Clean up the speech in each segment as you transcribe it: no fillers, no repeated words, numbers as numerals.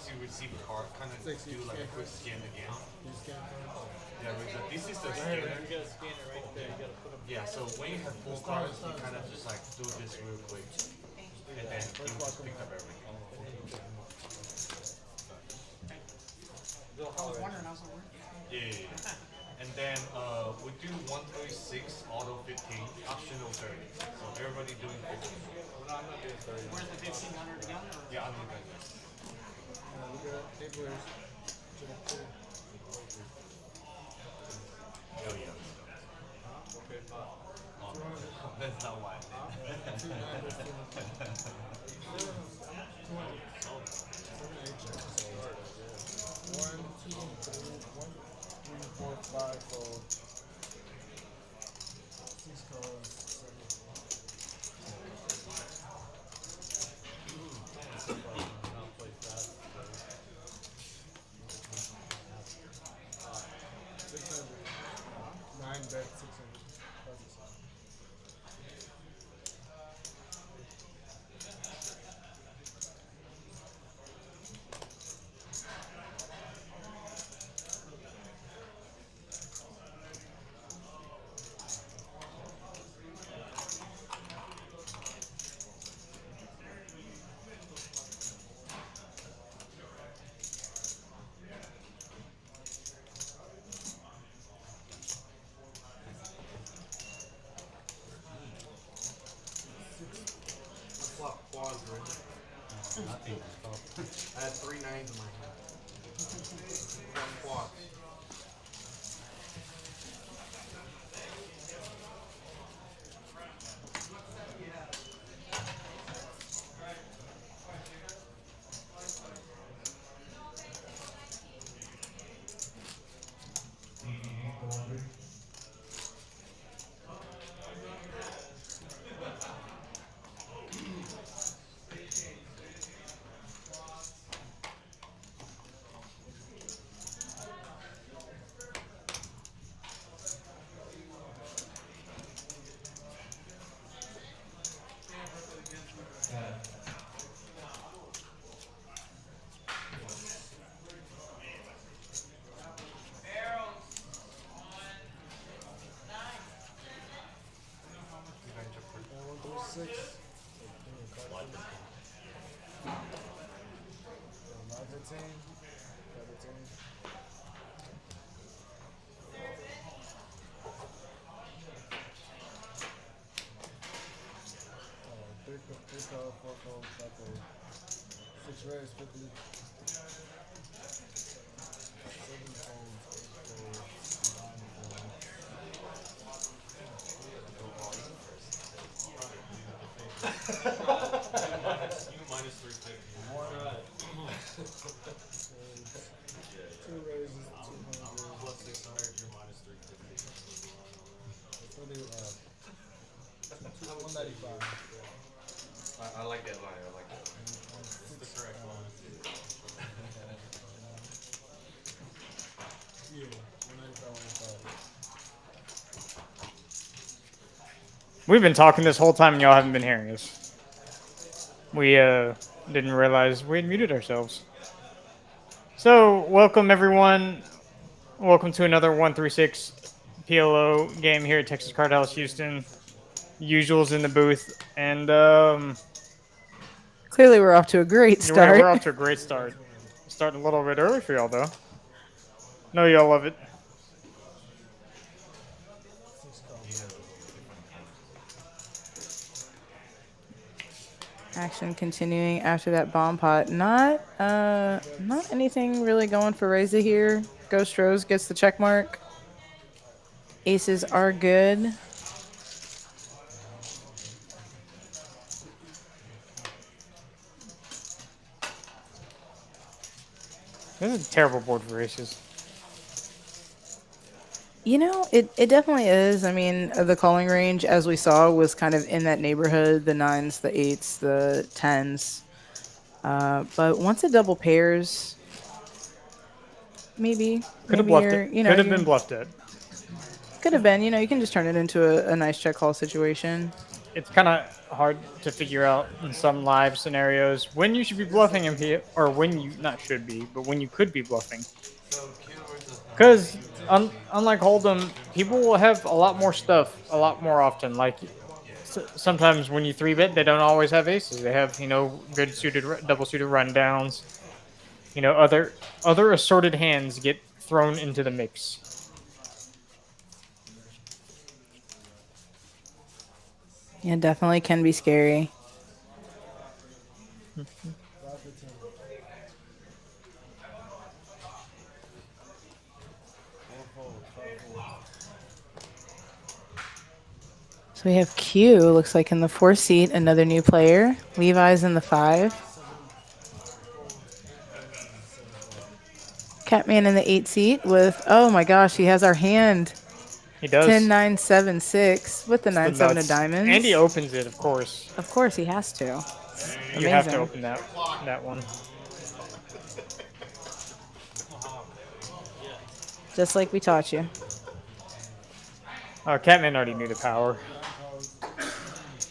once you receive a card, kind of do like a quick scan again. Yeah, this is the scanner. You gotta scan it right there. You gotta put them. Yeah, so when you have full cards, you kind of just like do this real quick, and then you just pick up everything. I was wondering how's it working. Yeah. And then we do 136, auto 15, optional 30. So everybody doing 15. Well, no, I'm not doing 30. Where's the 1500 again? Yeah, I'm doing this. Oh yeah. Okay, fine. Oh, that's not why. Nothing. I had 3 9s in my hand. Quads. Minus 350. Plus 600, you're minus 350. I like that line. I like that line. It's the correct one. We've been talking this whole time and y'all haven't been hearing us. We didn't realize we had muted ourselves. So, welcome everyone. Welcome to another 136 PLO game here at Texas Card House Houston. Usuals in the booth. And clearly we're off to a great start. We're off to a great start. Starting a little bit early for y'all though. No, y'all love it. Action continuing after that bomb pot. Not anything really going for Reza here. Ghost Rose gets the check mark. Aces are good. This is a terrible board for aces. You know, it definitely is. I mean, the calling range, as we saw, was kind of in that neighborhood, the 9s, the 8s, the 10s. But once it double pairs, maybe. Could have bluffed it. Could have been bluffed it. Could have been. You know, you can just turn it into a nice check call situation. it's kind of hard to figure out in some live scenarios when you should be bluffing him here, or when you not should be, but when you could be bluffing. So Q versus Because Q versus me. unlike Hold'em, people will have a lot more stuff a lot more often. Like sometimes when you three bet, they don't always have aces. They have good suited double suited rundowns. Other assorted hands get thrown into the mix. Yeah, definitely can be scary. So we have Q, looks like in the 4 seat, another new player. Levi's in the 5. Catman in the 8 seat with, oh my gosh, he has our hand. He does. 10, 9, 7, 6 with the It's the 9, 7 of nuts. diamonds. And he opens it, of course. Of course, he has to. You have to Amazing. open that one. Just like we taught you. Oh, Catman already knew the power.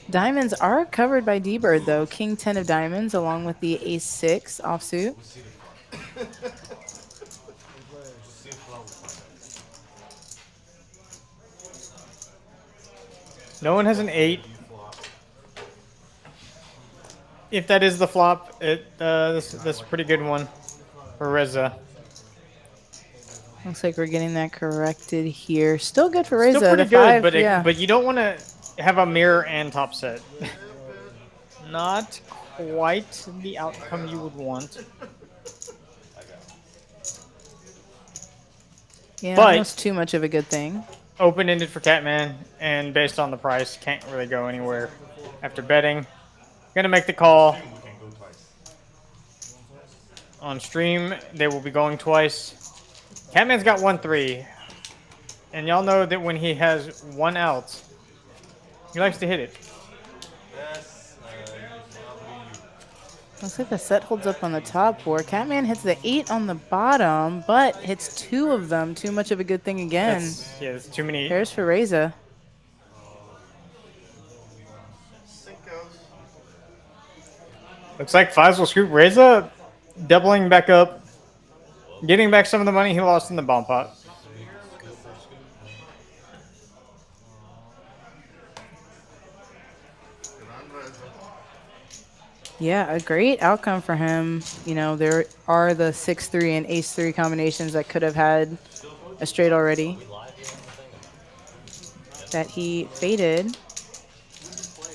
Diamonds are covered by D-Bird, though. King 10 of diamonds along with the ace 6 offsuit. See if I will find No one has an 8. If that is the flop, that's a pretty good one for Reza. Looks like we're getting that corrected here. Still good for Reza. Still pretty the good, 5, yeah. but you don't want to have a mirror and top set. Not quite the outcome you would want. Yeah, but- almost too much of a good thing. Open-ended for Catman, and based on the price, can't really go anywhere after betting. Gonna make the call. we can go twice. On stream, they will be going twice. Catman's got 1-3. And y'all know that when he has one out, he likes to hit it. Yes, Looks like the set holds up on the top board. Catman hits the 8 on the bottom, but hits 2 of them. Too much of a good thing again. That's too many. Pairs for Reza. Looks like fives will scoop Reza, doubling back up, getting back some of the money he lost in the bomb pot. Yeah, a great outcome for him. You know, there are the 6-3 and ace-3 combinations that could have had a straight already that he faded.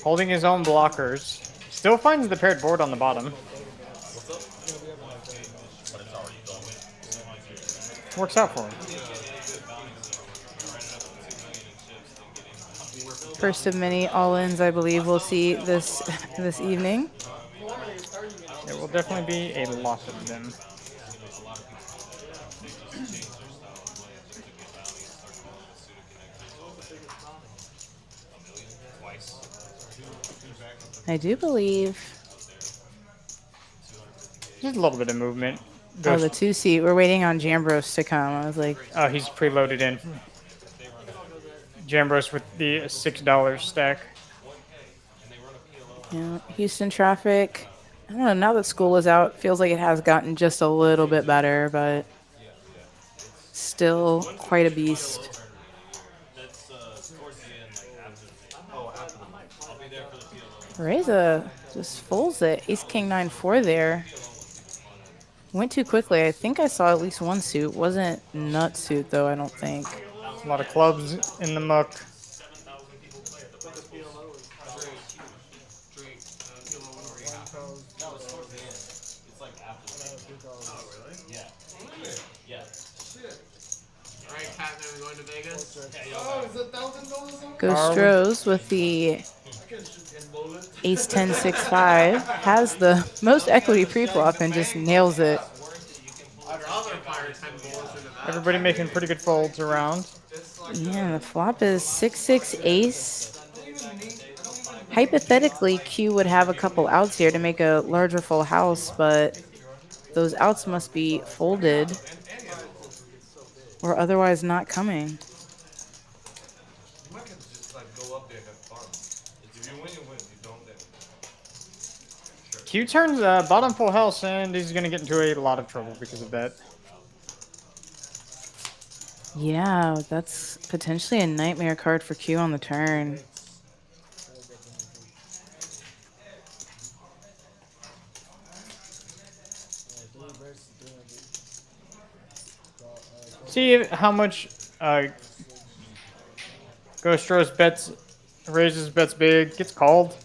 Holding his own blockers. Still finds the paired board on the bottom. Works out for him. First of many all-ins, I believe, we'll see this evening. There will definitely be a lot of them. I do believe. Just a little bit of movement. Oh, the 2 seat. We're waiting on Jambros to come. I was like, Oh, he's preloaded in. Jambros with the $6 stack. yeah, Houston traffic. I don't know. Now that school is out, feels like it has gotten just a little bit better, but still quite a beast. Reza just folds it. Ace King 9-4 there. Went too quickly. I think I saw at least one suit. Wasn't nut suit though, I don't think. A lot of clubs in the muck. Alright, Catman, we going to Vegas? Ghost Rose with the Ace 10 6-5 has the most equity pre-flop and just nails it. I'd rather fire 10 bullets into that. Everybody making pretty good folds around. Yeah, the flop is 6-6 ace. Hypothetically, Q would have a couple outs here to make a larger full house, but those outs must be folded or otherwise not coming. You might can just like go up there and farm. If you win, Q turns bottom full house, and he's going to get into a lot of trouble because of that. Yeah, that's potentially a nightmare card for Q on the turn. See how much Ghost Rose bets, raises bets big, gets called.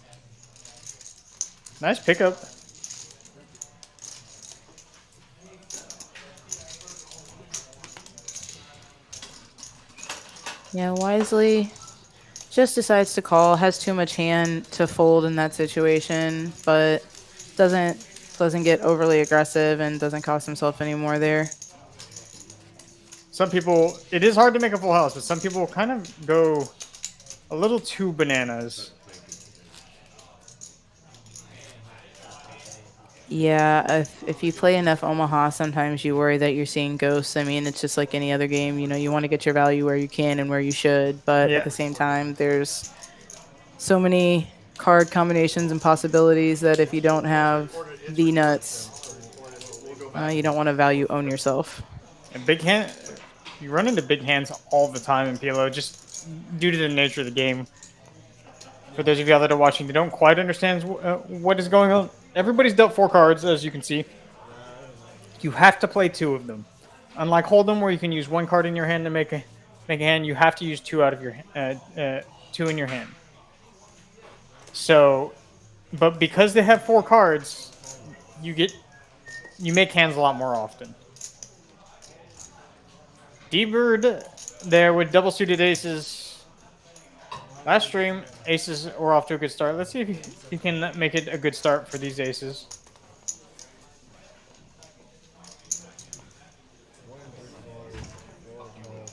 Nice pickup. Yeah, wisely just decides to call, has too much hand to fold in that situation, but doesn't get overly aggressive and doesn't cost himself any more there. Some people, it is hard to make a full house, but some people kind of go a little too bananas. Yeah, if you play enough Omaha, sometimes you worry that you're seeing ghosts. I mean, it's just like any other game. You know, you want to get your value where you can and where you should, but at Yeah. the same time, there's so many card combinations and possibilities that if you don't have the nuts, you don't want to value own yourself. And big hand, you run into big hands all the time in PLO just due to the nature of the game. For those of you out that are watching, they don't quite understand what is going on. Everybody's dealt 4 cards, as you can see. You have to play 2 of them. Unlike Hold'em, where you can use 1 card in your hand to make a hand, you have to use 2 out of your 2 in your hand. So, but because they have 4 cards, you make hands a lot more often. D-Bird there with double suited aces. Last stream, aces were off to a good start. Let's see if he can make it a good start for these aces.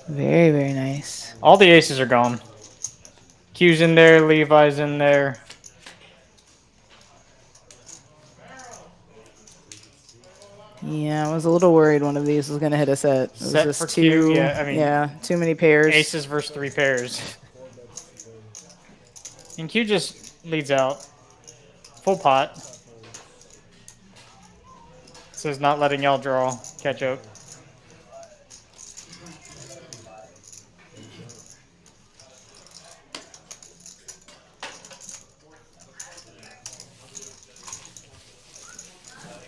Very, very nice. All the aces are gone. Q's in there, Levi's in there. Yeah, I was a little worried one of these was going to hit a set. It was Set just for Q, too, yeah, I mean, too many pairs. Aces versus 3 pairs. And Q just leads out. Full pot. Says not letting y'all draw catch up.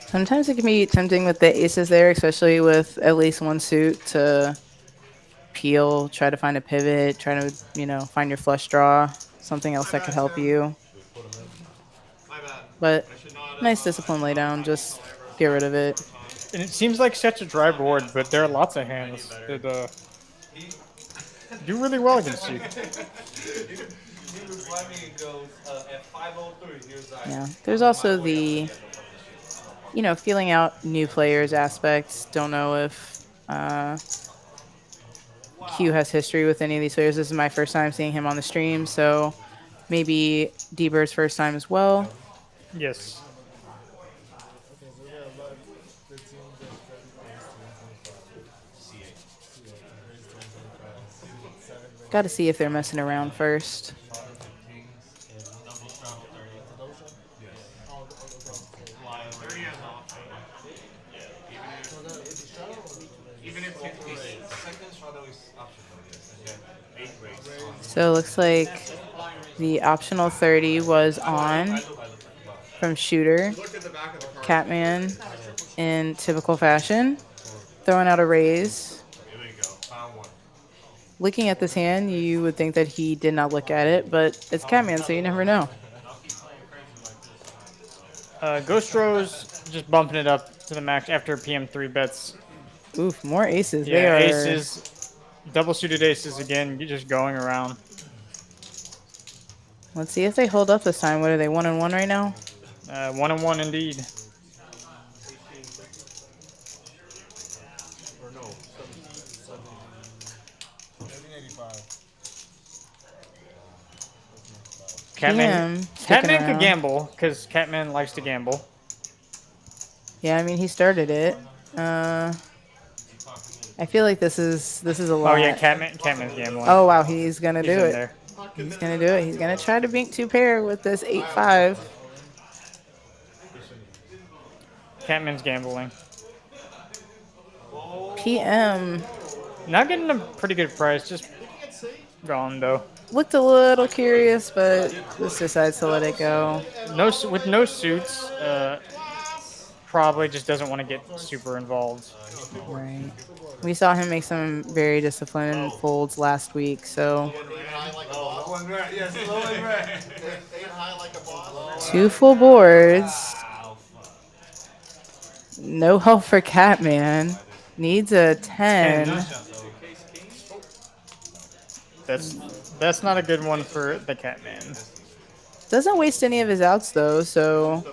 Sometimes it can be tempting with the aces there, especially with at least one suit to peel, try to find a pivot, try to, find your flush draw, something else that could help you. But nice discipline laydown, just get rid of it. And it seems like such a dry board, but there are lots of hands that do really well against you. Yeah, there's also the, feeling out new players aspects. Don't know if Q has history with any of these players. This is my first time seeing him on the stream, so maybe D-Bird's first time as well. Yes. Got to see if they're messing around first. So it looks like the optional 30 was on from Shooter. Catman in typical fashion. Throwing out a raise. Looking at this hand, you would think that he did not look at it, but it's Catman, so you never know. Ghost Rose just bumping it up to the max after PM3 bets. Oof, more aces. Yeah, they are aces. Double suited aces again, just going around. Let's see if they hold up this time. What are they, 1-1 right now? 1-1 indeed. Catman could gamble because Catman likes to gamble. Yeah, I mean he started it. I feel like this is a lot. Oh yeah, Catman's gambling. Oh wow, he's gonna do it. There. He's gonna do it. He's gonna try to bink 2 pair with this 8-5. Catman's gambling. PM Not getting a pretty good price, just gone though. looked a little curious, but just decides to let it go. With no suits, probably just doesn't want to get super involved. Right. We saw him make some very disciplined folds last week, so Low and red. Yes, low and red. two full boards. Wow. No help for Catman. Needs a 10. That's not a good one for the Catman. Doesn't waste any of his outs though, so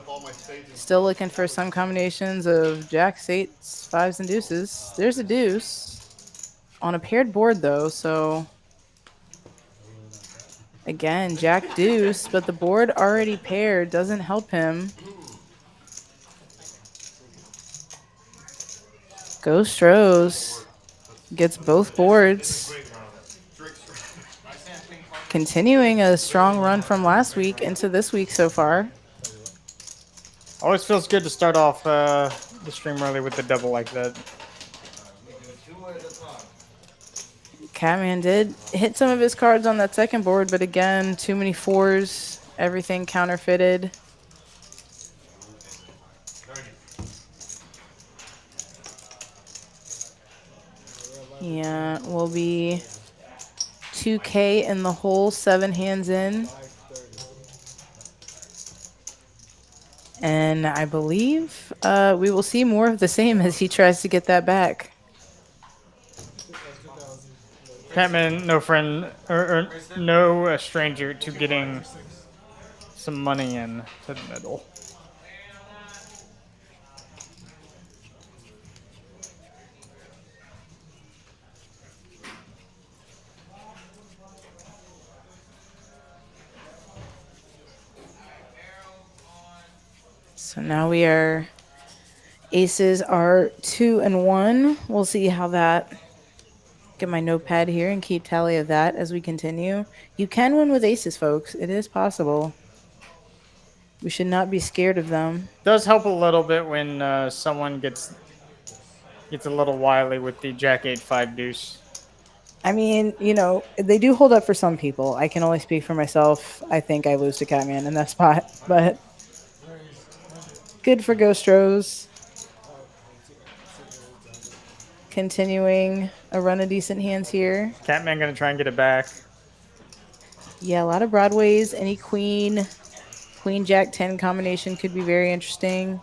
still looking for some combinations of jacks, eights, fives, and deuces. There's a deuce on a paired board though, so again, jack deuce, but the board already paired doesn't help him. Ghost Rose gets both boards. Continuing a strong run from last week into this week so far. Always feels good to start off the stream early with the double like that. Catman did hit some of his cards on that second board, but again, too many fours, everything counterfeited. Yeah, will be 2K in the hole, 7 hands in. And I believe we will see more of the same as he tries to get that back. Catman, no friend or no stranger to getting some money in to the middle. So now we are, aces are 2 and 1. We'll see how that, get my notepad here and keep tally of that as we continue. You can win with aces, folks. It is possible. We should not be scared of them. Does help a little bit when someone gets a little wily with the jack 8-5 deuce. I mean, you know, they do hold up for some people. I can only speak for myself. I think I lose to Catman in that spot, but good for Ghost Rose. Continuing a run of decent hands here. Catman gonna try and get it back. Yeah, a lot of Broadways. Any queen jack 10 combination could be very interesting.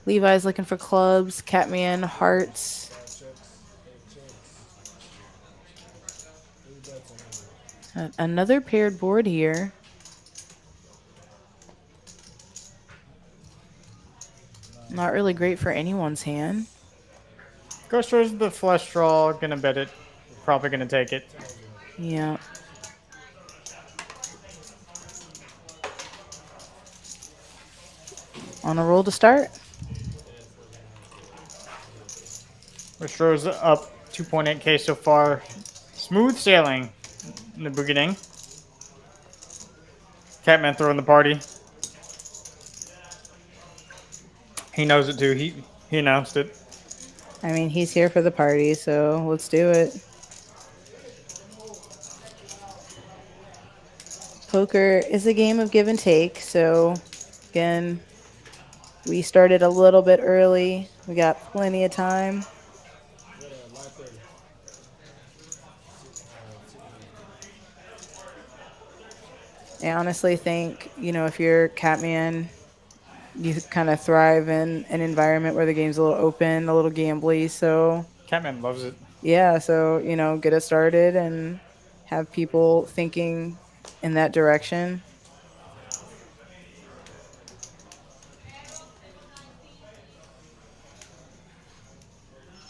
Levi's looking for clubs. Catman, hearts. Another paired board here. Not really great for anyone's hand. Ghost Rose the flush draw, gonna bet it. Probably gonna take it. Yeah. On a roll to start. Ghost Rose up 2.8K so far. Smooth sailing in the beginning. Catman throwing the party. He knows it too. He announced it. I mean, he's here for the party, so let's do it. Poker is a game of give and take, so again, we started a little bit early. We got plenty of time. I honestly think, you know, if you're Catman, you kind of thrive in an environment where the game's a little open, a little gambly. So Catman loves it. yeah, so, you know, get it started and have people thinking in that direction.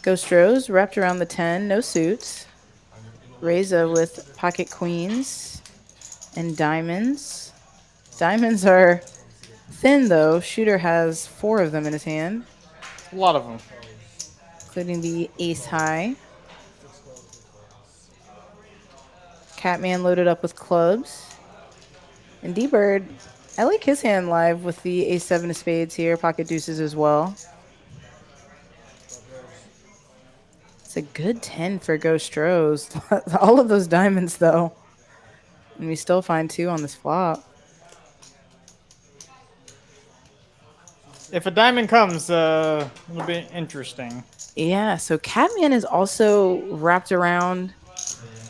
Ghost Rose wrapped around the 10, no suits. Reza with pocket queens and diamonds. Diamonds are thin though. Shooter has 4 of them in his hand, A lot of them. including the ace high. Catman loaded up with clubs. And D-Bird I like his hand live with the ace-7 of spades here, pocket deuces as well. It's a good 10 for Ghost Rose. All of those diamonds, though. And we still find 2 on this flop. If a diamond comes, it'll be interesting. Yeah, so Catman is also wrapped around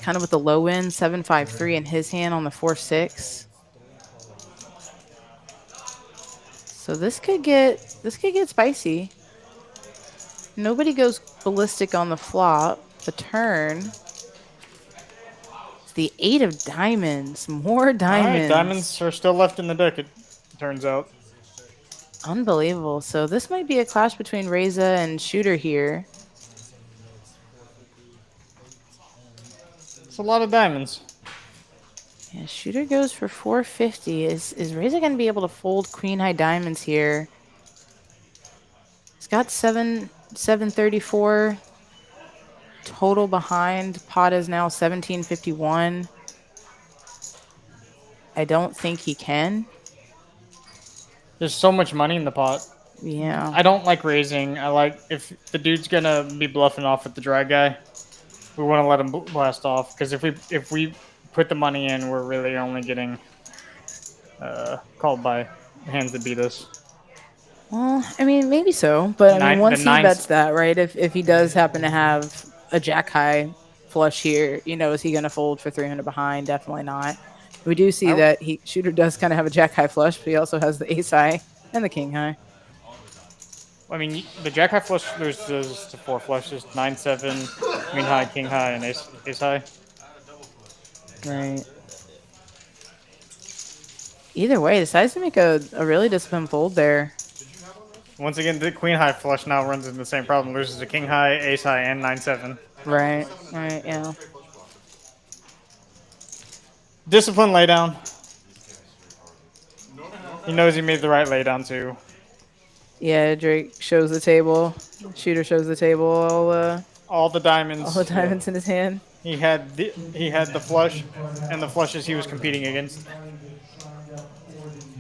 kind of with the low end, 7-5-3 in his hand on the 4-6. So this could get spicy. Nobody goes ballistic on the flop. The turn. It's the 8 of diamonds. More diamonds. All right, diamonds are still left in the deck, it turns out. Unbelievable. So this might be a clash between Reza and Shooter here. It's a lot of diamonds. Yeah, Shooter goes for 450. Is Reza going to be able to fold queen high diamonds here? He's got 734 total behind. Pot is now 1751. I don't think he can. There's so much money in the pot. Yeah. I don't like raising. I like if the dude's gonna be bluffing off with the dry guy, we want to let him blast off. Because if we put the money in, we're really only getting called by hands that beat us. Well, I mean, maybe so. But I mean, once he nines- bets that, right? If he does happen to have a jack high flush here, you know, is he going to fold for 300 behind? Definitely not. We do see that Shooter does kind of have a jack high flush, but he also has the ace high and the king high. I mean, the jack high flush, there's the 4 flushes, 9-7, queen high, king high, and ace high. Right. Either way, decides to make a really disciplined fold there. Once again, the queen high flush now runs into the same problem. Loses a king high, ace high, and 9-7. Right, yeah. Discipline laydown. He knows he made the right laydown too. Yeah, Drake shows the table. Shooter shows the table. All the diamonds. All the diamonds in his hand. He had the flush, and the flushes he was competing against.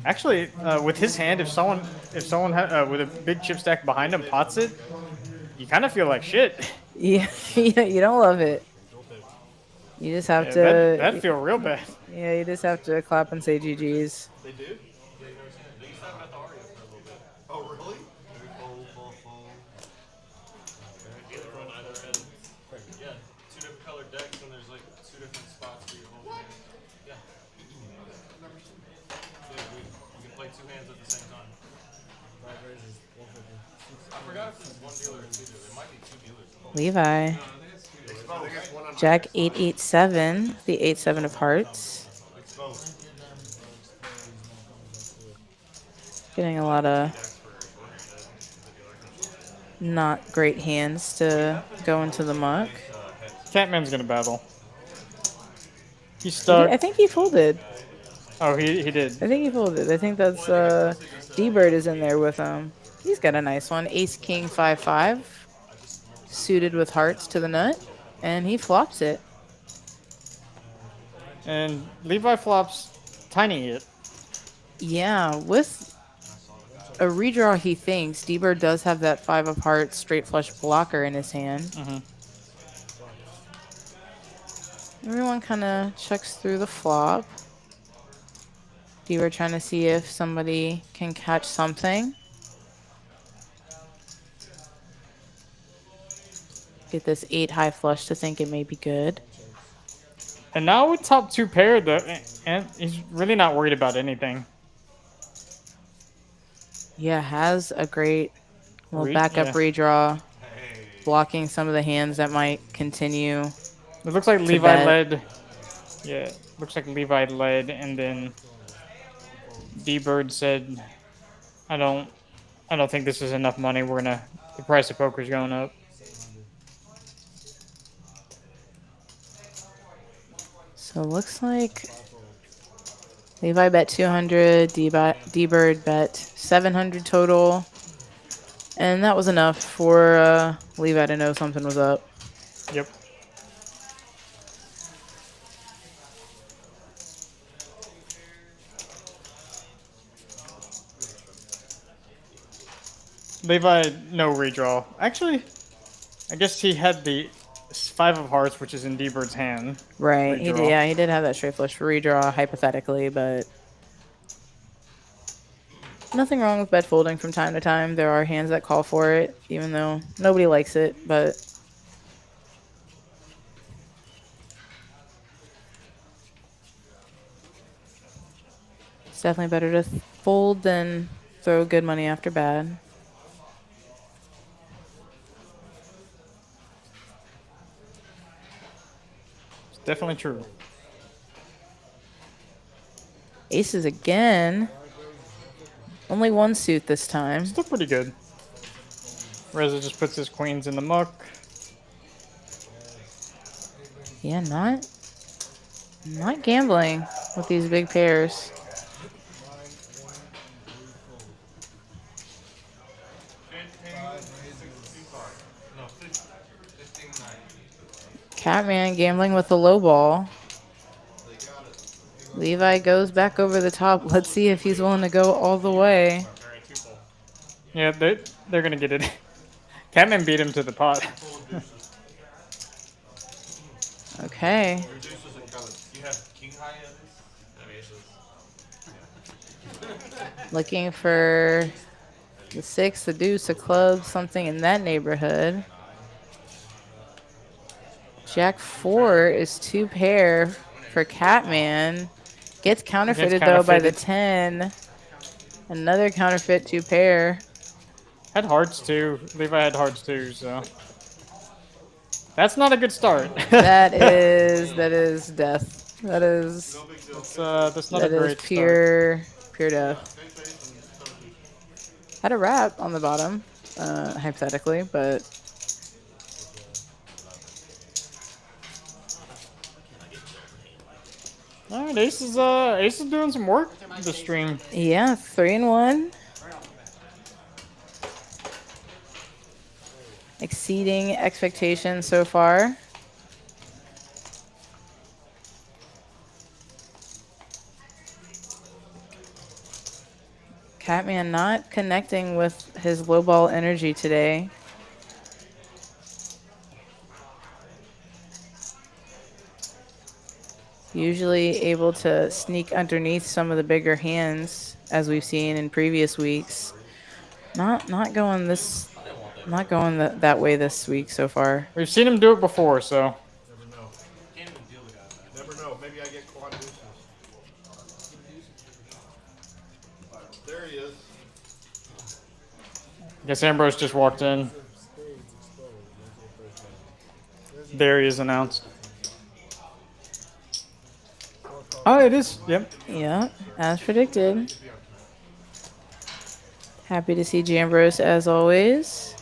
Actually, with his hand, if someone with a big chip stack behind him pots it, you kind of feel like shit. Yeah, you don't love it. You just have to. That'd feel real bad. Yeah, you just have to clap and say GG's. They do? They used to have them at the Aria for a little bit. Oh, really? Fold. Either run either end. Yeah, 2 different colored decks, and there's like 2 different spots for your whole hand. Yeah. You can play 2 hands at the same time. I forgot if it's 1 dealer or 2 dealer. It might be 2 dealers. Levi. Jack 8-8-7, the 8-7 of hearts. Getting a lot of not great hands to go into the muck. Catman's gonna battle. He's stuck. I think he folded. Oh, he did. I think he folded. I think that's D-Bird is in there with him. He's got a nice one. Ace King 5-5, suited with hearts to the nut, and he flops it. And Levi flops tiny hit. Yeah, with a redraw, he thinks D-Bird does have that 5 of hearts straight flush blocker in his hand. Everyone kind of checks through the flop. D-Bird trying to see if somebody can catch something. Get this 8 high flush to think it may be good. And now with top 2 pair, and he's really not worried about anything. Yeah, has a great little backup redraw, blocking some of the hands that might continue. It looks like Levi led. Yeah, looks like Levi led, and then D-Bird said, "I don't think this is enough money. The price of poker's going up." So it looks like Levi bet 200, D-Bird bet 700 total. And that was enough for Levi to know something was up. Yep. Levi, no redraw. Actually, I guess he had the 5 of hearts, which is in D-Bird's hand. Right. He did, Redraw. yeah, he did have that straight flush for redraw, hypothetically, but nothing wrong with bet folding from time to time. There are hands that call for it, even though nobody likes it, but it's definitely better to fold than throw good money after bad. It's definitely true. Aces again. Only one suit this time. Still pretty good. Reza just puts his queens in the muck. Yeah, not gambling with these big pairs. 15-9. Catman gambling with the low ball. Levi goes back over the top. Let's see if he's willing to go all the way. Yeah, they're gonna get it. Catman beat him to the pot. Okay. You have king high at least? Looking for the 6, the deuce, a club, something in that neighborhood. Jack 4 is 2 pair for Catman. Gets counterfeited, though, by the 10. Another counterfeit 2 pair. Had hearts too. Levi had hearts too, so that's not a good start. That is death. That's not a great pure death. Had a wrap on the bottom, hypothetically, but All right, Ace is doing some work this stream. yeah, 3 and 1. Exceeding expectations so far. Catman not connecting with his low ball energy today. Usually able to sneak underneath some of the bigger hands, as we've seen in previous weeks. Not going that way this week so far. We've seen him do it before, so Never know. Never know. Maybe I get quad deuces. There he is. I guess Ambrose just walked in. There he is announced. Oh, it is. Yep. Yeah, as predicted. Happy to see Jambros as always.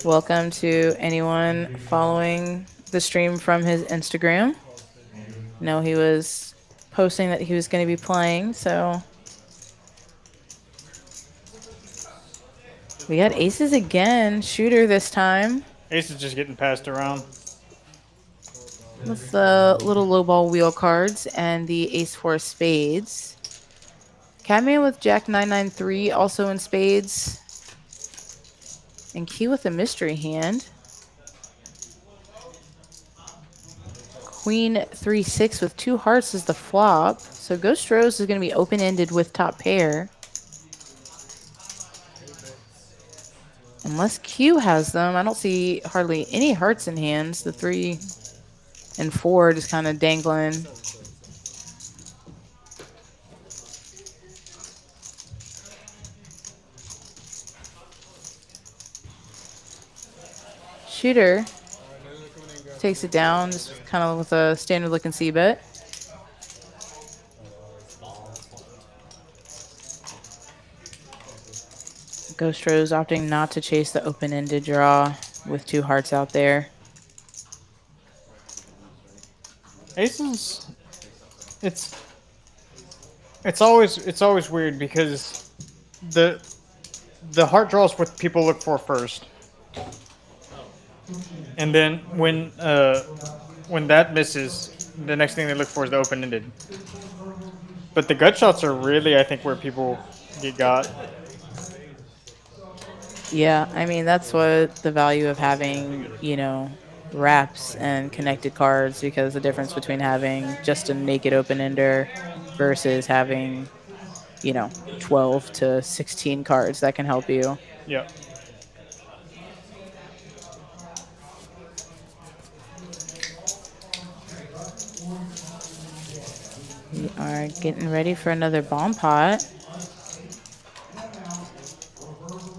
Welcome to anyone following the stream from his Instagram. No, he was posting that he was going to be playing, so we got aces again. Shooter this time Ace is just getting passed around. with the little low ball wheel cards and the ace 4 spades. Catman with Jack 993 also in spades. And Key with a mystery hand. Queen 3-6 with 2 hearts is the flop. So Ghost Rose is going to be open-ended with top pair. Unless Q has them, I don't see hardly any hearts in hands. The 3 and 4 just kind of dangling. Shooter takes it down, just kind of with a standard looking C-bet. Ghost Rose opting not to chase the open-ended draw with 2 hearts out there. Aces. It's always weird because the heart draw is what people look for first. And then when that misses, the next thing they look for is the open-ended. But the gut shots are really, I think, where people get got. Yeah, I mean that's what the value of having, wraps and connected cards, because the difference between having just a naked open ender versus having, 12 to 16 cards that can help you. Yep. We are getting ready for another bomb pot.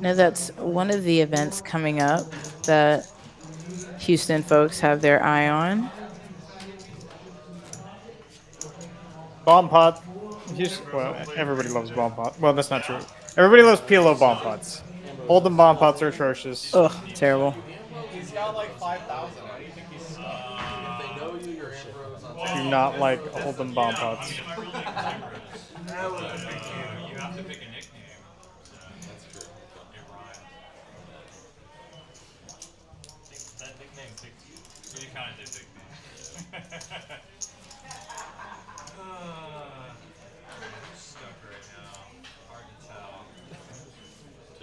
Now that's one of the events coming up that Houston folks have their eye on. Bomb pot. Well, everybody loves bomb pot. Well, that's not true. Everybody loves PLO bomb pots. Hold'em bomb pots are atrocious. Ugh, terrible. He's got like 5,000. How do you think he's if they know you, you're Ambrose on Do not like hold'em bomb pots. You have to pick a nickname. That's true. It rhymes. That nickname picked you. You kind of did pick me. I'm stuck right now. Hard to tell.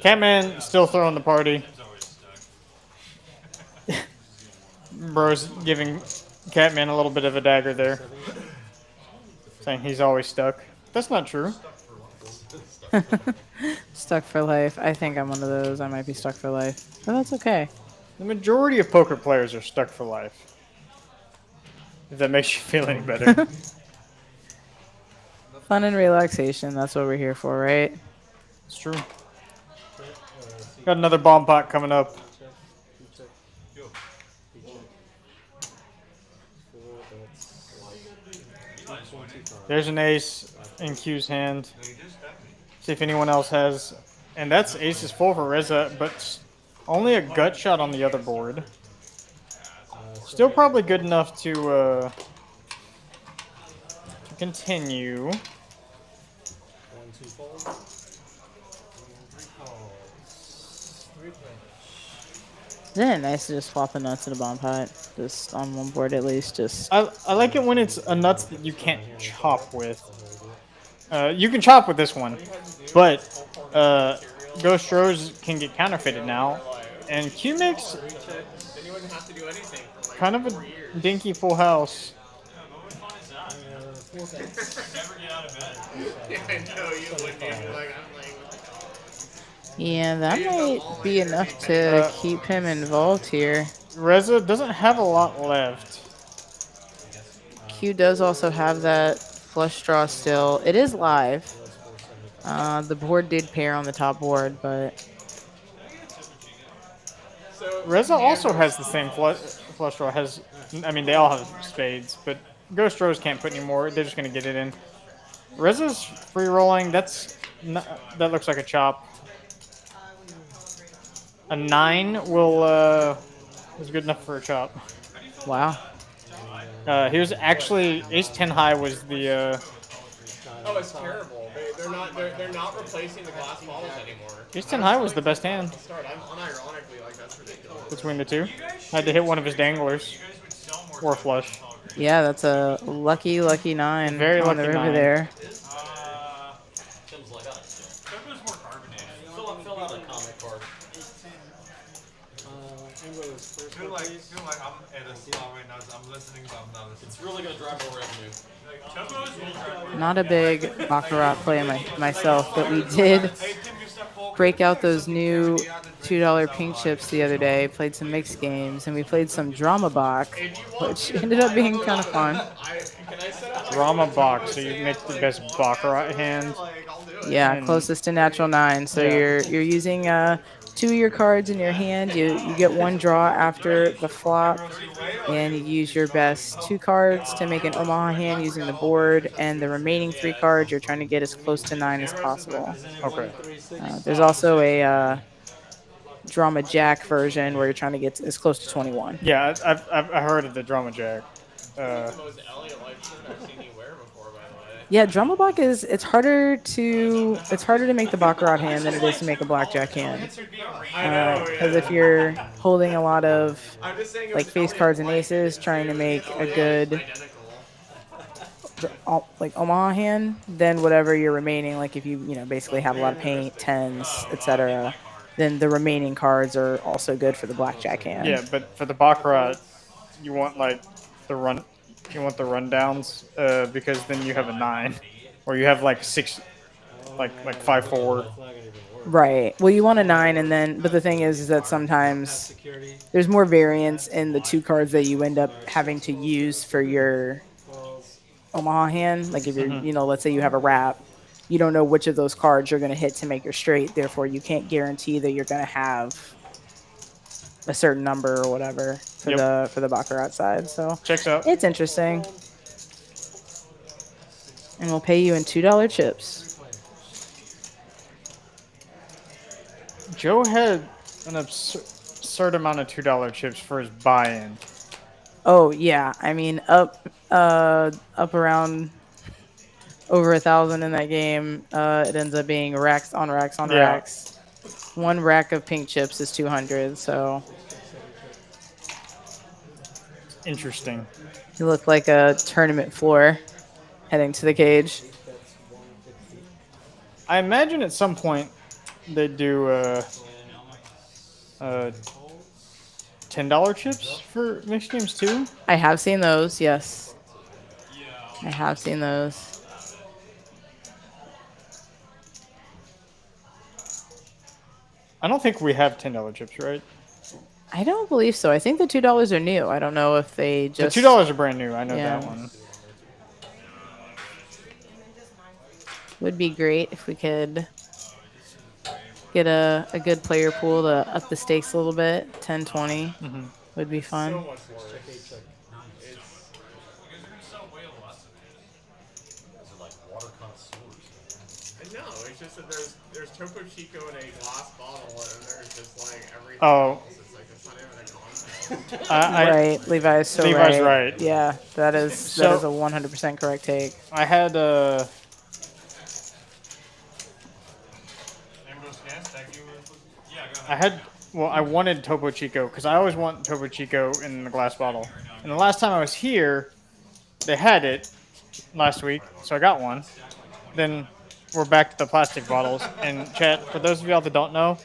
Catman still throwing the party. Tim's always stuck. Bro's giving Catman a little bit of a dagger there. Saying he's always stuck. That's not true. Stuck for life. I think I'm one of those. I might be stuck for life, but that's okay. The majority of poker players are stuck for life. If that makes you feel any better. Fun and relaxation. That's what we're here for, right? It's true. Got another bomb pot coming up. There's an ace in Q's hand. See if anyone else has. And that's ace is full for Reza, but only a gut shot on the other board. Still probably good enough to continue. Isn't it nice to just swap the nuts in a bomb pot? Just on one board at least. Just I like it when it's a nuts that you can't chop with. You can chop with this one, but Ghost Rose can get counterfeited now. And Q makes Then you wouldn't have to do anything for like kind of a dinky full house. Never get out of bed. Yeah, I know you wouldn't be like, I'm playing with the cards. yeah, that might be enough to keep him involved here. Reza doesn't have a lot left. Q does also have that flush draw still. It is live. The board did pair on the top board, but Reza also has the same flush draw. I mean, they all have spades, but Ghost Rose can't put any more. They're just gonna get it in. Reza's free rolling. That looks like a chop. A 9 is good enough for a chop. wow. He was actually ace 10 high was the Oh, it's terrible. They're not replacing the glass bottles anymore. ace 10 high was the best hand Start. I'm unironically like that's ridiculous. between the two. Had to hit one of his danglers or flush. Yeah, that's a lucky 9 Very on the lucky river 9. there. Tim's like us. Coco's more carbonated. Fill out a comic card. Feel like I'm at a spot right now. So I'm listening, but I'm not listening. It's really gonna drive more revenue. Coco's will drive. Not a big baccarat play myself, but we did break out those new $2 pink chips the other day. Played some mixed games, and we played some drama box, which ended up being kind of fun. Can I set up Drama box, so you make the best baccarat hand. Yeah, closest to natural 9. So Yeah. you're using 2 of your cards in your hand. You get one draw after the flop, and you use your best 2 cards to make an Omaha hand using the board, and the remaining 3 cards you're trying to get as close to 9 as possible. Okay. There's also a drama jack version where you're trying to get as close to 21. Yeah, I've heard of the drama jack. the most Elliot-like shirt I've seen you wear before, by the way? Yeah, drama block it's harder to make the baccarat hand than it is to make a blackjack hand. Because if you're holding a lot of I'm just saying it like was face Elliot cards and like aces, trying to make a good like Omaha hand, then whatever you're remaining, like if you basically have a lot of paint, tens, etc., then the remaining cards are also good for the blackjack hand. Yeah, but for the baccarat, you want like the run, you want the rundowns, because then you have a 9, or you have like 6, like 5 forward. Right. Well, you want a 9, and then, but the thing is that sometimes there's more variance in the 2 cards that you end up having to use for your Omaha hand. Like if you're, let's say you have a wrap, you don't know which of those cards you're going to hit to make your straight. Therefore, you can't guarantee that you're going to have a certain number or whatever for the baccarat side. So Checks out. it's interesting, and we'll pay you in $2 chips. Joe had an absurd amount of $2 chips for his buy-in. Oh yeah, I mean up around over 1,000 in that game. It ends up being racks on racks on racks. 1 rack of pink chips is 200. So Interesting. you look like a tournament floor heading to the cage. I imagine at some point they do $10 chips for mixed games too. I have seen those. Yes, I have seen those. I don't think we have $10 chips, right? I don't believe so. I think the $2 are new. I don't know if they The just $2 are brand new. I know Yeah. that one. would be great if we could get a good player pool to up the stakes a little bit. 10, 20 would be fun. So much worse. It's no, it's just that there's Topo Chico in a glass bottle, and there's just like everything else. It's like it's not even a concept. Right, Levi is so Levi's right. right. Yeah, that is a 100% correct take. I had I wanted Topo Chico because I always want Topo Chico in the glass bottle. And the last time I was here, they had it last week, so I got one. Then we're back to the plastic bottles. And chat, for those of y'all that don't know,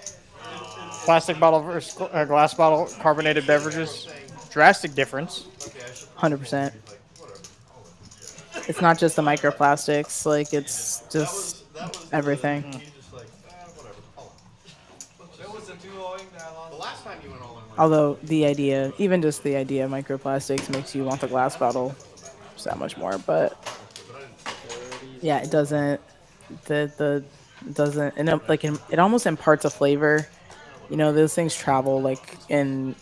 plastic bottle versus glass bottle carbonated beverages, drastic difference. 100%. It's not just the microplastics, like it's just everything. The last time you went all in. Although the idea, even just the idea of microplastics makes you want the glass bottle just that much more. But yeah, it doesn't. It doesn't. And it almost imparts a flavor. Those things travel like in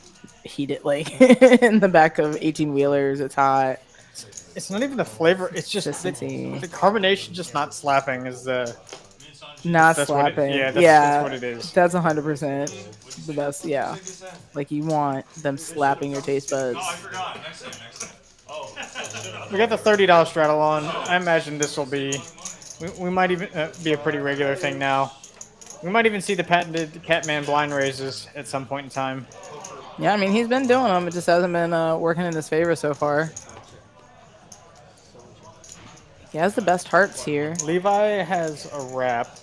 heated, like in the back of 18-wheelers. It's hot. It's not even the flavor. It's just the carbonation just not slapping is the. Not That's slapping. That's what it is. That's 100% the best. Yeah, like you want them slapping your taste buds. We got the $30 straddle on. I imagine this will be. We might even be a pretty regular thing now. We might even see the patented Catman blind raises at some point in time. Yeah, I mean he's been doing them. It just hasn't been working in his favor so far. He has the best hearts here. Levi has a wrap.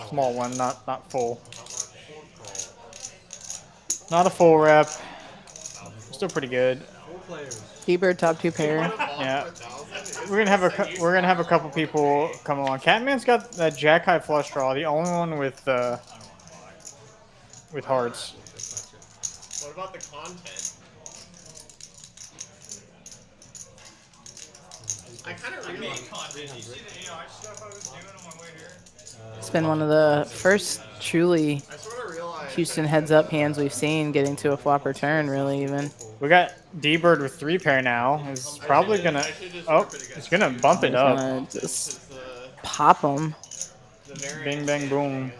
Small one, not full. Not a full wrap. Still pretty good. T-Bird top 2 pair. Yeah. We're gonna have a couple people come along. Catman's got that jack high flush draw, the only one with hearts. What about the content? I kind of realized. It's been one of the first truly I sort of realized. Houston heads up hands we've seen getting to a flopper turn, really, even. We got D-Bird with 3 pair now. It's probably gonna. Oh, it's gonna bump it up. Gonna just pop them. Bing, bang, boom.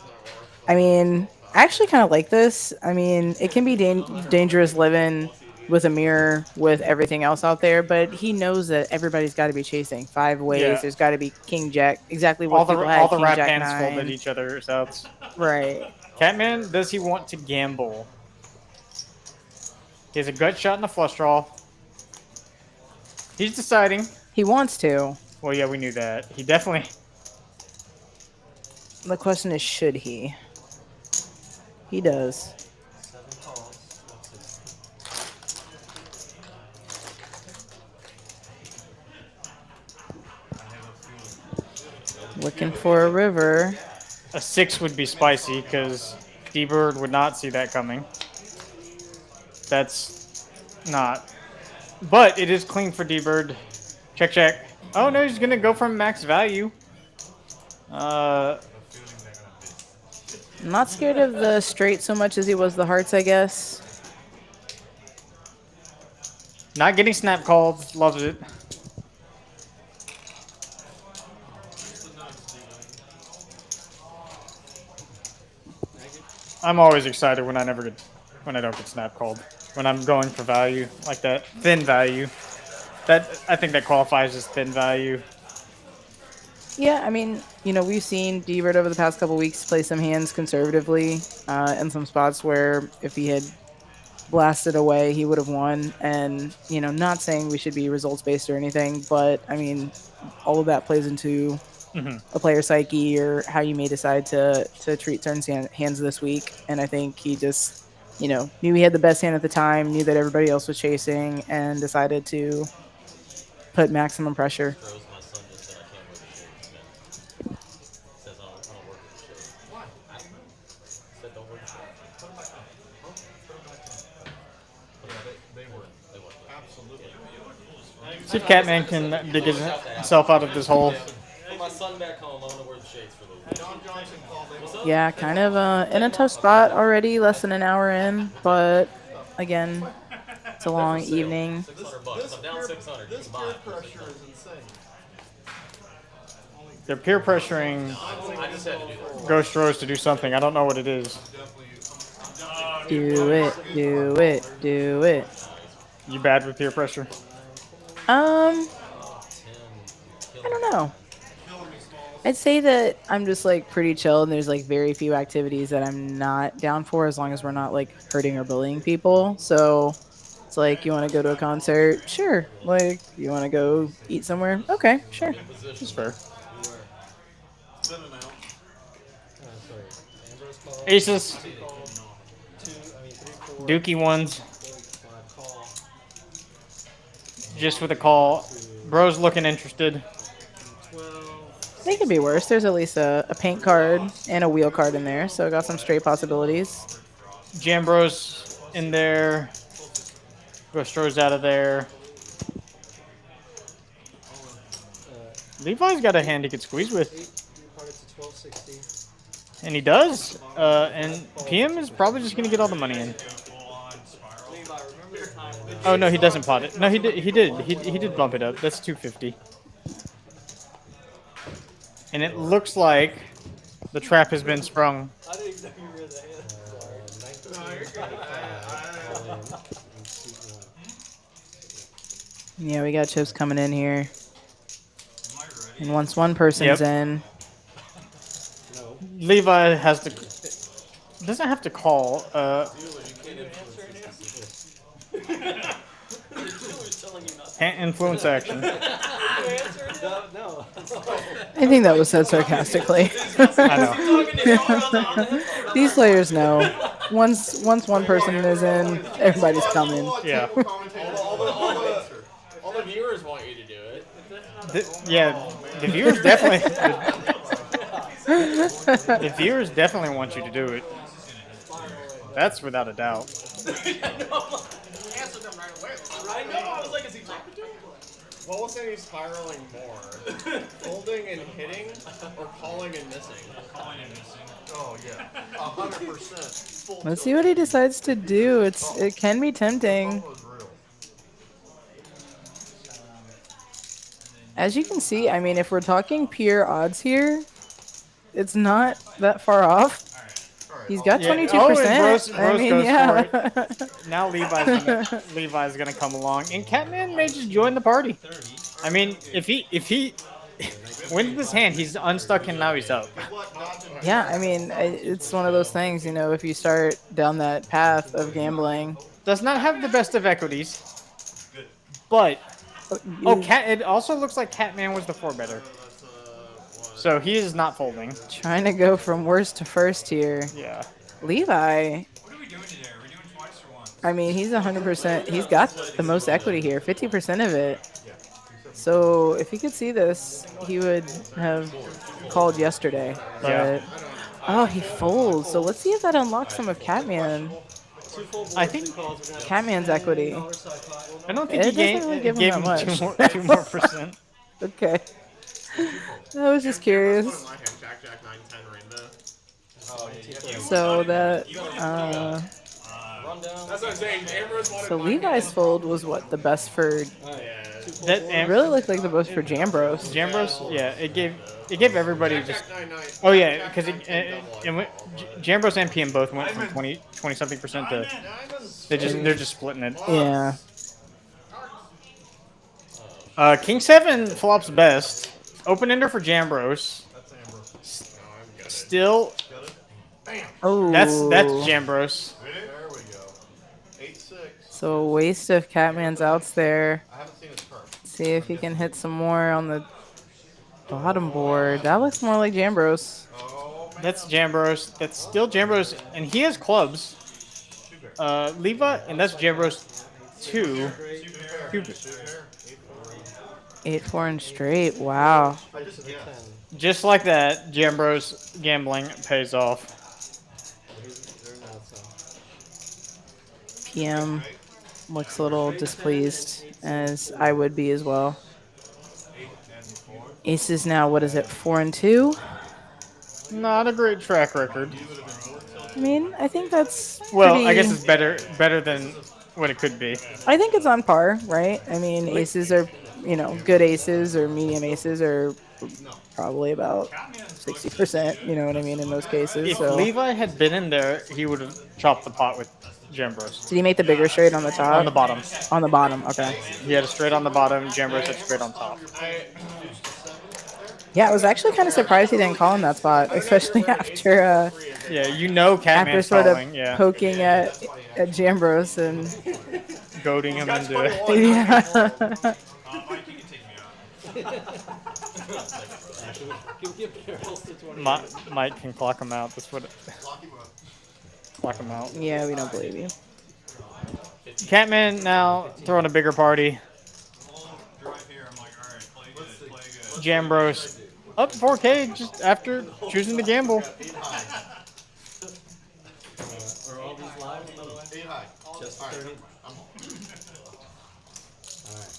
I mean, I actually kind of like this. I mean, it can be dangerous living with a mirror with everything else out there, but he knows that everybody's got to be chasing 5 ways. Yeah. There's got to be king jack. Exactly what All the people had, all the king wrap jack hands 9. folded each other's outs. Right. Catman, does he want to gamble? He has a gut shot and a flush draw. He's deciding. He wants to. Well, yeah, we knew that. He definitely. The question is, should he? He does. 7 calls. What's it? I have a feeling. Looking for a river. A 6 would be spicy because D-Bird would not see that coming. That's not. But it is clean for D-Bird. Check, check. Oh, no, he's going to go from max value. I'm not scared of the straight so much as he was the hearts, I guess. Not getting snap called. Loves it. I'm always excited when I don't get snap called. When I'm going for value like that, thin value. I think that qualifies as thin value. Yeah, I mean, we've seen D-Bird over the past couple weeks play some hands conservatively in some spots where if he had blasted away, he would have won. And, not saying we should be results-based or anything, but, I mean, all of that plays into a player's psyche or how you may decide to treat certain hands this week. And I think he just, knew he had the best hand at the time, knew that everybody else was chasing, and decided to put maximum pressure. My son just said I can't wear the shades, man. Says I don't work with the shades. Why? I don't know. Said don't wear the shades. Put them back on. They work. They work. Absolutely. See if Catman can dig himself out of this hole. Put my son back home. I want to wear the shades for the week. John Johnson called it. What's up? Yeah, kind of in a tough spot already, less than an hour in, but again, it's a long evening. $600. I'm down 600. This You can peer buy it. pressure is insane. They're peer pressuring I just had to do that. Ghost Rose to do something. I don't know what it is. Do it, do it, do it. You bad with peer pressure? I don't know. I'd say that I'm just like pretty chill and there's like very few activities that I'm not down for as long as we're not like hurting or bullying people. So it's like, you want to go to a concert? Sure. Like, you want to go eat somewhere? Okay, sure. That's fair. Spin them out. Aces. Dookie ones. Just with a call. Bro's looking interested. They could be worse. There's at least a paint card and a wheel card in there, so I got some straight possibilities. Jambro's in there. Ghost Rose out of there. Levi's got a hand he could squeeze with. And he does. And PM is probably just going to get all the money in. Oh, no, he doesn't pot it. No, he did. He did bump it up. That's 250. And it looks like the trap has been sprung. I didn't even know you were in the hand. Yeah, we got chips coming in here. And once one person's in, Levi has to... Doesn't have to call. Can't influence action. No. I think that was said sarcastically. I know. These players know. Once one person is in, everybody's coming. Yeah. All the viewers want you to do it. The viewers definitely... The viewers definitely want you to do it. That's without a doubt. I know. I was like, is he talking to him? What was any spiraling more? Folding and hitting, or calling and missing? Calling and missing. Oh yeah, 100%. Let's see what he decides to do. It can be tempting. As you can see, I mean, if we're talking pure odds here, it's not that far off. He's got 22%. Oh, and Bros I mean, goes yeah. for it. Now Levi's gonna come along, and Catman may just join the party. I mean, if he wins this hand, he's unstuck and now he's up. Yeah, I mean, it's one of those things, if you start down that path of gambling. Does not have the best of equities, but Oh, Cat. It also looks like Catman was the 4-better. That's what? So he is not folding. Trying to go from worst to first here. Yeah. Levi, What are we doing today? Are we doing twice or once? I mean, he's 100%. He's got the most equity here, 50% of it. So if he could see this, he would have called yesterday. But Yeah. oh, he folds. So let's see if that unlocks some of Catman. I think Catman's equity. I don't think It he doesn't really gave give him him that two much. more percent. Okay. I was just curious. One in my hand, Jack, Jack, 9, 10, rainbow. So that That's what I'm saying. Ambrose wanted so my Levi's hand. fold was what the best for. Yeah. That It really looked like the most for Jambros. Jambros, yeah, it gave everybody Jack, just. Jack, 9, 9. Oh yeah, because Jack, Jack, double, I call. Jambros and PM both went from 20 something percent to they're just splitting it. Yeah. King 7 flops best. Open ender for Jambros. No, I'm good. Still, Oh. that's Jambros. There we go. 8-6. So a waste of Catman's outs there. I haven't seen his turn. See if he can hit some more on the bottom board. That looks more like Jambros. Oh, man. That's Jambros. That's still Jambros, and he has clubs. Levi, and that's Jambros 2. Two-pair. 8-4 and straight. Wow. I just guessed. Just like that, Jambros gambling pays off. PM looks a little displeased, as I would be as well. Aces now, what is it, 4 and 2? Not a great track record. I mean, I think that's Well, pretty, I guess it's better than what it could be. I think it's on par, right? I mean, aces are, good aces or medium aces are probably about 60%, you know what I mean, in those cases. If So. Levi had been in there, he would have chopped the pot with Jambros. Did he make the bigger straight on the top? On the bottom. On the bottom, okay. He had a straight on the bottom, Jambros had straight on top. Yeah, I was actually kind of surprised he didn't call in that spot, especially after Yeah, after Catman's sort of calling, yeah. poking at Jambros and Goading him into it. yeah. Mike, you can take me out. Mike can clock him out. That's what clock him out. Yeah, we don't believe you. Catman now throwing a bigger party. Drive here. I'm like, all right, play good, play good. Jambros up 4K just after choosing to gamble. Are all these live, by the way? 8 high. Just All right, 30? I'm Alright.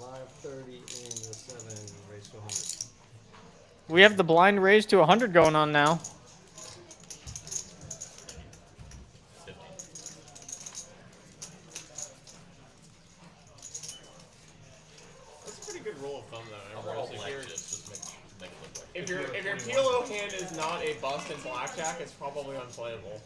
Live 30 in the 7, raise to 100. We have the blind raise to 100 going on now. 50. That's a pretty good rule of thumb, though. All Ambrose. black chips just make it look like. If your PLO hand is not a bust in blackjack, it's probably unplayable.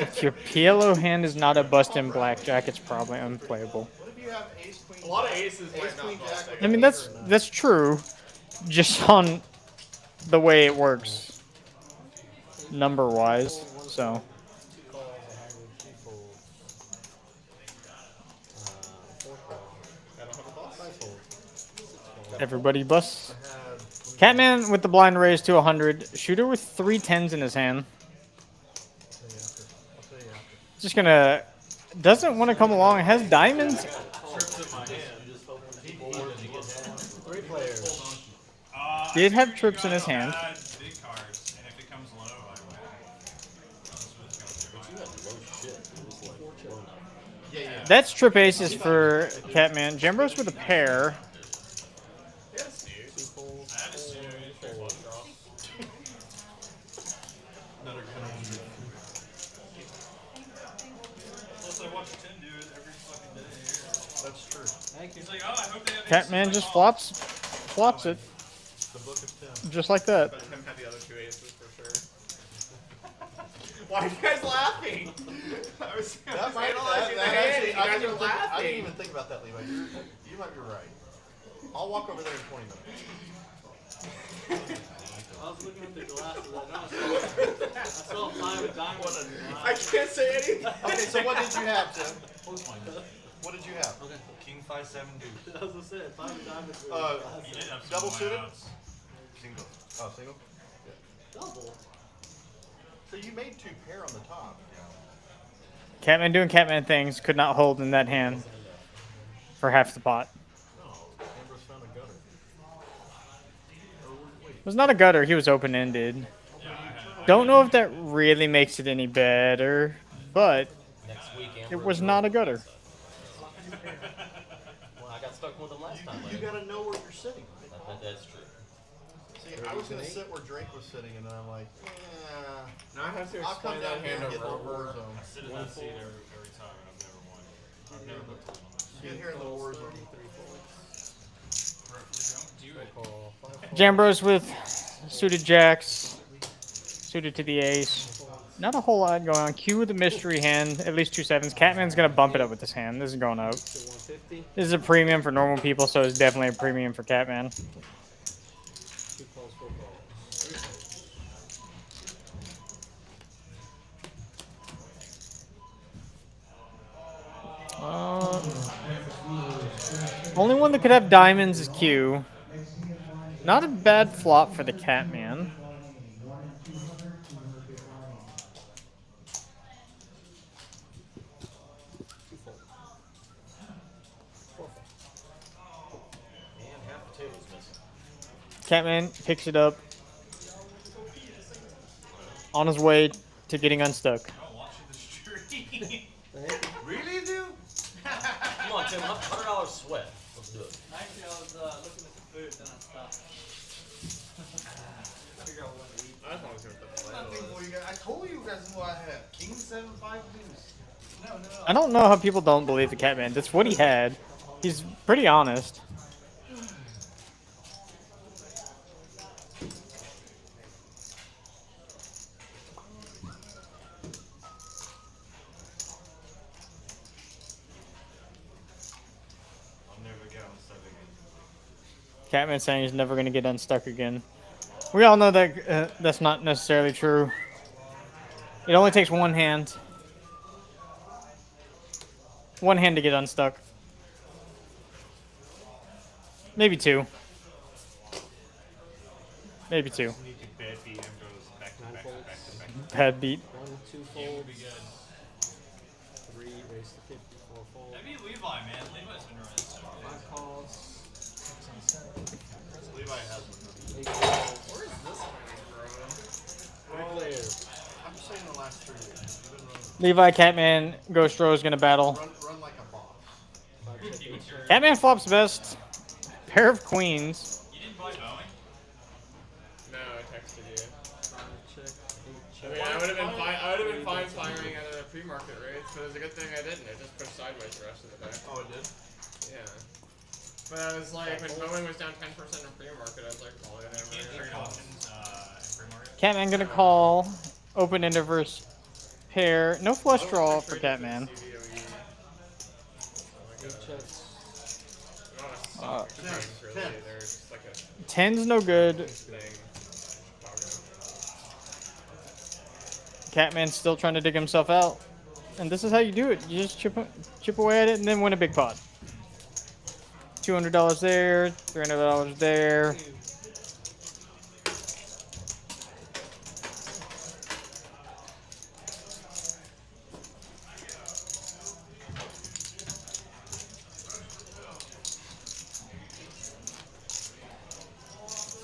If your PLO hand is not a bust in blackjack, it's probably unplayable. What if you have ace, queen, A lot of aces might Ace, not queen, bust. jack. I mean that's true, just on the way it works, number wise. So everybody busts. Catman with the blind raise to 100. Shooter with 3 10s in his hand. Just gonna doesn't want to come along. Has diamonds. Did have trips in his hand. Big cards, and if it comes low, I win. That's trip aces for Catman. Jambros with a pair. Plus, I watch Tim do it every fucking day. That's true. He's like, oh, I hope they have Catman just flops it, The book of Tim. just like that. But Tim had the other 2 aces for sure. Why are you guys laughing? I was That might, analyzing the that hand. actually, You I guys didn't, are even think, I didn't laughing. even think about that, Levi. You might be right. I'll walk over there in 20 minutes. I was looking at the glasses. I saw 5 of diamonds. I can't say anything. Okay, so what did you have, Tim? What did you have? King 5-7 deuce. I was gonna say, 5 diamonds. He did have some Double suited? wideouts. Single. Oh, single. Double. So you made 2 pair on the top. Catman doing Catman things. Could not hold in that hand for half the pot. No, Ambrose found a gutter. It was not a gutter. He was open-ended. Don't know if that really makes it any better, but Next week, it Ambrose was will not a be gutter. outside. Well, I got stuck with him last time. You gotta know where you're sitting. That's true. See, I was gonna sit where Drake was sitting, and then I'm like, Now I have to I'll come explain down that here hand and get over. the war zone. I sit in that seat every time, and I've never won. I've never looked to win on that. Get here in the war zone. Do it. Jambros with suited jacks, suited to the ace. Not a whole lot going on. Q with a mystery hand, at least 2 sevens. Catman's gonna bump it up with this hand. This is going up. This is a premium for normal people, so it's definitely a premium for Catman. Only one that could have diamonds is Q. Not a bad flop for the Catman. And half the table's missing. Catman picks it up on his way to getting unstuck. I'm watching the stream. Really, dude? Come on, Tim. $100 sweat. Let's do it. Actually, I was looking at the food, then I stopped. Figure out what to eat. I just want to see what the play Nothing was. for you guys. I told you guys what I had. King 7-5 deuce. No. I don't know how people don't believe the Catman. That's what he had. He's pretty honest. I'll never get unstuck again. Catman saying he's never going to get unstuck again. We all know that that's not necessarily true. It only takes one hand. One hand to get unstuck. Maybe 2. Maybe 2. Need to bad beat Ambrose back to back to back to back. Bad beat. 1, 2 He will folds. be good. 3, raise to 50, 4 folds. That'd be Levi, man. Levi's been running so good. 5 calls. Levi has one. 8 calls. Where is this coming from? Good player. I'm just saying the last 3 years. You've been running. Levi, Catman, Ghost Rose going to battle. Run like a boss. 5 check, 8 turn. Catman flops best. Pair of queens. You didn't buy Boeing? No, I texted you. 5 check, 8 I check. mean, I would have been fine. I would have been fine firing at the pre-market rates, but it's a good thing I didn't. It just pushed sideways the rest of the day. Oh, it did? Yeah. But I was like, when Boeing was down 10% in pre-market, I was like, oh, I never Can't trade options in free market. Catman going to call. Open interverse pair. No flush draw for Traded Catman. CVOE. Eight checks. Not a stock trends, really. ten. They're just like a 10's no good. thing. Catman's still trying to dig himself out. And this is how you do it. You just chip away at it and then win a big pot. $200 there, $300 there.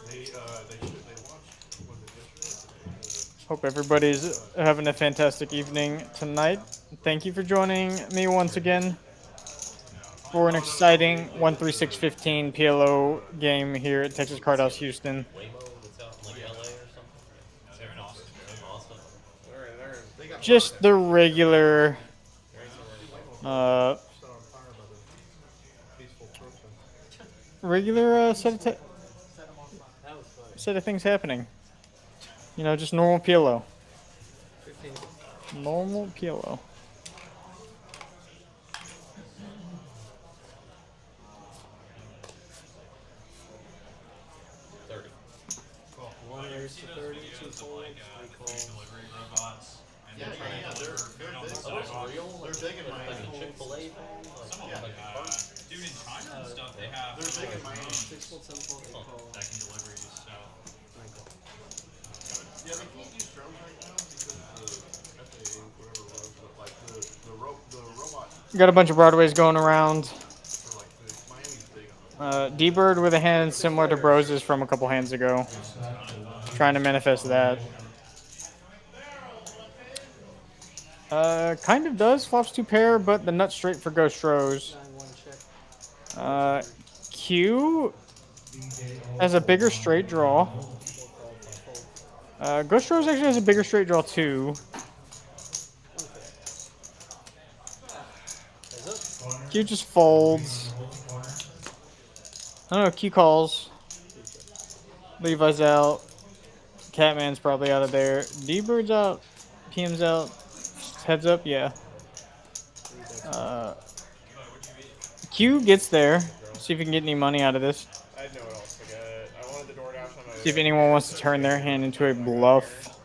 They watched, was it yesterday or today? Hope everybody's having a fantastic evening tonight. Thank you for joining me once again for an exciting 13615 PLO game here at Texas Card House Houston. Waymo that's out in like LA or something. No, they're in Austin. Austin. They're They got Just the regular set on fire by the peaceful protest. regular That was funny. set of things happening. You know, just normal PLO. 15. Normal PLO. Cool. One You ever raise see to those 30, videos 2 of folds, like 3 food calls. delivery robots? And Yeah, they're trying yeah, to they're deliver food on the big. sidewalk. cereal? They're big in Like Miami. a Chick-fil-A thing? Some of Like, them, dude, in China and stuff, they have They're big in Miami. 6 fold, 7 fold, 8 call. that can deliver you. So Yeah, they can't use drones right now because the FAA, whatever it was, but like the robot Got a bunch of Broadways going around. for like the Miami's big on it. D-Bird with a hand similar to Brose's from a couple hands ago. Trying to manifest that. Kind of does. Flops 2 pair, but the nut straight for Ghost Rose. 9-1 check. Q has a bigger straight draw. Ghost Rose actually has a bigger straight draw too. Q just folds. I don't know, Q calls. Levi's out. Catman's probably out of there. D-Bird's out. PM's out. Heads up, yeah. Q gets there. See if we can get any money out of this. I had no one else to get. I wanted the DoorDash on See if anyone wants to turn their hand into a bluff.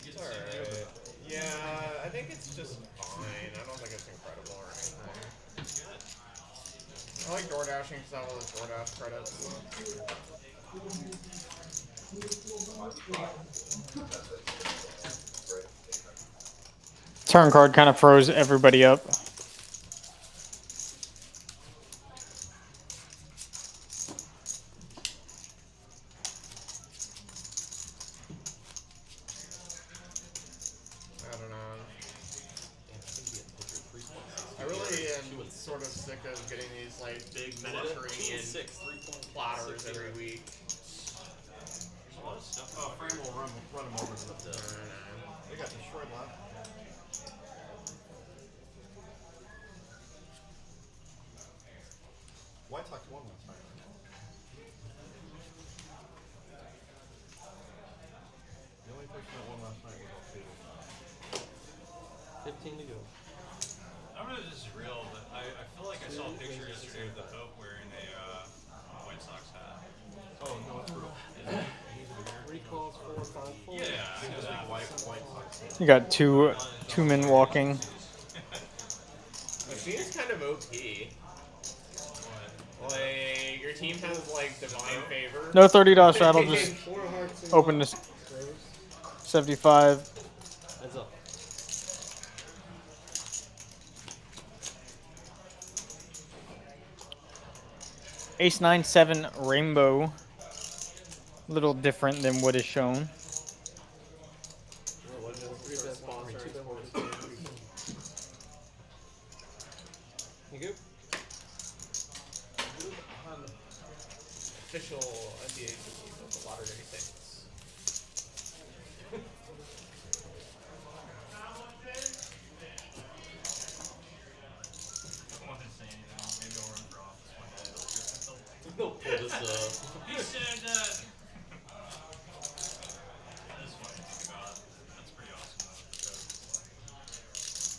It's alright. Yeah, I think it's just fine. I don't think it's incredible or anything. I like door dashing because I have all those DoorDash credits. Turn card kind of froze everybody up. I don't know. I really am sort of sick of getting these like big Mediterranean platters every week. Oh, Fran will run them over to the. They got destroyed left. White Sox won last night. The only person that won last night was Altuve. 15 to go. I don't know if this is real, but I feel like I saw a picture yesterday of the Pope wearing a White Sox hat. Oh no, it's real. Recalls 4 or 5 fold. Yeah, I know that. White Sox. You got two men walking. The team's kind of OP. Like, your team has like divine favor. No $30 straddle, just 4 hearts and open this 75. Heads up. Ace 9-7 rainbow. Little different than what is shown. You good? Official NBA team of the Latter-day Saints. I don't want to say anything. Maybe I'll run for office one day. They'll pull this He said that. That's funny to think about. That's pretty awesome though.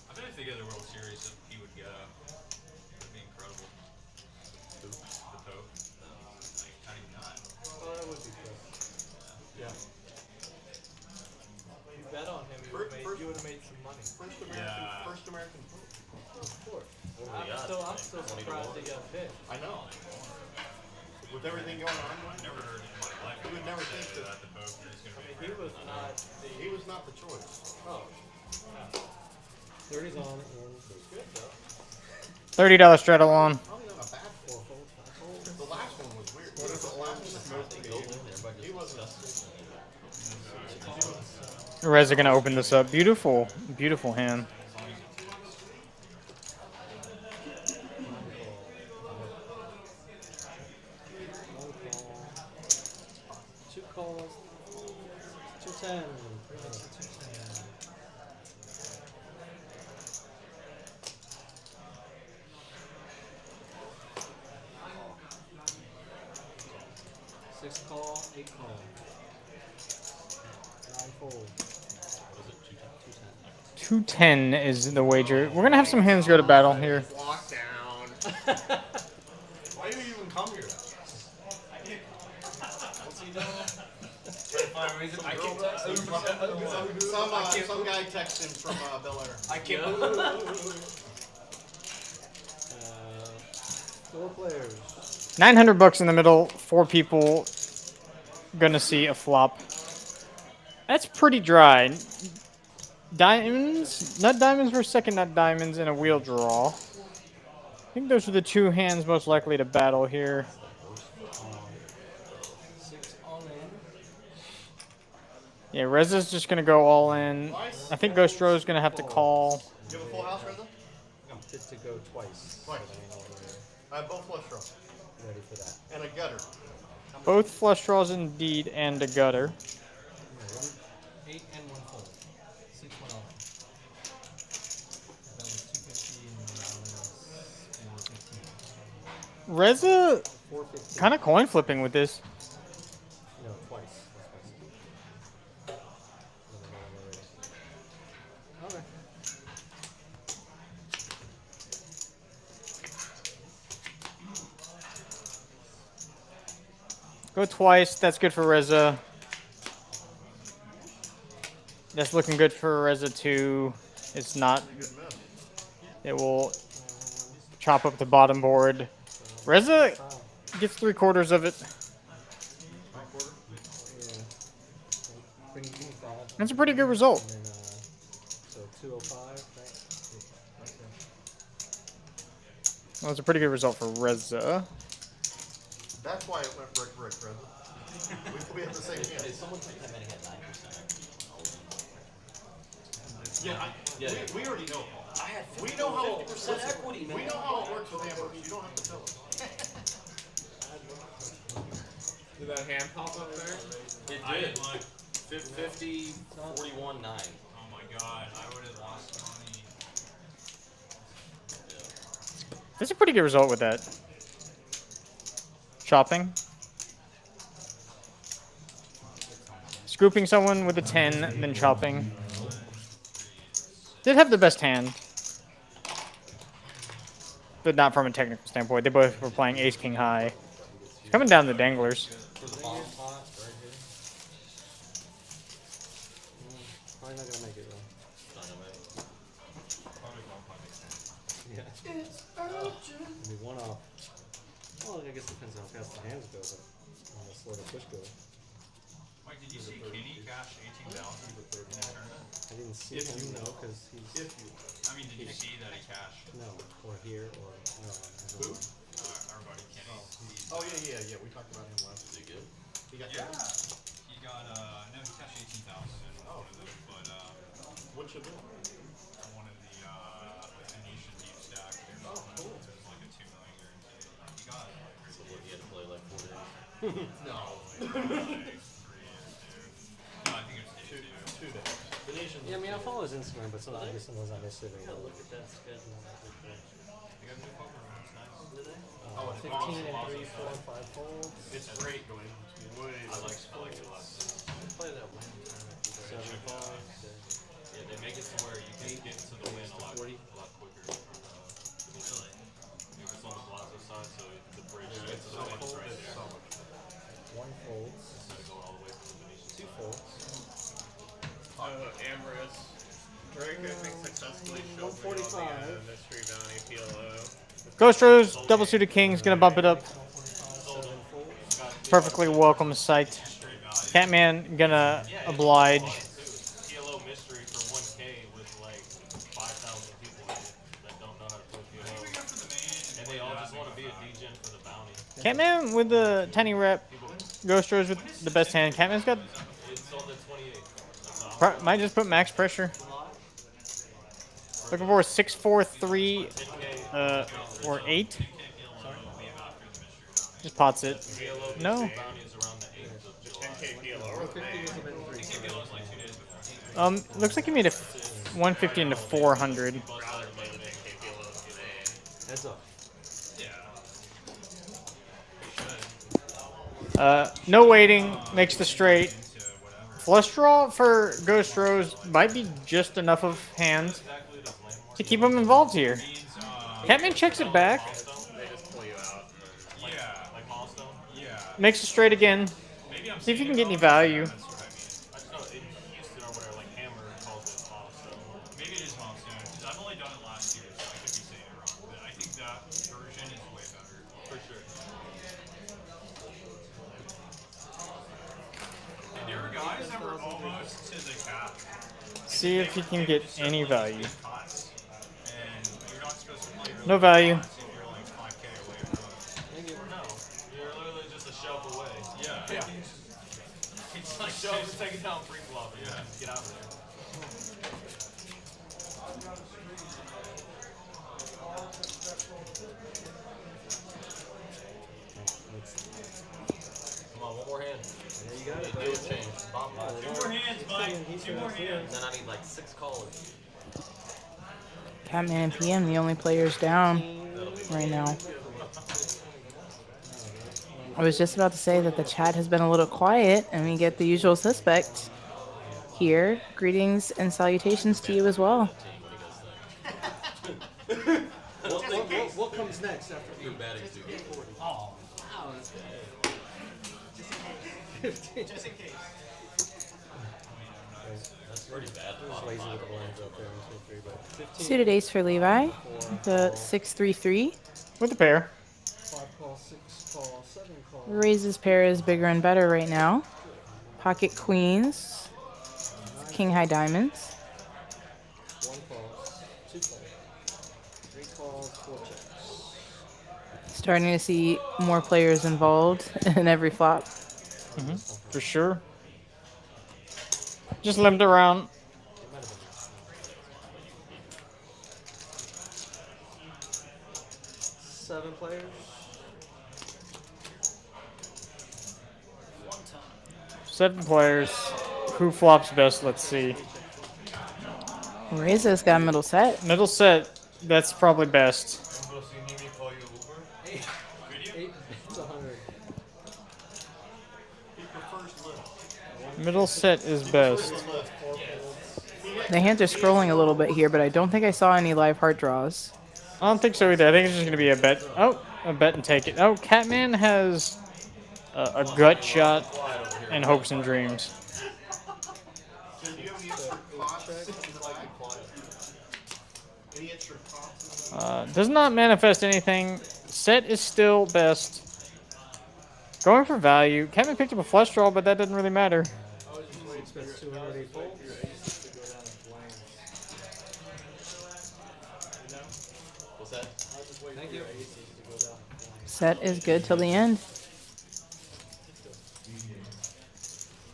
I bet if they get the World Series, he would go. That'd be incredible. The Pope. Like, how do you not? Oh, that would be good. Yeah. You bet on him, you would have made some money. First American Pope. Of course. I'm still 20 to surprised 1. he got picked. I know. With everything going on, I've never heard in my life. You would never think that that- the Pope is going to be. He was not the. he was not the choice. Oh. 30's on. Good though. $30 straddle on. Probably not a bad 4 folds, 5 folds. The last one was weird. What is the last He wasn't. Rez are gonna open this up. Beautiful, beautiful hand. Two calls. 210. Six call, 8 call. 9 fold. 210 is the wager. We're gonna have some hands go to battle here. Lockdown. Why do you even come here? What's he doing? my reason. I can't text him. Some guy texted him from Bel Air. I can't. 4 players. 900 bucks in the middle. 4 people gonna see a flop. That's pretty dry. Diamonds, nut diamonds were second nut diamonds in a wheel draw. I think those are the 2 hands most likely to battle here. 6 all in. Yeah, Reza's just gonna go all in. I think Ghost Rose gonna have to call. You have a full house, Reza? Fit to go twice. Twice. But I ain't all the way I have both flush draws ready for that. and a gutter. Both flush draws indeed and a gutter. 8 and 1 fold. 6 1 all in. That was 250 and that was 415. Reza 415. kind of coin flipping with this. No, twice. That's twice. Okay. Go twice. That's good for Reza. That's looking good for Reza too. It's not. It will chop up the bottom board. Reza gets 3/4 of it. Bring 5. That's a pretty good result. And then, so 205, right? Well, that's a pretty good result for Reza. That's why it went brick, Reza. We have the same Did hand. someone take that many had 9%? Yeah, we already know. I had We know how 50% equity, man. We know how it works with Ambrose. You don't have to tell us. Did that hand pop up there? It I did. did like. 50, 41, 9. Oh my god, I would have lost money. That's a pretty good result with that. Chopping. Scooping someone with a 10, then chopping. Did have the best hand. But not from a technical standpoint. They both were playing ace king high. It's coming down the danglers. For the bottom pot, right here. Probably not gonna make it though. Not gonna make it. Probably one pocket. Yeah. It's urgent. Be 1 off. Well, I guess it depends on how fast the hands go, but how slow the push goes. Mike, did you see Kenny cash 18,000 in the tournament? I didn't see him, no, because he's I mean, did you see that he cashed? no, or here, or no. I don't know. Everybody, Kenny. Oh yeah. We talked about him last Is it good? He got Yeah. He got, no, he cashed 18,000 in one of them, but, What you do? one of the, Venetian deep stack, it was like a 2 million guarantee. He got it. So what, you had to play like 4 days? No, I think it was 2 2 days. Venetian. Yeah, I mean, I follow his Instagram, but sometimes I miss it. Yeah, look at that schedule. They got good poker runs, nice. Did they? 15 and 3, 4, 5 folds. It's great going. I like it less. Play that win tournament. 7 folds. Yeah, they make it to where you can get to the win a lot quicker. Really? If it's on the Plaza side, so the bridge gets so much right there. 1 folds. Instead of going all the way from the Venetian 2 side. folds. Ambrose. Drake, I think, successfully showed me on 145. the Mystery Bounty PLO. Ghost Rose, double suited kings, gonna bump it up. 7 folds. Perfectly welcome, psyched. Catman gonna oblige. PLO mystery for 1K with like 5,000 people in it that don't know how to play PLO. And they all just want to be a degen for the bounty. Catman with the tiny rep. Ghost Rose with the best hand. Catman's got. It's sold at 28. That's all. Might just put max pressure. Looking for a 6, 4, 3, or 8. Just pots it. PLO No. bounty is around the 8th of July. 10K PLO. 50 was a bit 3. Looks like he made a 150 into 400. Heads up. No waiting, makes the straight. Flush draw for Ghost Rose might be just enough of hands to keep him involved here. Catman checks it back, They just pull you out. Yeah, Like milestone? yeah. makes it straight again. See if you can get any value. almost to the cap. See if he can get any value. Pots. And you're not supposed to play really No value. pots if you're like 5K away from No, you're literally just a shelf away. Yeah. It's like shelf to take it down pre-flop. Yeah. Get out of there. Come on, one more hand. There you got it, Do buddy. a change. Bomb ball. 2 more hands, Mike. 2 more hands. Then I need like 6 callers. Catman and PM, the only players down right now. I was just about to say that the chat has been a little quiet, and we get the usual suspect here. Greetings and salutations to you as well. What comes next after Your batting's too good. Oh, wow, that's good. Just in case. That's pretty bad. Lazy with the blinds up there on 2-3, but 15. Suited ace for Levi, the 6-3-3. With a pair. 5 call, 6 call, 7 call. Raises pair is bigger and better right now. Pocket queens. King high diamonds. 1 call, 2 calls, 3 calls, 4 checks. Starting to see more players involved in every flop. For sure. Just limped around. 7 players. Seven players. Who flops best? Let's see. Reza's got middle set. Middle set. That's probably best. Bro, so you need me to call you Uber? 8, it's 100. Middle set is best. The hands are scrolling a little bit here, but I don't think I saw any live heart draws. I don't think so either. I think it's just gonna be a bet. Oh, a bet and take it. Oh, Catman has a gut shot and hopes and dreams. Do you have any extra pots in the back? Any extra pots in the back? Does not manifest anything. Set is still best. Going for value. Catman picked up a flush draw, but that doesn't really matter. Expense 208 folds. What's that? Thank you. Set is good till the end.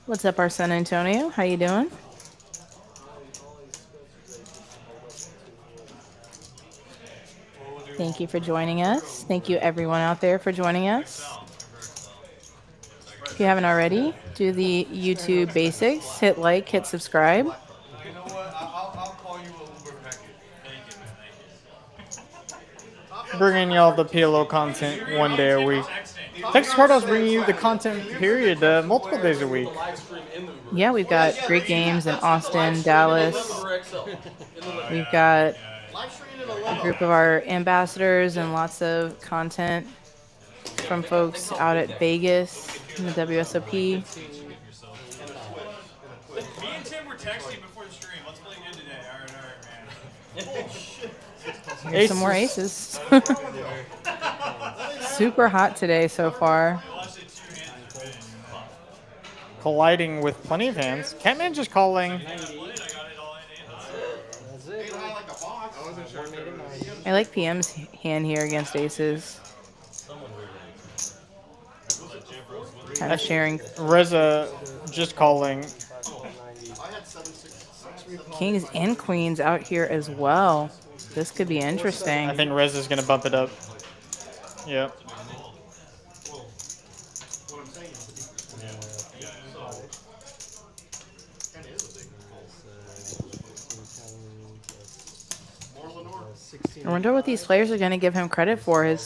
What's up, our San Antonio? How you doing? Thank you for joining us. Thank you everyone out there for joining us. If you haven't already, do the YouTube basics. Hit like, hit subscribe. You know what? I'll call you a Uber packet. Bringing y'all the PLO content one day a week. Texas Cardinals bringing you the content period multiple days a week. Yeah, we've got great games in Austin, Dallas. We've got a group of our ambassadors and lots of content from folks out at Vegas in the WSOP. Me and Tim were texting before the stream. Let's play good today. All right, man. Here's some more aces. Super hot today so far. Colliding with plenty of hands. Catman just calling. That's it. I wasn't sure if there was. I like PM's hand here against aces. Kind of sharing Reza just calling. I had 7-6. kings and queens out here as well. This could be interesting. I think Reza's gonna bump it up. Yep. What I'm saying is, kind of is a big more Lenore. I wonder what these players are going to give him credit for.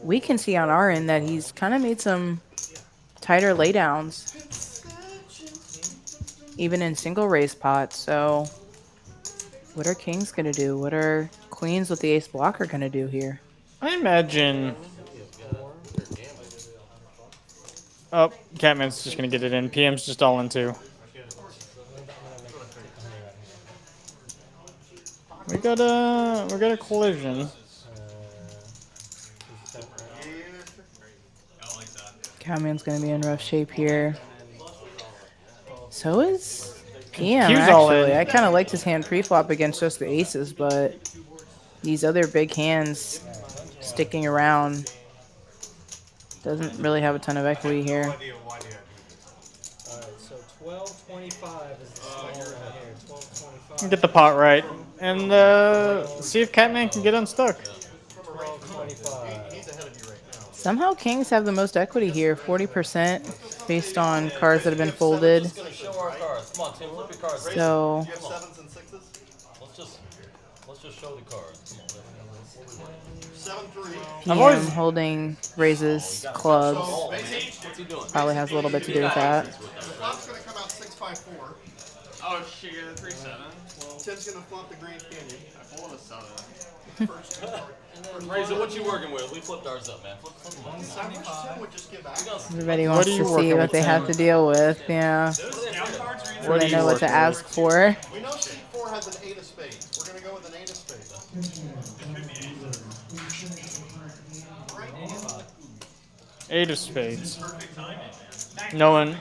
We can see on our end that he's kind of made some tighter laydowns, even in single raise pots. So what are kings going to do? What are queens with the ace blocker going to do here? I imagine. Oh, Catman's just gonna get it in. PM's just all in too. We got a collision. Catman's going to be in rough shape here. So is PM, Q's all actually. in. I kind of liked his hand pre-flop against just the aces, but these other big hands sticking around doesn't really have a ton of equity here. No idea why they are doing this. Alright, so 1225 is the small right here. 1225. Get the pot right. And see if Catman can get unstuck. 1225. He's ahead of you right now. Somehow kings have the most equity here, 40% based on cards that have been folded. Just gonna show our cards. Come on, Tim, flip your cards. So Do you have sevens and sixes? Let's just show the cards. Come on. 7-3. PM holding raises clubs. So basically, What's he doing? Probably has a little bit to do with that. the flop's gonna come out 6-5-4. Oh shit, you're the 3-7. Tim's gonna flop the Grand Canyon. I pulled a 7. Razor, what you working with? We flipped ours up, man. Flip them up. I wish Tim would just give back. Everybody What wants are you to see working what with, they have Tim? to deal with. Yeah. So What they are you know what to working ask for. We know seat 4 has an 8 of spades. We're gonna go with an 8 of spades. Eight of spades. No one.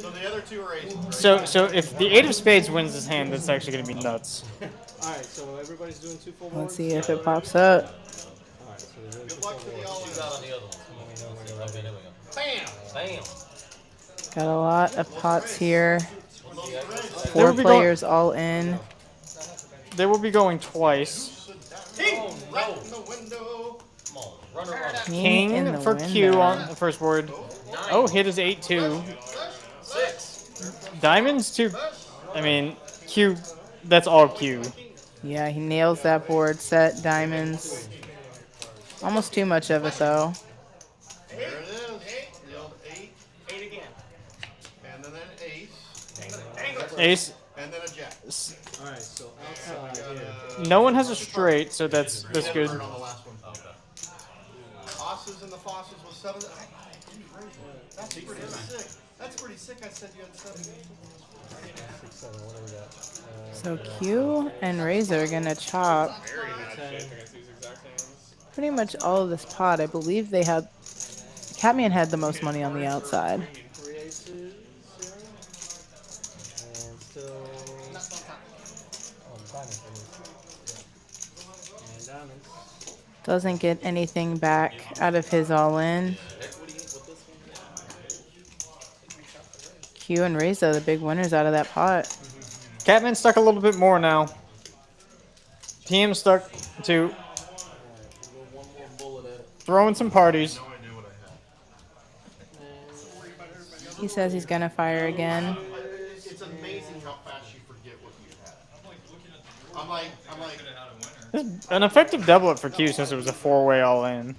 So the other two are aces. Right? So if the eight of spades wins this hand, that's actually gonna be nuts. Alright, so everybody's doing 2 full boards? Let's see if it pops up. Alright, so they're doing 2 Good luck full to the boards. all Who's out on the other one? Come on. Okay, there we go. Bam! Bam. Got a lot of pots here. They 4 will be players all in. They will be going twice. Hey! Right in the window. Come on. Run or run. King in King the for Q window. on the first board. Oh, hit is 8-2. 6. Diamonds too. I mean, Q. That's all Q. Yeah, he nails that board. Set diamonds. Almost too much of it though. There it is. The old 8. 8 again. And then an ace. Ace. And then a jack. Alright, so outside here. No one has a straight, so that's good. Burn on the last one. Osses and the fosses was 7. That's pretty sick. That's pretty sick. I said you had 7. 6, 7, what do we got? So Q and Razor are gonna chop pretty much all of this pot. I believe they had Catman had the most money on the outside. 3 aces here. And still. Oh, diamonds. And diamonds. Doesn't get anything back out of his all in. Q and Razor, the big winners out of that pot. Catman stuck a little bit more now. PM stuck to throwing some parties. He says he's gonna fire again. It's amazing how fast you forget what you had. I'm like, An effective double up for Q since it was a four-way all in.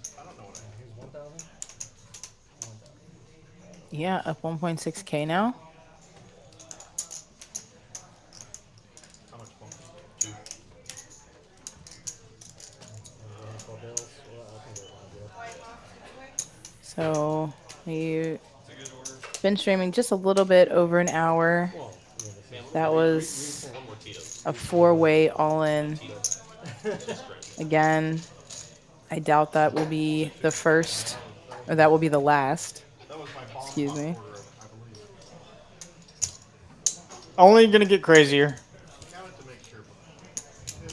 Yeah, up 1.6K now. So we've been streaming just a little bit over an hour. That was a 4-way all-in. Again, I doubt that will be the first, or that will be the last. Excuse me. Only gonna get crazier.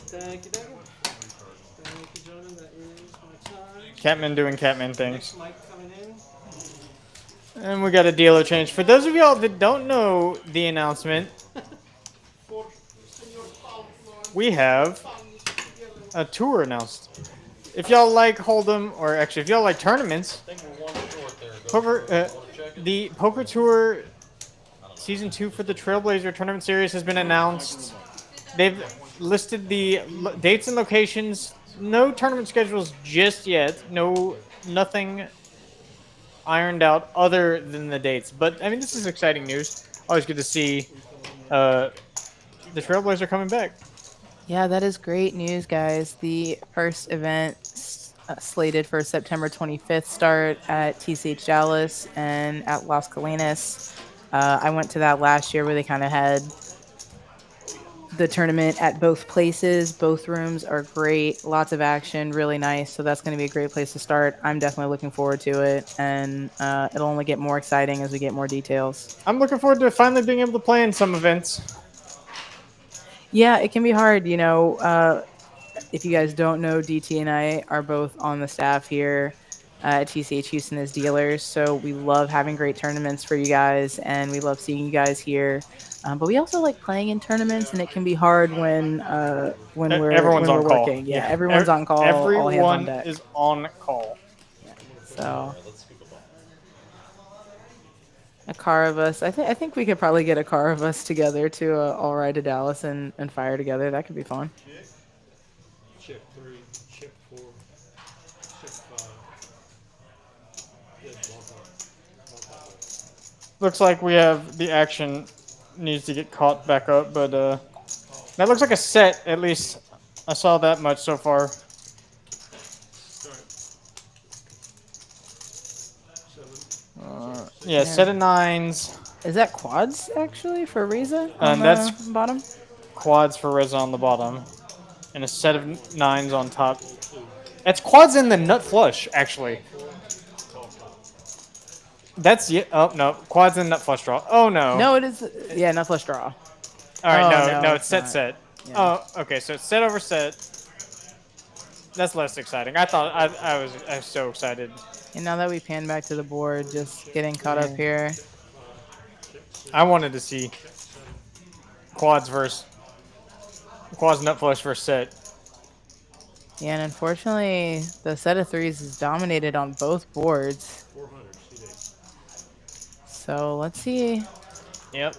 Thank you, David. Thank you, gentlemen. That is my time. Catman doing Catman things. Mike coming in. And we got a dealer change. For those of y'all that don't know the announcement, we have a tour announced. If y'all like Hold'em, or actually if y'all like tournaments, the Poker Tour Season 2 for the Trailblazer Tournament Series has been announced. They've listed the dates and locations. No tournament schedules just yet. Nothing ironed out other than the dates. But, I mean, this is exciting news. Always good to see the Trailblazer coming back. Yeah, that is great news, guys. The first event slated for September 25th start at TCH Dallas and at Las Colinas. I went to that last year where they kind of had the tournament at both places. Both rooms are great. Lots of action, really nice. So that's going to be a great place to start. I'm definitely looking forward to it, and it'll only get more exciting as we get more details. I'm looking forward to finally being able to play in some events. Yeah, it can be hard, you know. If you guys don't know, DT and I are both on the staff here at TCH Houston as dealers. So we love having great tournaments for you guys, and we love seeing you guys here. But we also like playing in tournaments, and it can be hard when Everyone's on we're call. working. Yeah, everyone's on call. All hands on Everyone deck. is on call. So a car of us. I think we could probably get a car of us together to all ride to Dallas and fire together. That could be fun. Chip 3, chip 4, chip 5. Yeah, ballpark. Looks like we have the action needs to get caught back up, but that looks like a set. At least I saw that much so far. Yeah, set of 9s. Is that quads actually for Riza on the That's bottom? quads for Reza on the bottom, and a set of 9s on top. That's quads in the nut flush, actually. That's oh no, quads in nut flush draw. Oh no. No, it is. Yeah, not flush draw. All right, Oh, no, it's it's set not. set. Yeah. Oh, okay, so it's set over set. That's less exciting. I thought I was so excited. And now that we pan back to the board, just getting caught up here. I wanted to see quads nut flush versus set. Yeah, and unfortunately, the set of 3s is dominated on both boards. 400, CD. So let's see. Yep.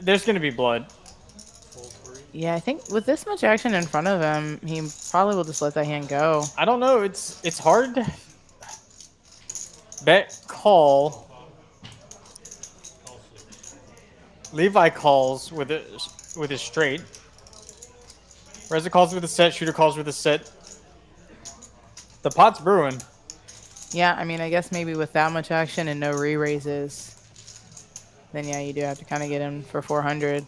There's gonna be blood. Full 3. Yeah, I think with this much action in front of him, he probably will just let that hand go. I don't know. It's hard to bet call. Levi calls with his straight. Reza calls with a set. Shooter calls with a set. The pot's brewing. Yeah, I mean, I guess maybe with that much action and no re-raises, then yeah, you do have to kind of get him for 400.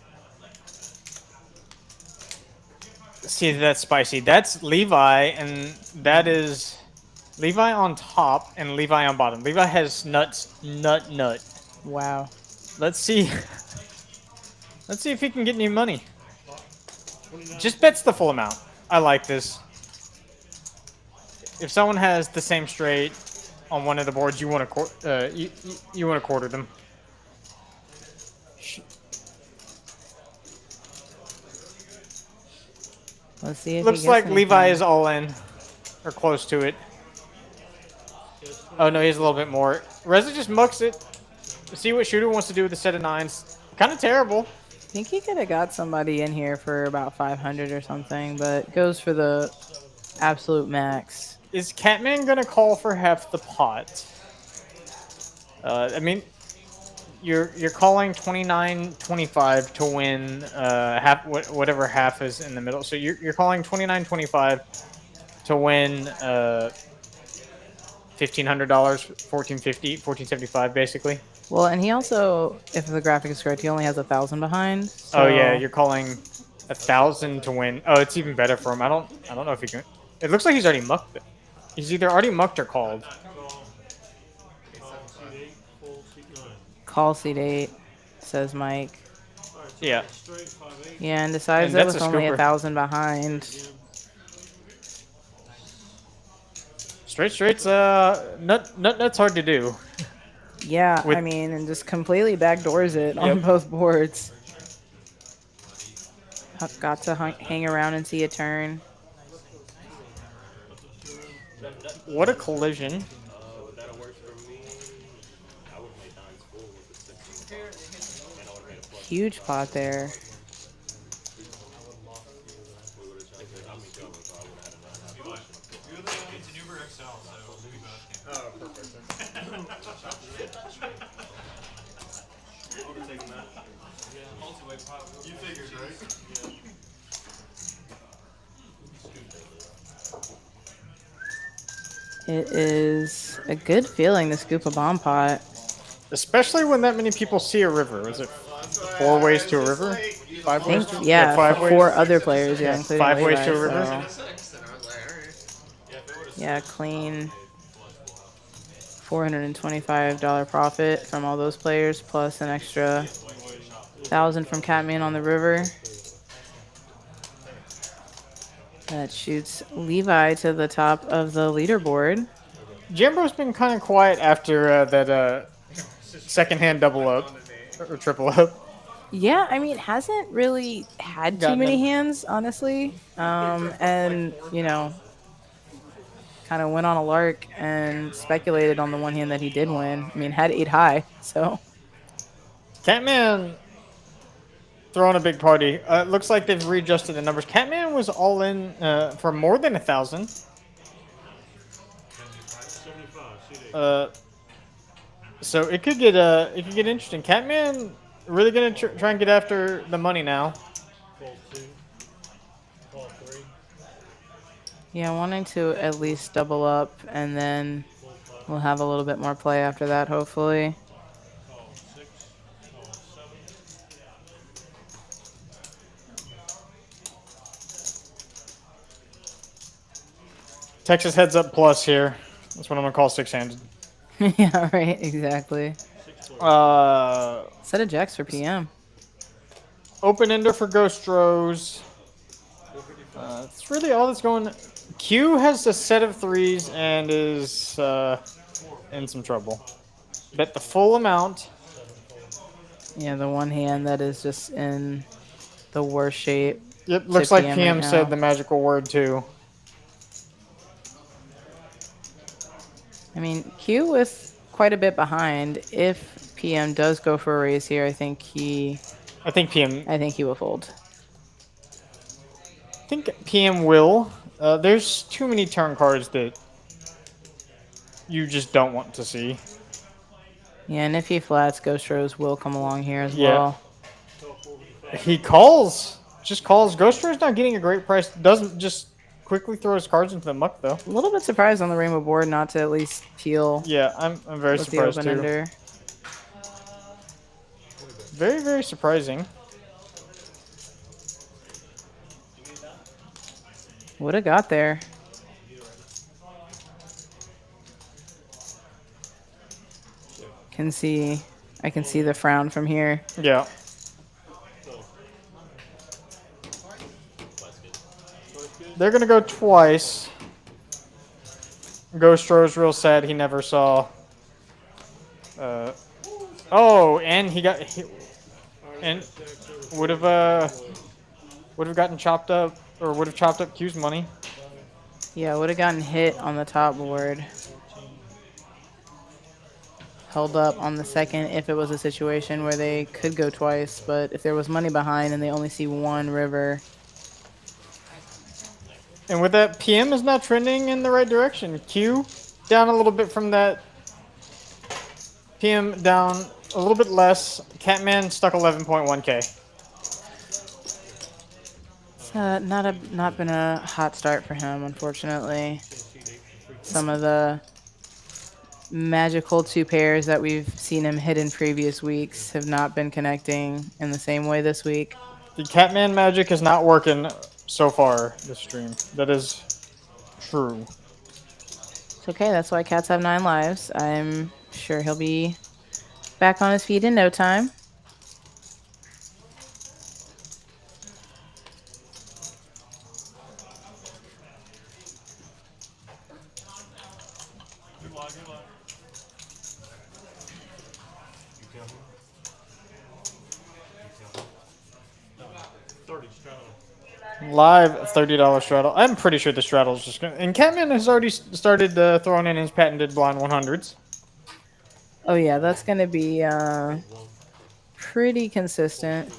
See, that's spicy. That's Levi, and that is Levi on top and Levi on bottom. Levi has nut. Wow. Let's see. Let's see if he can get any money. Just bets the full amount. I like this. If someone has the same straight on one of the boards, you want to you want to quarter them. Let's see if Looks he gets like anything. Levi is all in, or close to it. Oh no, he's a little bit more. Reza just mucks it. See what Shooter wants to do with the set of 9s. Kind of terrible. I think he could have got somebody in here for about 500 or something, but goes for the absolute max. Is Catman gonna call for half the pot? I mean, you're calling 29.25 to win half whatever half is in the middle. So you're calling 29.25 to win $1,500, $1,475 basically. Well, and he also, if the graphic is correct, he only has 1,000 behind. So Oh yeah, you're calling 1,000 to win. Oh, it's even better for him. I don't know if he can. It looks like he's already mucked it. He's either already mucked or called. call seat 8, says Mike. Yeah. Yeah, and decides And that that's with a only scooper. 1,000 behind. Straight's nuts hard to do. Yeah, With- I mean, and just completely backdoors it on Yep. both boards. Got to hang around and see a turn. What a collision. That'll work for me. I would have made 9s full with the 16. And I would have made a plus. Huge pot there. We would have tried to. I'm going, so I would have had a 9. It's an Uber XL, so we both can. Oh, perfect. I would have taken that. Multi-way pop. You figured, right? It is a good feeling to scoop a bomb pot. Especially when that many people see a river. Was it That's why 4 ways to a was just river? like, 5 I ways think, to yeah, 5 ways? 4 other players, yeah, Yeah, including 5 ways to a Levi, river? so- and a 6, and I was like, alright. Yeah, if it would've Yeah, six, clean. flush full house. $425 profit from all those players, plus an extra 1,000 from Catman on the river. That shoots Levi to the top of the leaderboard. Jambro's been kind of quiet after that second hand double up or triple up. Yeah, I mean, hasn't really had too Gotten many them. hands, honestly. And, you know, kind of went on a lark and speculated on the one hand that he did win. I mean, had 8 high, so. Catman throwing a big party. It looks like they've readjusted the numbers. Catman was all in for more than 1,000. 75, CD. So it could get interesting. Catman really gonna try and get after the money now. Call 2. Call 3. Yeah, wanting to at least double up, and then we'll have a little bit more play after that, hopefully. Call 6. Call 7. Texas heads up plus here. That's what I'm gonna call 6-handed. Yeah, right, exactly. 6 Set of jacks for PM. Open ender for Ghost Rose. 455. It's really all that's going. Q has a set of 3s and is in some trouble. Bet the full amount. Yeah, the one hand that is just in the worst shape. Yep, looks like PM PM right now. said the magical word too. I mean, Q with quite a bit behind. If PM does go for a raise here, I think he PM. will fold. I think PM will. There's too many turn cards that you just don't want to see. Yeah, and if he flats, Ghost Rose will come along here as Yeah. well. Call 455. He calls. Just calls. Ghost Rose not getting a great price. Doesn't just quickly throw his cards into the muck though. A little bit surprised on the rainbow board not to at least peel Yeah, I'm very with the surprised open too. ender. Very, very surprising. Would have got there. I can see the frown from here. Yeah. They're gonna go twice. Ghost Rose real sad he never saw. Oh, and and would have gotten chopped up, or would have chopped up Q's money. Yeah, would have gotten hit on the top board. Held up on the second if it was a situation where they could go twice, but if there was money behind and they only see one river. And with that, PM is not trending in the right direction. Q down a little bit from that. PM down a little bit less. Catman stuck 11.1K. It's not been a hot start for him, unfortunately. Some of the magical 2 pairs that we've seen him hit in previous weeks have not been connecting in the same way this week. The Catman magic is not working so far this stream. That is true. It's okay, that's why cats have 9 lives. I'm sure he'll be back on his feet in no time. Good luck, good luck. You kill him? You kill him? 30 straddle. Live $30 straddle. I'm pretty sure the straddle is just gonna. And Catman has already started throwing in his patented blind 100s. Oh yeah, that's gonna be pretty consistent.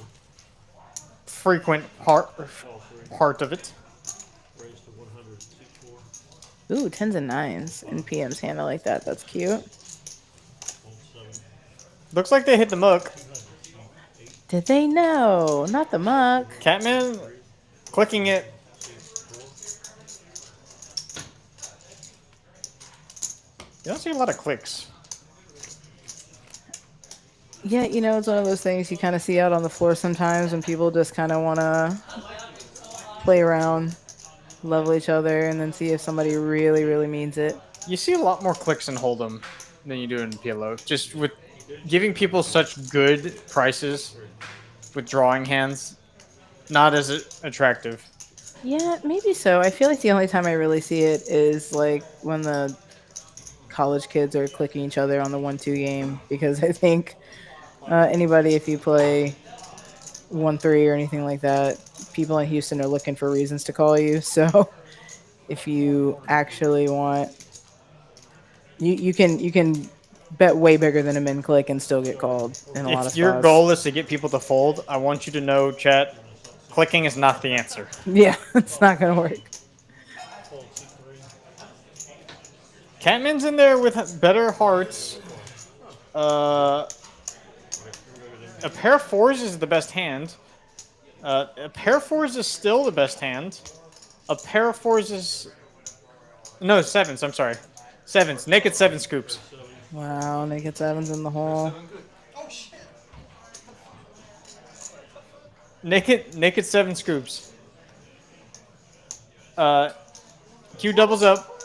Frequent part of it. Raise to 100. 6-4. Ooh, 10s and 9s in PM's hand. I like that. That's cute. Hold 7. Looks like they hit the muck. Did they know? Not the muck. Catman clicking it. You don't see a lot of clicks. Yeah, you know, it's one of those things you kind of see out on the floor sometimes when people just kind of want to play around, level each other, and then see if somebody really, really means it. You see a lot more clicks in Hold'em than you do in PLO. Just with giving people such good prices with drawing hands, not as attractive. Yeah, maybe so. I feel like the only time I really see it is like when the college kids are clicking each other on the 1-2 game, because I think anybody, if you play 1-3 or anything like that, people in Houston are looking for reasons to call you. So if you actually want, you can bet way bigger than a min click and still get called in a lot of If your spots. goal is to get people to fold, I want you to know, chat, clicking is not the answer. Yeah, it's not gonna work. Catman's in there with better hearts. A pair of fours is the best hand. A pair of fours is still the best hand. A pair of fours is... No, sevens, I'm sorry. Sevens. Naked seven scoops. Wow, naked sevens in the hole. Naked seven scoops. Q doubles up.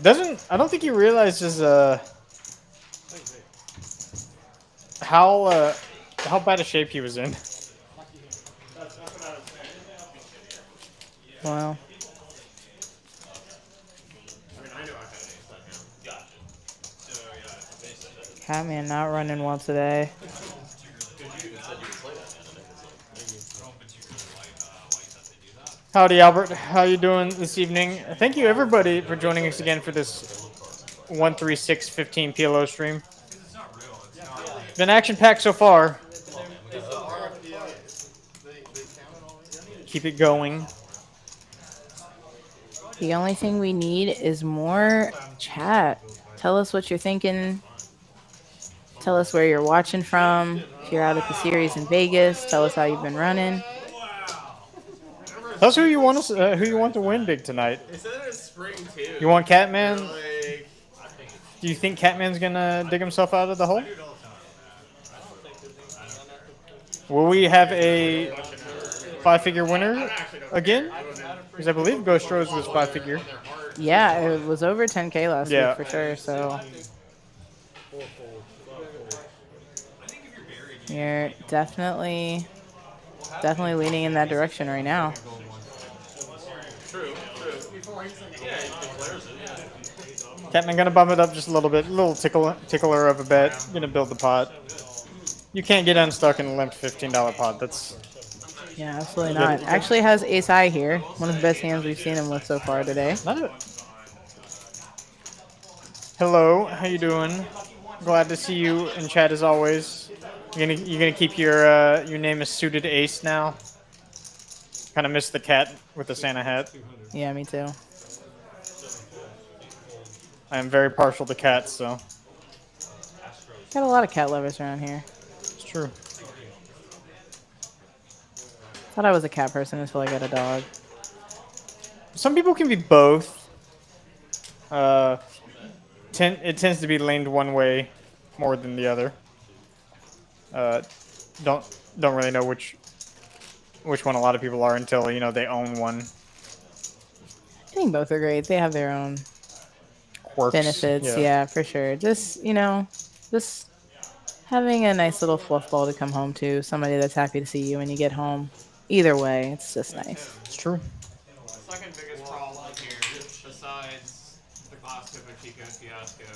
I don't think he realizes how bad a shape he was in. Wow. Catman not running well today. Howdy, Albert. How you doing this evening? Thank you, everybody, for joining us again for this 13615 PLO stream. Been action-packed so far. Keep it going. The only thing we need is more chat. Tell us what you're thinking. Tell us where you're watching from. If you're out at the series in Vegas, tell us how you've been running. Tell us who you want to win big tonight. They said it was spring too. You want Catman? Like, Do you think Catman's gonna dig himself out of the hole? Will we have a 5-figure winner again? Because I believe Ghost Rose was 5-figure. Yeah, it was over 10K last Yeah. week for sure. So you're definitely leaning in that direction right now. Catman gonna bump it up just a little bit, a little tickler of a bet. Gonna build the pot. You can't get unstuck in a limped $15 pot. That's Yeah, absolutely not. Actually has ace high here. One of the best hands we've seen him with so far today. not it. Hello, how you doing? Glad to see you in chat as always. You gonna keep your name as suited ace now? Kind of missed the cat with the Santa hat. Yeah, me too. I am very partial to cats, so Got a lot of cat lovers around here. it's true. Thought I was a cat person until I got a dog. Some people can be both. It tends to be leaned one way more than the other. Don't really know which one a lot of people are until they own one. I think both are great. They have their own Quirks. benefits. Yeah, for sure. Just having a nice little fluff ball to come home to, somebody that's happy to see you when you get home. Either way, it's just nice. It's true. second biggest problem here, besides the Glasgow Chico fiasco,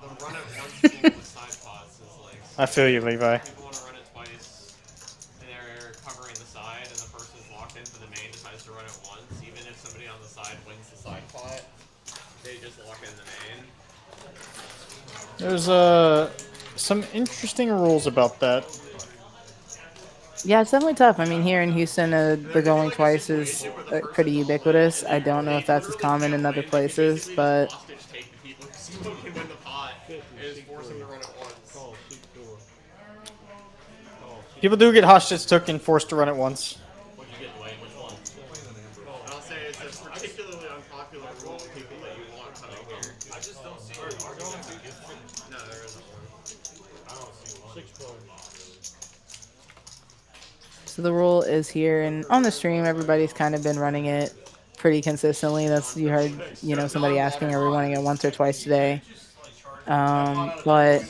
the run at once thing with side pots is like. I feel you, Levi. People want to run it twice, and they're covering the side, and the person who's locked into the main decides to run it once. Even if somebody on the side wins the side pot, they just lock in the main. There's some interesting rules about that. Yeah, it's definitely tough. I mean, here in Houston, the going twice is pretty ubiquitous. I don't know if that's as common in other places, but Hostage take the people who can win the pot and force them to run it once. People do get hostage took and forced to run it once. What'd you get, Dwayne? Which one? And I'll say it's a particularly unpopular rule with people that you want coming here. I just don't see it. 6 players. So the rule is here, and on the stream, everybody's kind of been running it pretty consistently. That's you heard, somebody asking, are we running it once or twice today? But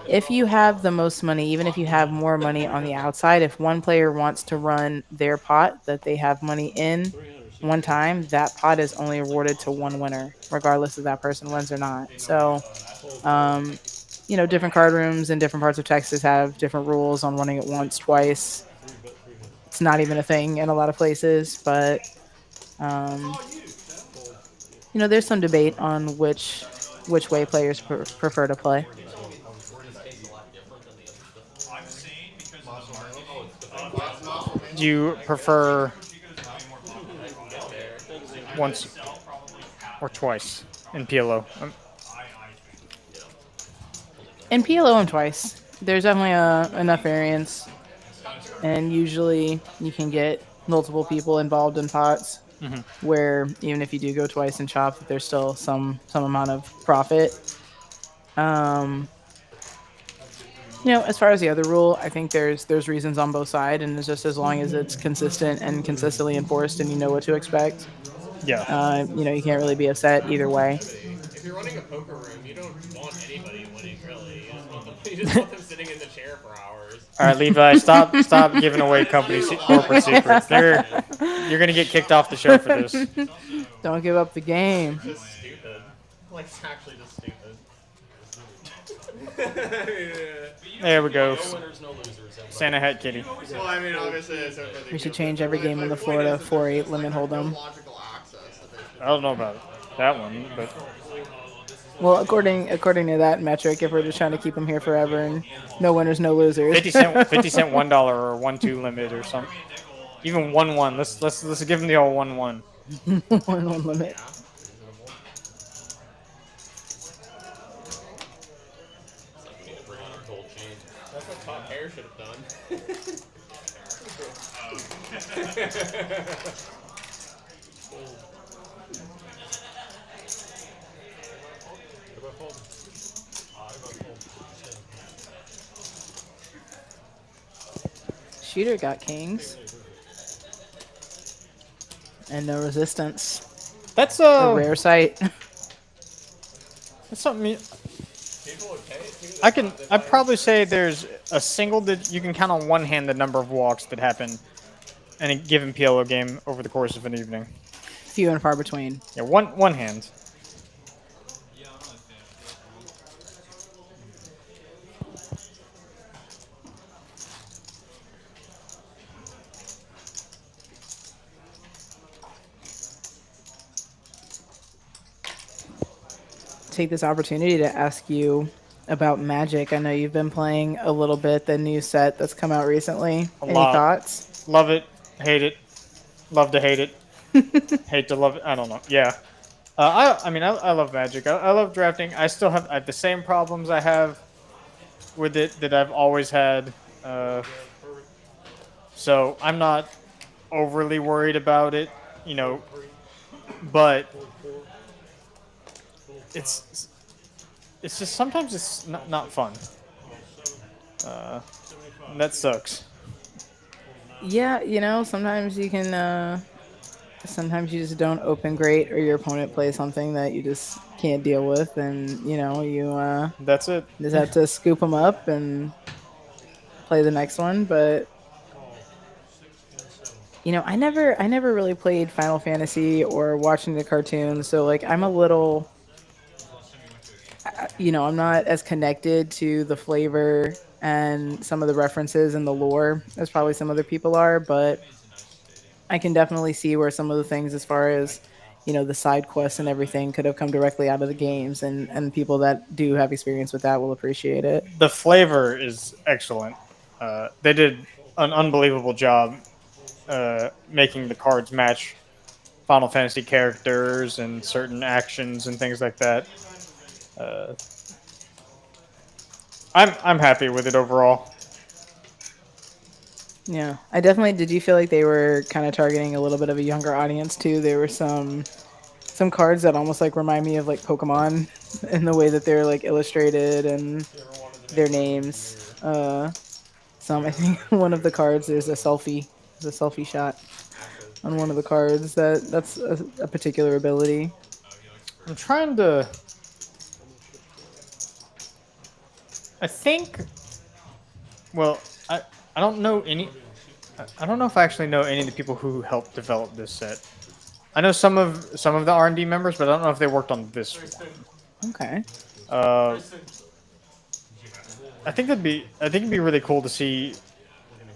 if you have the most money, even if you have more money on the outside, if one player wants to run their pot that they have money in one time, that pot is only awarded to one winner, regardless if that person wins or not. So, different card rooms in different parts of Texas have different rules on running it once, twice. 3 bet 300. It's not even a thing in a lot of places, but um, there's some debate on which way players prefer to play. Do you prefer once or twice in PLO? In PLO and twice, there's definitely enough variance, and usually you can get multiple people involved in pots, where even if you do go twice and chop, there's still some amount of profit. As far as the other rule, I think there's reasons on both sides, and it's just as long as it's consistent and consistently enforced, and you know what to expect. Yeah. You can't really be upset either way. If you're running a poker room, you don't want anybody winning, really. You just want them sitting in the chair for hours. All right, Levi, stop giving away corporate secrets. You're gonna get kicked off the show for this. Don't give up the game. Just stupid. Like, it's actually just stupid. There we go. No winners, no losers. Santa Hat Kitty. Well, I mean, obviously, it's We should change every game on the floor to 4-8 limit hold'em. I don't know about that one, but Well, according to that metric, if we're just trying to keep them here forever and no winners, no losers. 50 cent $1 or 1-2 limit or something. Even 1-1. Let's give them the old 1-1. 1-1 limit. That's what Top Hair should have done. Shooter got kings. And no resistance. That's A rare sight. That's something. I'd probably say there's a single that you can count on one hand the number of walks that happen in a given PLO game over the course of an evening. Few and far between. Yeah, one hand. Take this opportunity to ask you about Magic. I know you've been playing a little bit, the new set that's come out recently. Any thoughts? Love it, hate it, love to hate it, hate to love it. I don't know. Yeah. I love Magic. I love drafting. I still have the same problems I have with it that I've always had. So I'm not overly worried about it, but it's just sometimes it's not fun. That sucks. Yeah, sometimes you can. Sometimes you just don't open great, or your opponent plays something that you just can't deal with, and you That's it. just have to scoop them up and play the next one. But I never really played Final Fantasy or watching the cartoons, so like I'm a little. I'm not as connected to the flavor and some of the references and the lore as probably some other people are, but I can definitely see where some of the things as far as, the side quests and everything could have come directly out of the games, and people that do have experience with that will appreciate it. The flavor is excellent. They did an unbelievable job making the cards match Final Fantasy characters and certain actions and things like that. I'm happy with it overall. Yeah, I definitely. Did you feel like they were kind of targeting a little bit of a younger audience too? There were some cards that almost like remind me of like Pokemon in the way that they're like illustrated and their names. Some I think one of the cards there's a selfie. There's a selfie shot on one of the cards. That's a particular ability. I'm trying to. I think. Well, I don't know any. I don't know if I actually know any of the people who helped develop this set. I know some of the R&D members, but I don't know if they worked on this one. Okay. I think it'd be really cool to see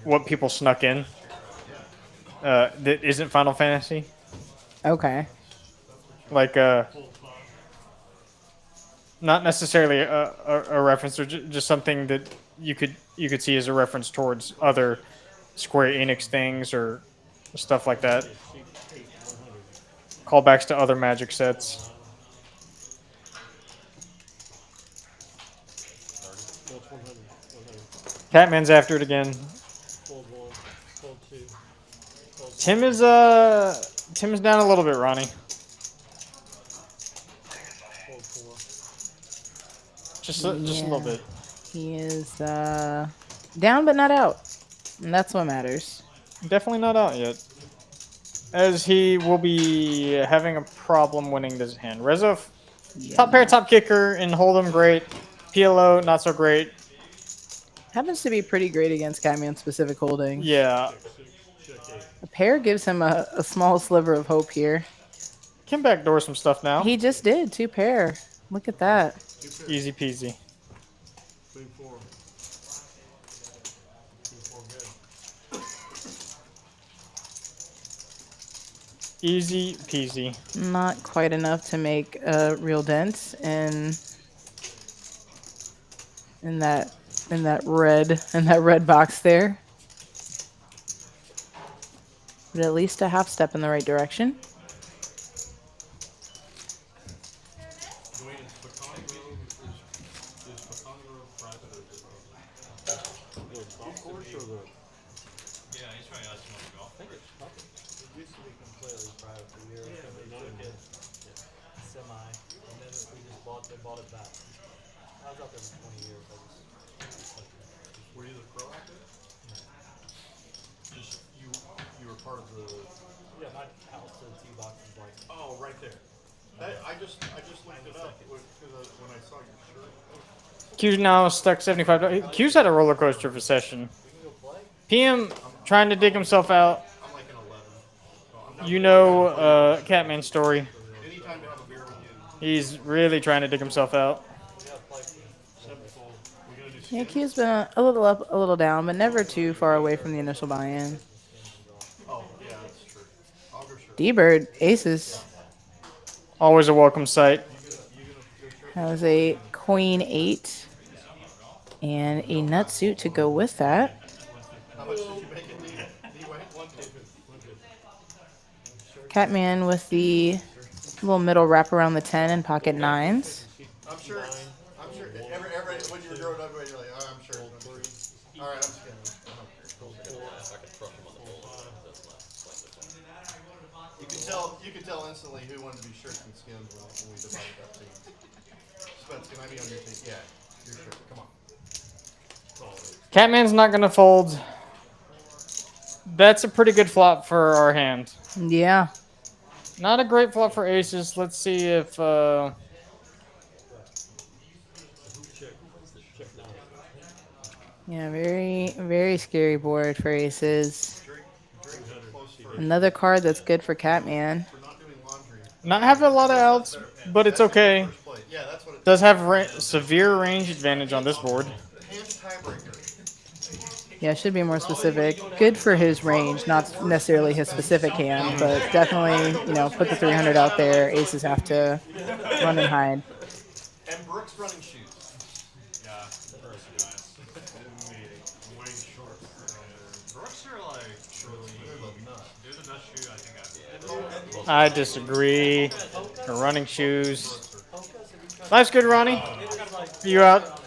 what people snuck in that isn't Final Fantasy. Okay. Like not necessarily a reference or just something that you could see as a reference towards other Square Enix things or stuff like that. Callbacks to other Magic sets. That's 100. 100. Catman's after it again. Fold 1. Fold 2. Fold Tim is down a little bit, Ronnie. Fold 4. Just a little bit. He is down but not out. And that's what matters. Definitely not out yet. As he will be having a problem winning this hand. Rezo, top pair, top kicker, and Hold'em, great. PLO, not so great. Happens to be pretty great against Catman specific holding. Yeah. A pair gives him a small sliver of hope here. Can backdoor some stuff now. He just did 2 pair. Look at that. Easy peasy. Queen 4. Queen 4 good. Easy peasy. Not quite enough to make a real dent in that red box there. But at least a half step in the right direction. Yeah, he's trying to ask him on the golf course. It used to be completely private for years. Yeah, they took it semi, and then we just they bought it back. I was out there for 20 years. Were you the pro actor? Just you were part of the. Yeah, my house and tee box is like. Oh, right there. I just looked it up because when I saw your shirt. Q's now stuck 75. Q's had a roller coaster of a session. PM trying to dig himself out. I'm like an 11. You know Catman's story. Anytime to have a beer with you. He's really trying to dig himself out. Yeah, Q's been a little up, a little down, but never too far away from the initial buy-in. Oh, yeah, that's true. I'll go sure. D-Bird, aces. Always a welcome sight. Has a queen 8 and a nut suit to go with that. How much did you make it? Catman with the little middle wrap around the 10 and pocket 9s. I'm sure. Every when you were growing up, you're like, oh, I'm sure. All right, I'm just kidding. You can tell instantly who wanted to be shirts and skins when we divided that team. Spence, can I be on your team? Yeah, your shirt. Come on. Catman's not going to fold. That's a pretty good flop for our hand. Yeah. Not a great flop for aces. Let's see if... Yeah, very, very scary board for aces. Another card that's good for Catman. Not having a lot of outs, but it's okay. Does have severe range advantage on this board. Yeah, should be more specific. Good for his range, not necessarily his specific hand, but definitely, put the 300 out there. Aces have to run and hide. And Brooks running shoes. Yeah, Brooks are nice. Way short. Brooks are like truly. They're the best shoe I think I've. I disagree. The running shoes. Life's good, Ronnie. You out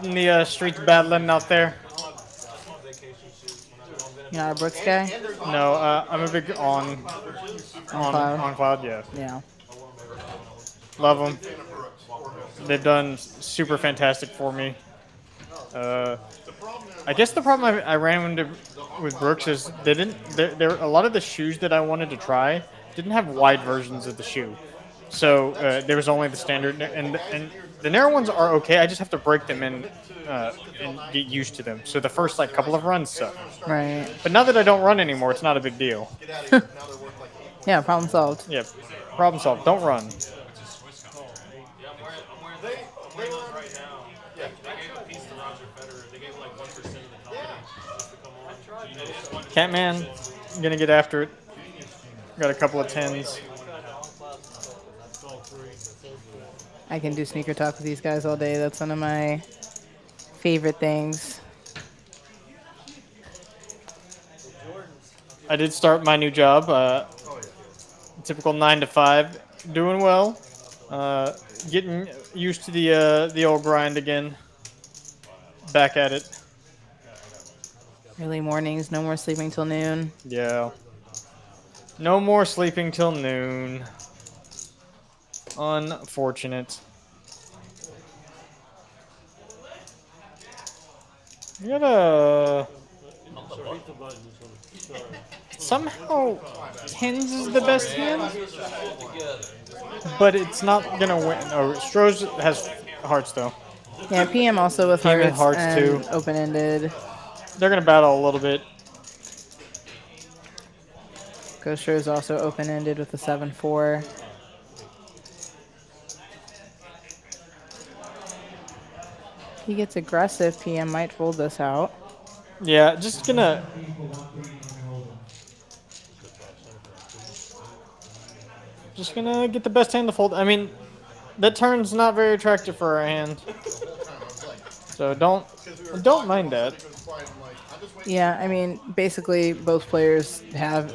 in the streets battling out there? You're not a Brooks guy? No, I'm a big on cloud. Yeah. Yeah. Love them. They've done super fantastic for me. I guess the problem I ran into with Brooks is they didn't. There a lot of the shoes that I wanted to try didn't have wide versions of the shoe, so there was only the standard and the narrow ones are okay. I just have to break them in and get used to them. So the first like couple of runs suck. Right. But now that I don't run anymore, it's not a big deal. Get out of here. Now they're worth like 8 Yeah, problem solved. Yep. Problem solved. Don't run. Yeah, I'm wearing those right now. Yeah. They gave a piece to Roger Federer. They gave like 1% of the company just to come on. And they just wanted to Catman, gonna get after it. Got a couple of tens. I can do sneaker talk with these guys all day. That's one of my favorite things. I did start my new job. Typical 9 to 5. Doing well. Getting used to the old grind again. Back at it. Early mornings, no more sleeping till noon. Yeah. No more sleeping till noon. Unfortunate. You gotta. Somehow, tens is the best hand, but it's not gonna win. Oh, Stroh's has hearts though. Yeah, PM also with PM hearts, with hearts, and too. open-ended. They're gonna battle a little bit. Ghost is also open-ended with a 7-4. He gets aggressive. PM might fold this out. Yeah, just gonna. Just gonna get the best hand to fold. I mean, that turn's not very attractive for our hand. So don't mind that. Yeah, I mean, basically both players have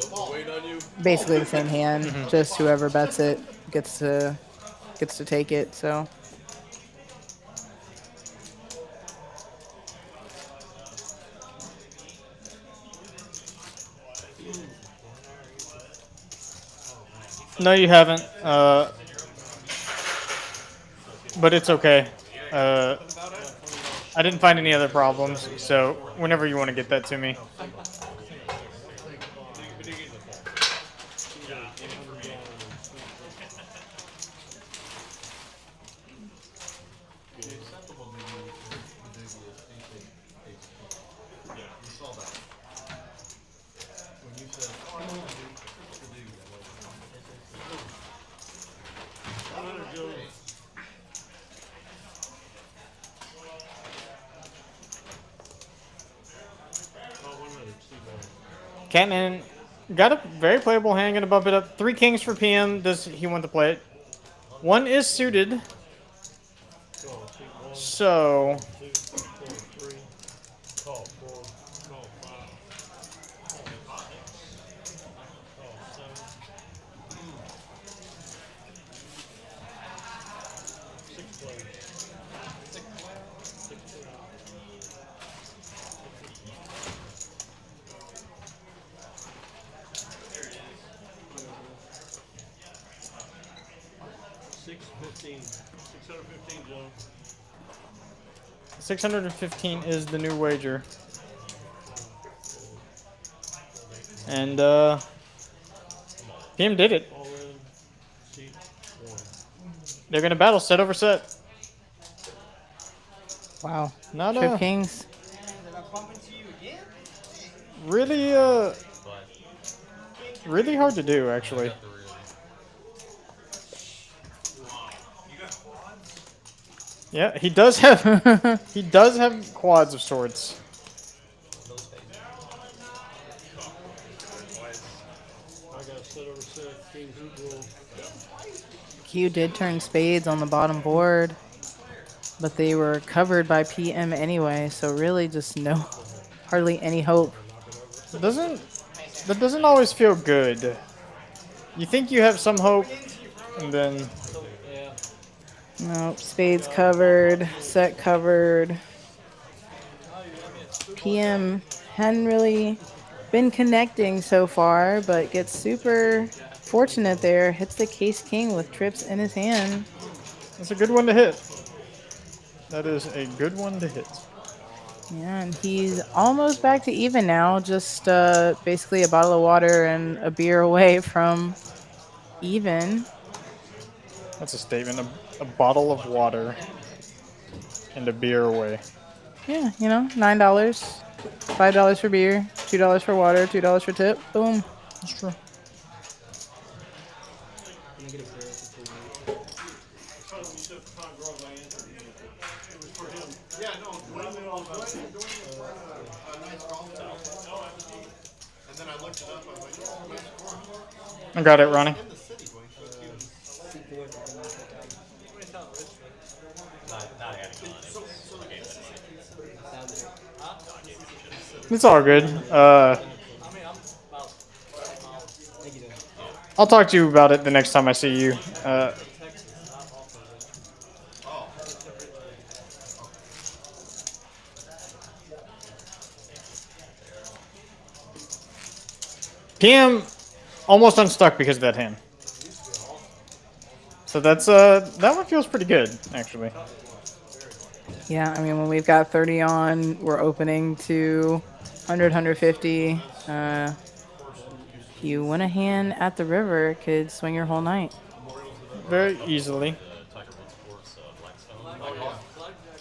basically the same hand. Just whoever bets it gets to take it. So. No, you haven't. But it's okay. I didn't find any other problems, so whenever you want to get that to me. Catman got a very playable hand, gonna bump it up. 3 kings for PM. Does he want to play it? 1 is suited. So. Joe. 615 is the new wager. And PM did it. All in. Seat 1. They're gonna battle set over set. Wow. Not Trip kings. really really hard to do actually. Yeah, he does have quads of sorts. I got set over set. Kings roll. Q did turn spades on the bottom board, but they were covered by PM anyway, so really just hardly any hope. That doesn't always feel good. You think you have some hope, and then Nope, spades covered, set covered. PM hadn't really been connecting so far, but gets super fortunate there. Hits the case king with trips in his hand. that's a good one to hit. That is a good one to hit. Yeah, and he's almost back to even now. Just basically a bottle of water and a beer away from even. That's a statement. A bottle of water and a beer away. Yeah, you know, $9, $5 for beer, $2 for water, $2 for tip. Boom. That's true. Can I get a beer before you leave? Yeah, no, a nice golf. And then I looked it up. I was like, oh, nice score. I got it, Ronnie. In the city, going to a few. C4 is the one I took out. Not adding on. So this is It's all good. I'll talk to you about it the next time I see you. PM almost unstuck because of that hand. So that's that one feels pretty good, actually. Yeah, I mean, when we've got 30 on, we're opening to 100, 150. You win a hand at the river, it could swing your whole night. Very easily.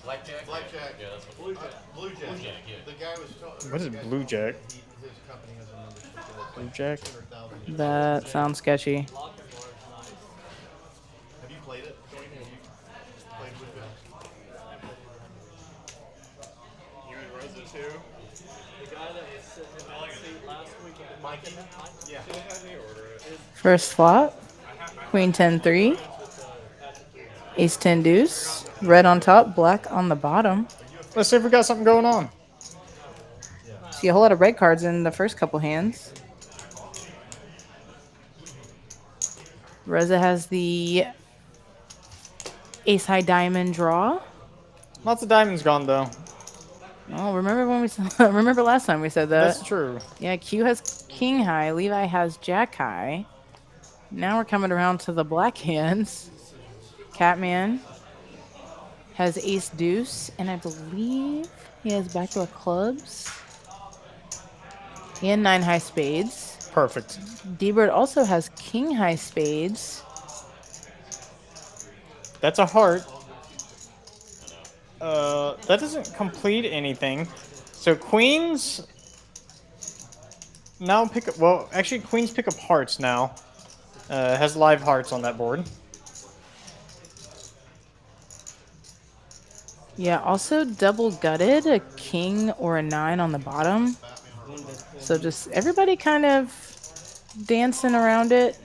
Blackjack? Blackjack. Yeah, that's what Blue Jack. The guy was What is Blue Jack? his company has a membership. Blue Jack? That sounds sketchy. Have you played it? Have you played Blue Jack? You and Rosa too? The guy that was sitting in that seat last week. Mikey? Yeah. She'll have me order it. First flop, Queen 10-3, Ace 10 deuce, red on top, black on the bottom. Let's see if we got something going on. See a whole lot of red cards in the first couple hands. Reza has the ace high diamond draw. Lots of diamonds gone though. Oh, remember when we remember last time we said that? That's true. Yeah, Q has king high, Levi has jack high. Now we're coming around to the black hands. Catman has ace deuce, and I believe he has backdoor clubs. And 9 high spades. Perfect. D-Bird also has king high spades. That's a heart. That doesn't complete anything. So queens now pick up. Well, actually, queens pick up hearts now. Has live hearts on that board. Yeah, also double gutted, a king or a 9 on the bottom. So just everybody kind of dancing around it.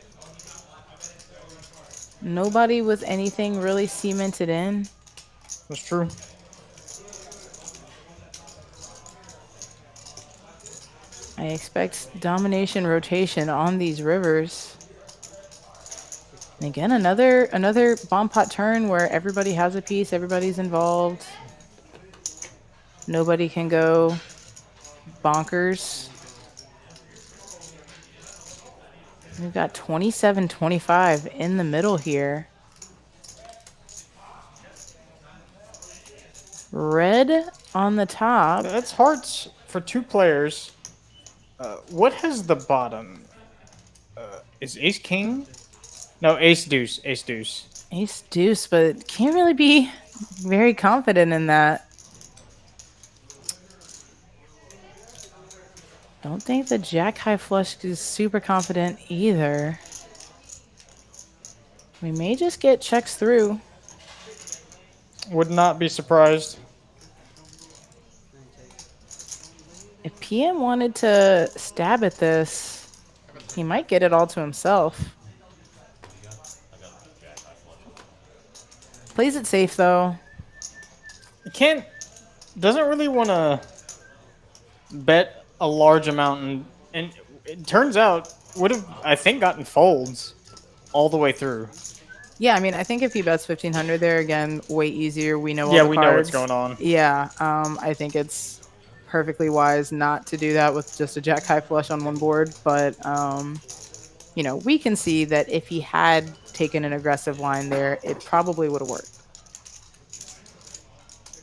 Nobody with anything really cemented in. That's true. I expect domination rotation on these rivers. And again, another bomb pot turn where everybody has a piece, everybody's involved. Nobody can go bonkers. We've got 27-25 in the middle here. Red on the top. That's hearts for 2 players. What has the bottom? Is ace king? No, ace deuce. Ace deuce. Ace deuce, but can't really be very confident in that. Don't think the jack high flush is super confident either. We may just get checks through. Would not be surprised. If PM wanted to stab at this, he might get it all to himself. Plays it safe though. It doesn't really want to bet a large amount, and it turns out would have, I think, gotten folds all the way through. Yeah, I mean, I think if he bets 1,500 there, again, way easier. We know all Yeah, the we cards. know what's going on. Yeah, I think it's perfectly wise not to do that with just a jack high flush on one board. But, you know, we can see that if he had taken an aggressive line there, it probably would have worked.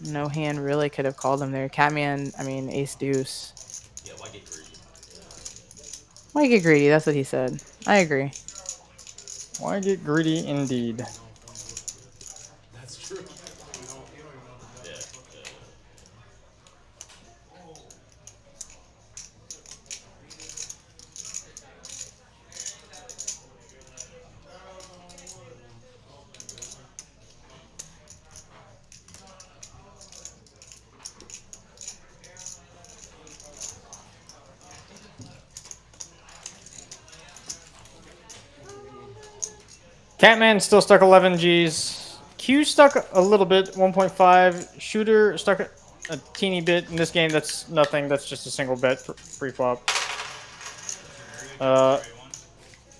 No hand really could have called him there. Catman, I mean, ace deuce. Yeah, why get greedy? Why get greedy? That's what he said. I agree. Why get greedy indeed? That's true. Yeah. Catman still stuck 11 Gs. Q stuck a little bit, 1.5. Shooter stuck a teeny bit. In this game, that's nothing. That's just a single bet pre-flop.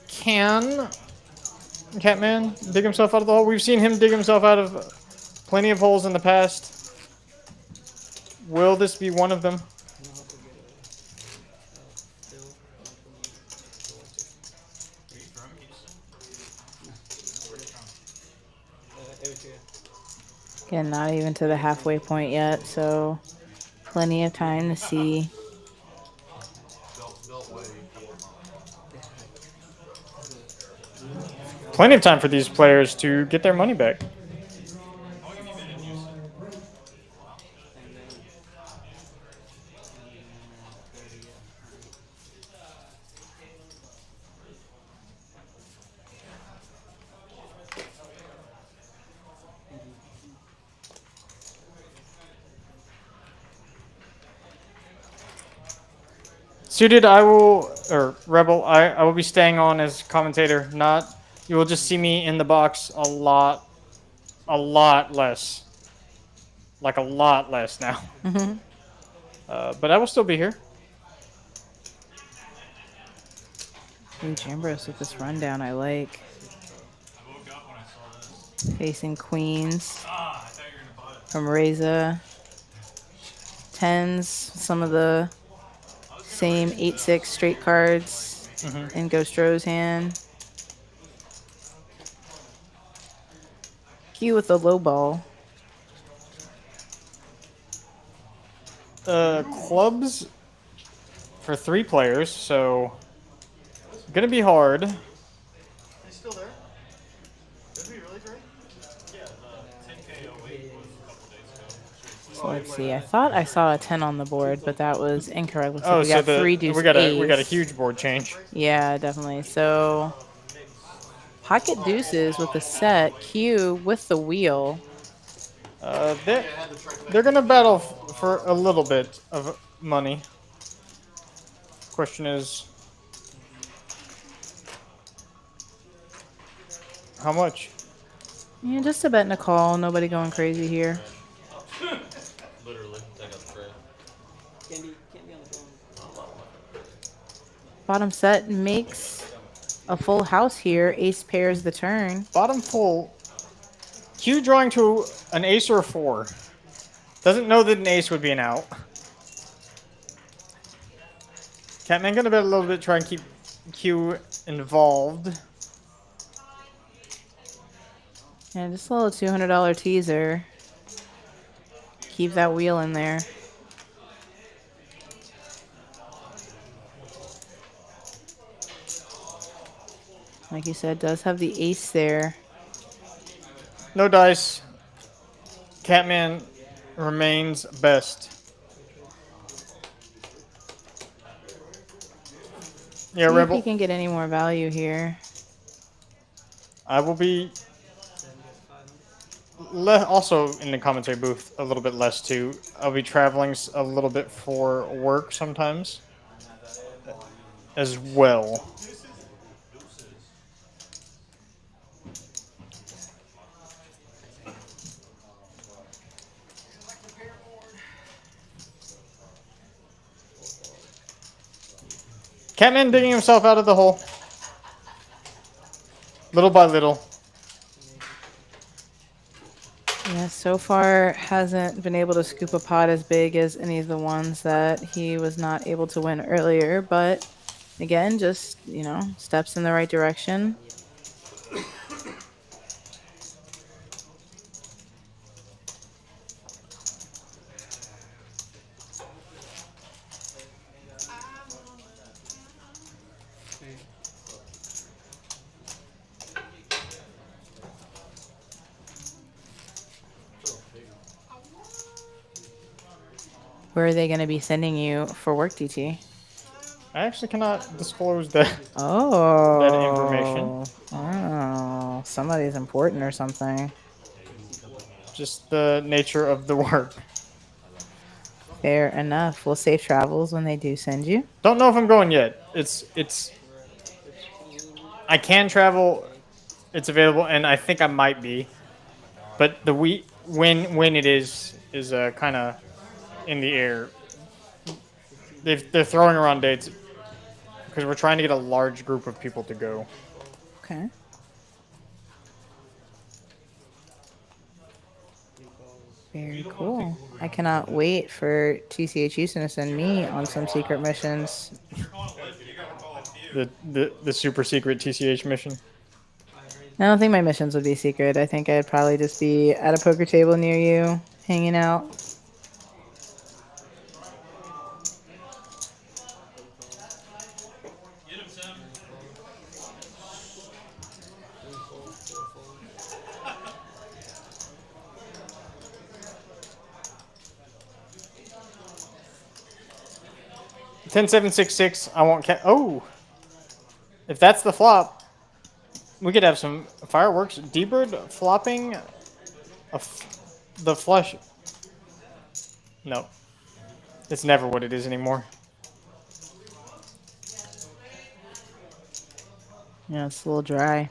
Can Catman dig himself out of the hole? We've seen him dig himself out of plenty of holes in the past. Will this be one of them? Again, not even to the halfway point yet, so plenty of time to see. Plenty of time for these players to get their money back. Suited, Rebel, I will be staying on as commentator. You will just see me in the box a lot less. Like a lot less now. But I will still be here. Jambros with this rundown, I like. Facing queens from Reza. Tens, some of the same 8-6 straight cards in Ghost Row's hand. Q with the low ball. Clubs for 3 players, so gonna be hard. He's still there? Is he really three? Yeah, the 10K 08 was a couple days ago. So let's see. I thought I saw a 10 on the board, but that was incorrect. Looks like Oh, we got 3 deuce we got a ace. huge board change. Yeah, definitely. So pocket deuces with the set. Q with the wheel. They're gonna battle for a little bit of money. Question is, how much? Yeah, just a bet and a call. Nobody going crazy here. Literally, take out the trade. Can't be on the phone. Bottom set makes a full house here. Ace pairs the turn. Bottom full. Q drawing to an ace or a 4. Doesn't know that an ace would be an out. Catman gonna bet a little bit, try and keep Q involved. Yeah, just a little $200 teaser. Keep that wheel in there. Like you said, does have the ace there. No dice. Catman remains best. Yeah, See if Rebel. he can get any more value here. I will be also in the commentary booth a little bit less too. I'll be traveling a little bit for work sometimes as well. Catman digging himself out of the hole. Little by little. Yeah, so far hasn't been able to scoop a pot as big as any of the ones that he was not able to win earlier. But again, just, you know, steps in the right direction. Where are they going to be sending you for work, DT? I actually cannot disclose that Oh. information. Oh, somebody's important or something. Just the nature of the work. Fair enough. Well, safe travels when they do send you. Don't know if I'm going yet. It's. We're at 15. I can travel. Okay. It's available, and I think I might be. But the when it is kind of in the air. 15. They're throwing around dates because we're trying to get a large group of people to go. Okay. Three calls. Very cool. I cannot wait for TCH Houston to send me on some secret missions. The super secret TCH mission. I don't think my missions would be secret. I think I'd probably just be at a poker table near you, hanging out. Three calls. 4 calls. 10-7-6-6. I won't oh, if that's the flop, we could have some fireworks. D-Bird flopping the flush. No, it's never what it is anymore. Yeah, it's a little dry.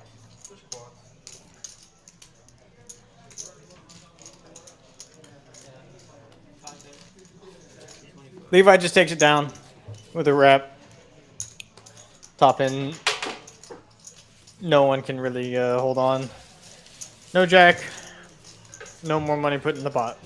Levi just takes it down with a wrap. Top in. No one can really hold on. No jack. No more money put in the pot.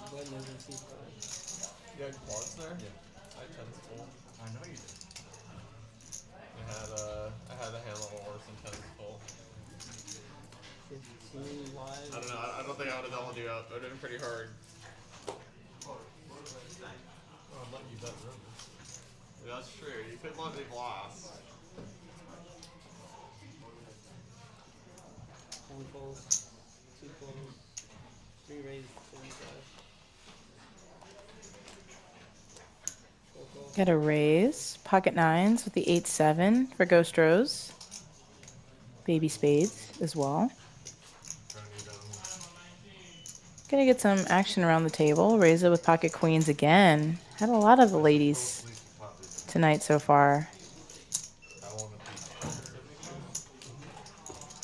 One emergency card. You had quads there? Yeah. I had tens full. I know you did. I had a hand level worse than tens full. 15 wide. I don't know. I don't think I would have doubled you out. It would have been pretty hard. Well, I'm letting you bet river. That's true. You could let me blast. 1 calls. 2 calls. 3 raises. 75. 4 calls. Got a raise. Pocket nines with the 8-7 for Ghost Rose. Baby spades as well. Gonna get some action around the table. Raise it with pocket queens again. Had a lot of the ladies tonight so far.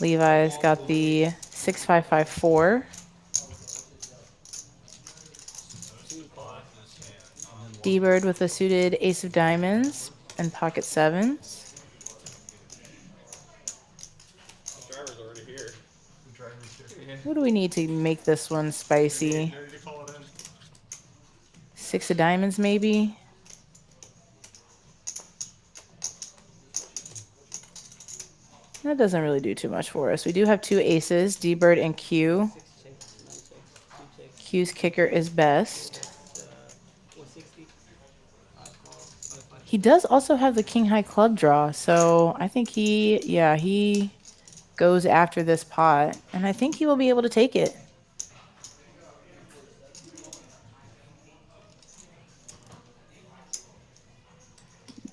Levi's got the 6-5-5-4. D-Bird with a suited ace of diamonds and pocket sevens. The driver's already here. The driver's here. What do we need to make this one spicy? Ready to call it in? 6 of diamonds, maybe? That doesn't really do too much for us. We do have 2 aces, D-Bird and Q. 6 checks. 9 checks. 2 checks. Q's kicker is best. 460. 5 calls. He does also have the king high club draw, so I think he goes after this pot, and I think he will be able to take it.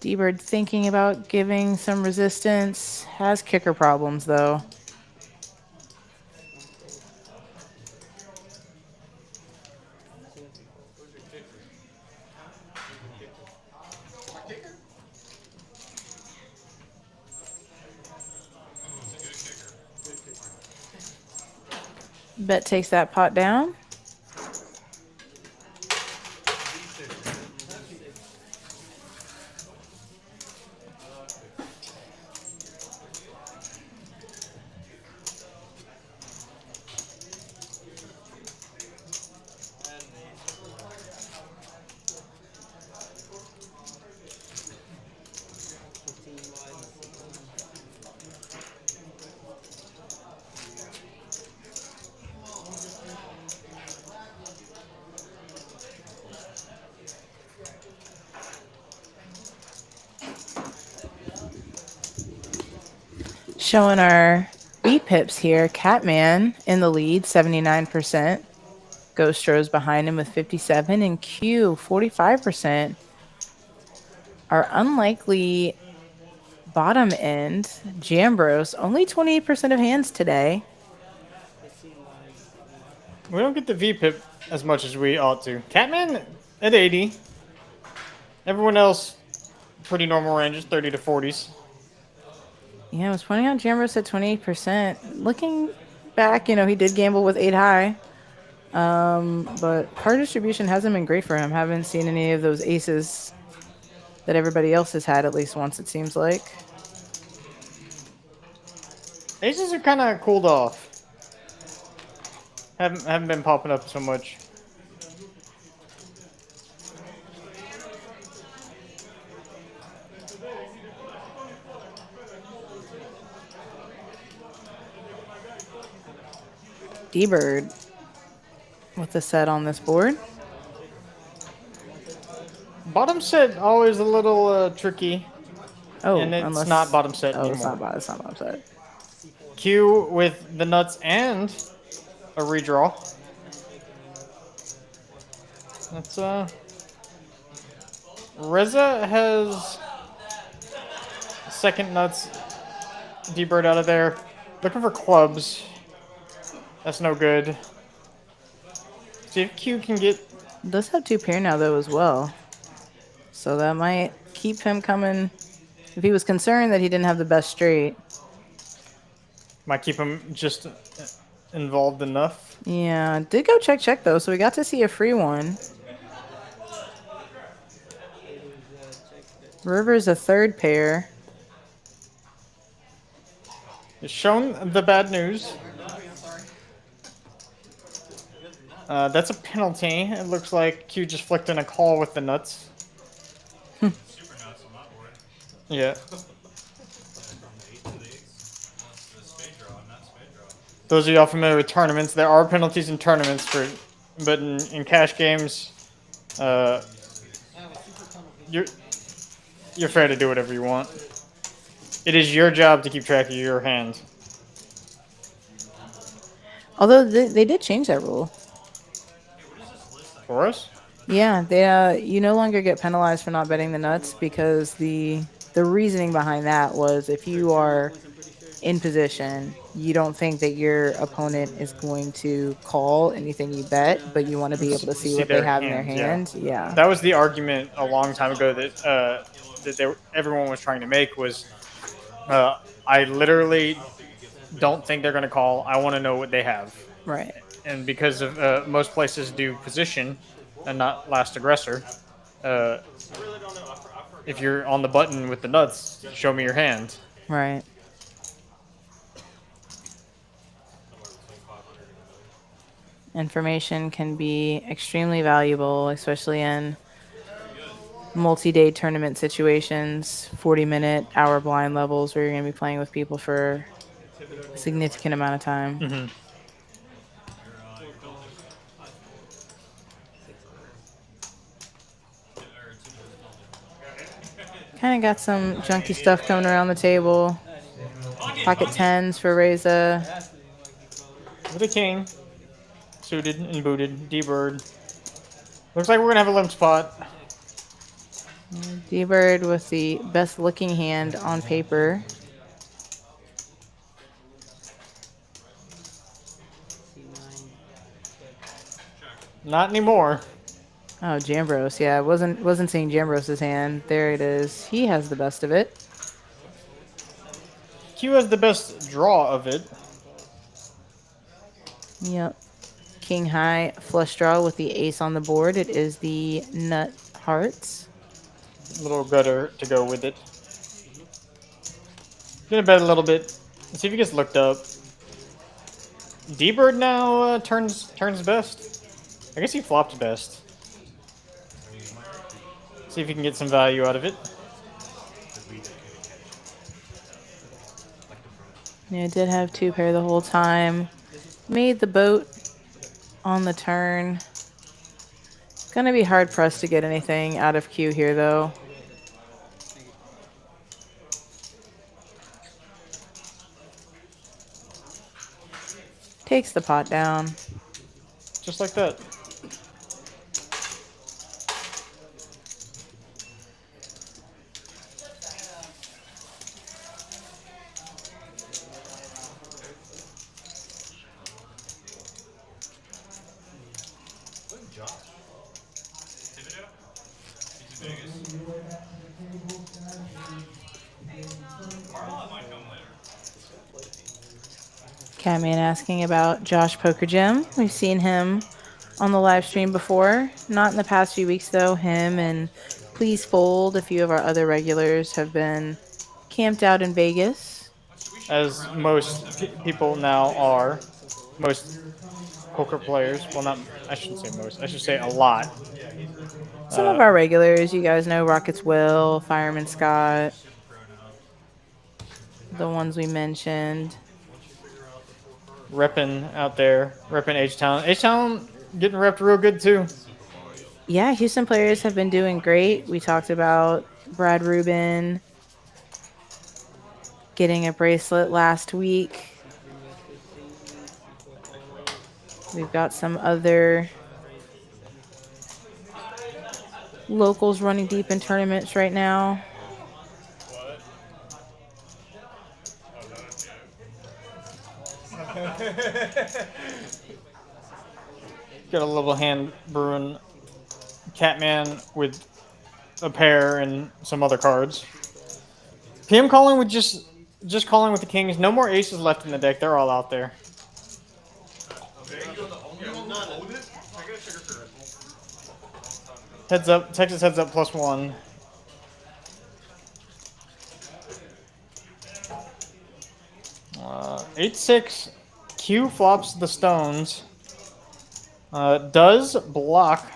D-Bird thinking about giving some resistance. Has kicker problems, though. Bet takes that pot down. Showing our B pips here. Catman in the lead, 79%. Ghost Rose behind him with 57, and Q 45%. Our unlikely bottom end, Jambros, only 28% of hands today. We don't get the VPIP as much as we ought to. Catman at 80. Everyone else, pretty normal ranges, 30 to 40s. Yeah, I was pointing out Jambros at 28%. Looking back, you know, he did gamble with 8 high. But card distribution hasn't been great for him. Haven't seen any of those aces that everybody else has had at least once, it seems like. Aces are kind of cooled off. Haven't been popping up so much. D-Bird with the set on this board. Bottom set always a little tricky. Oh, and it's unless, not bottom set oh, anymore. It's not bottom set. Q with the nuts and a redraw. That's Reza has second nuts. D-Bird out of there. Looking for clubs. That's no good. See if Q can get. Does have 2 pair now though as well. So that might keep him coming. If he was concerned that he didn't have the best straight. Might keep him just involved enough. Yeah, did go check though, so we got to see a free one. River's a third pair. It's shown the bad news. That's a penalty. It looks like Q just flicked in a call with the nuts. Super nuts on that board. Yeah. From the 8 to the 8s. The spade draw, not spade draw. Those of y'all familiar with tournaments, there are penalties in tournaments but in cash games, you're fair to do whatever you want. It is your job to keep track of your hand. Although they did change that rule. For us? Yeah, they you no longer get penalized for not betting the nuts because the reasoning behind that was if you are in position, you don't think that your opponent is going to call anything you bet, but you want to be able to see what they have in their hand. Yeah. That was the argument a long time ago that everyone was trying to make was, I literally don't think they're going to call. I want to know what they have. Right. And because of most places do position and not last aggressor, if you're on the button with the nuts, show me your hand. Right. Information can be extremely valuable, especially in multi-day tournament situations, 40-minute, hour blind levels where you're going to be playing with people for a significant amount of time. Mm-hmm. Kind of got some junky stuff coming around the table. Pocket tens for Reza. With a king. Suited and booted. D-Bird. Looks like we're going to have a limp spot. D-Bird with the best looking hand on paper. Not anymore. Oh, Jambros. Yeah, I wasn't seeing Jambros' hand. There it is. He has the best of it. Q has the best draw of it. Yep. King high flush draw with the ace on the board. It is the nut hearts. A little gutter to go with it. Gonna bet a little bit. Let's see if he gets looked up. D-Bird now turns best. I guess he flopped best. See if he can get some value out of it. Yeah, did have 2 pair the whole time. Made the boat on the turn. Gonna be hard pressed to get anything out of Q here though. Takes the pot down. Just like that. Where's Josh? Thibodeau? He's in Vegas. Carlisle might come later. Catman asking about Josh Poker Gym. We've seen him on the live stream before. Not in the past few weeks, though. Him and Please Fold, a few of our other regulars, have been camped out in Vegas. As most people now are. Most poker players. Well, not. I shouldn't say most. I should say a lot. Some of our regulars, you guys know Rockets Will, Fireman Scott, the ones we mentioned. Repping out there. Repping H-Town. H-Town getting repped real good, too. Yeah, Houston players have been doing great. We talked about Brad Rubin getting a bracelet last week. We've got some other locals running deep in tournaments right now. Got a little hand brewing Catman with a pair and some other cards. PM calling with just calling with the kings. No more aces left in the deck. They're all out there. Heads up. Texas heads up +1. Uh, 8-6. Q flops the stones. Does block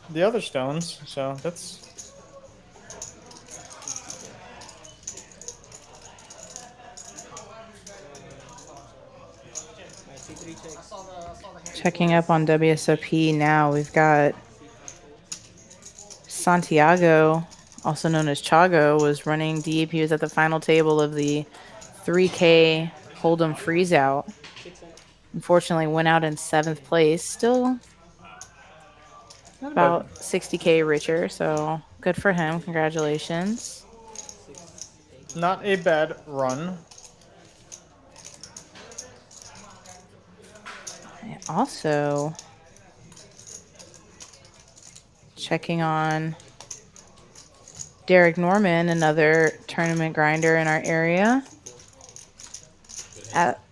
the other stones, so that's... Checking up on WSOP now, we've got Santiago, also known as Chago, was running deep. He was at the final table of the 3K Hold'em Freeze Out. Unfortunately, went out in 7th place. Still about 60K richer, so good for him. Congratulations. Not a bad run. Also, checking on Derek Norman, another tournament grinder in our area,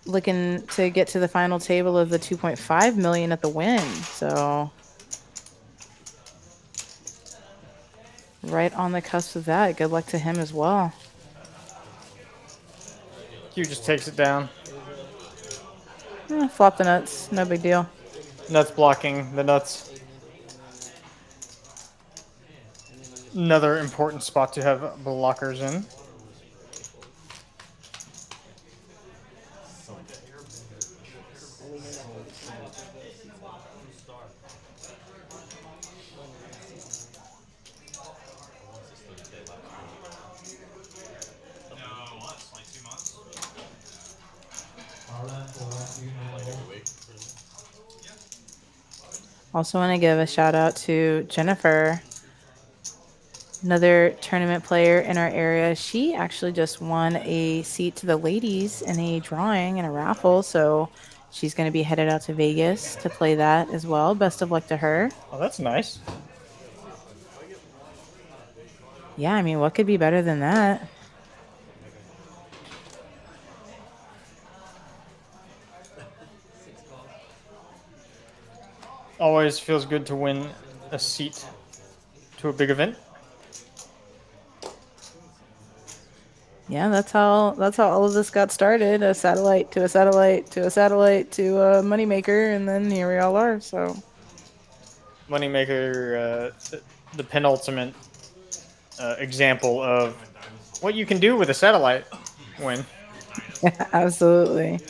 looking to get to the final table of the 2.5 million at the win. So right on the cusp of that. Good luck to him as well. Q just takes it down. Flop the nuts. No big deal. Nuts blocking the nuts. Another important spot to have blockers in. Also want to give a shout out to Jennifer, another tournament player in our area. She actually just won a seat to the ladies in a drawing and a raffle, so she's going to be headed out to Vegas to play that as well. Best of luck to her. Oh, that's nice. Yeah, I mean, what could be better than that? Always feels good to win a seat to a big event. Yeah, that's how all of this got started. A satellite to a satellite to a satellite to a moneymaker, and then here we all are. So, Moneymaker, the penultimate example of what you can do with a satellite win. yeah, absolutely.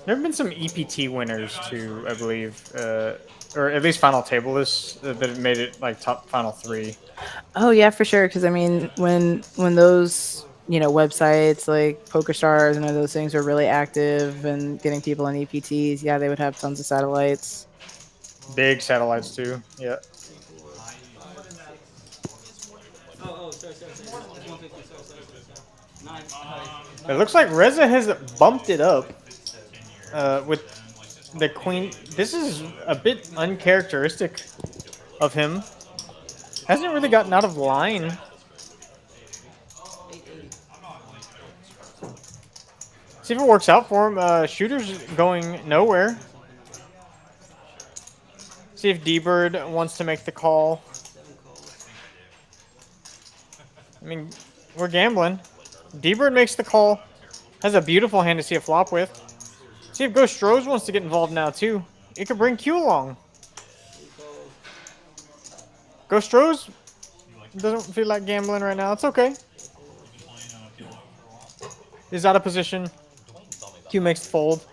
There have been some EPT winners too, I believe, or at least final table lists that have made it like top final 3. Oh yeah, for sure. Because I mean, when those websites like PokerStars and those things are really active and getting people on EPTs, yeah, they would have tons of satellites. Big satellites too. Yeah. 3, 4, 5, 6. Oh, sorry. It's 150. Sorry. 9. It looks like Reza has bumped it up with the queen. This is a bit uncharacteristic of him. Hasn't really gotten out of line. 880. See if it works out for him. Shooter's going nowhere. See if D-Bird wants to make the call. 7 calls. I mean, we're gambling. D-Bird makes the call. Has a beautiful hand to see a flop with. See if Ghost Rose wants to get involved now, too. It could bring Q along. 3 calls. Ghost Rose doesn't feel like gambling right now. It's okay. He's out of position. Q makes the fold.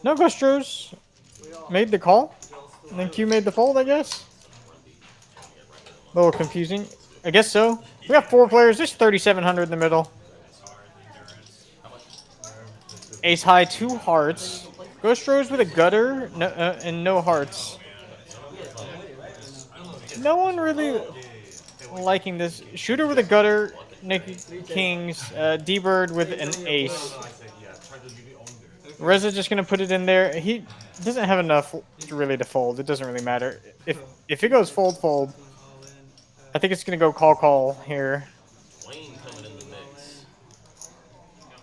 No, Ghost Rose made the call. And then Q made the fold, I guess. A little confusing. I guess so. We got 4 players. There's 3,700 in the middle. Ace high, 2 hearts. Ghost Rose with a gutter and no hearts. No one really liking this. Shooter with a gutter, Nick Kings, D-Bird with an ace. Reza just gonna put it in there. He doesn't have enough really to fold. It doesn't really matter. If it goes fold, fold. I think it's gonna go call here.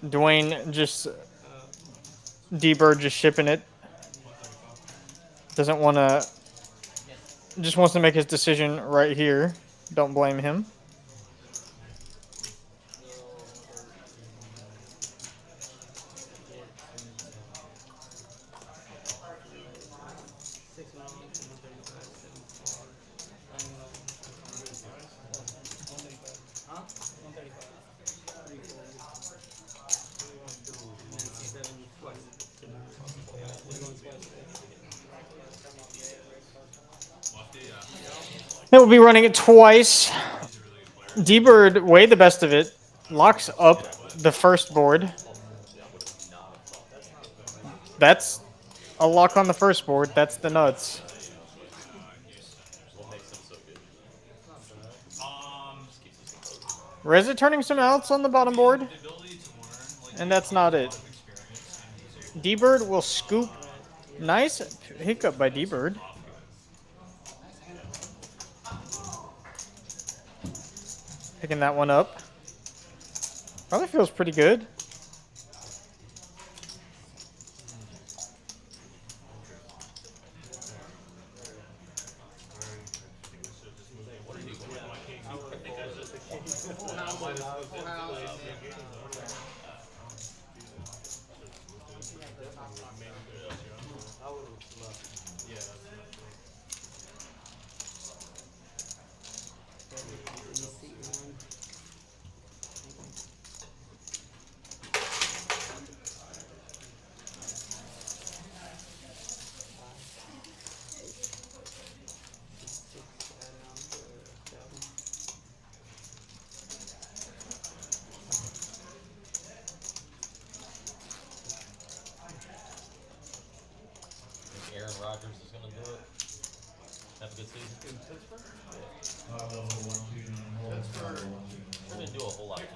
Dwayne just D-Bird just shipping it. Doesn't want to. Just wants to make his decision right here. Don't blame him. Then we'll be running it twice. D-Bird, way the best of it. Locks up the first board. That's a lock on the first board. That's the nuts. Reza turning some outs on the bottom board. And that's not it. D-Bird will scoop. Nice hiccup by D-Bird. Picking that one up. Probably feels pretty good.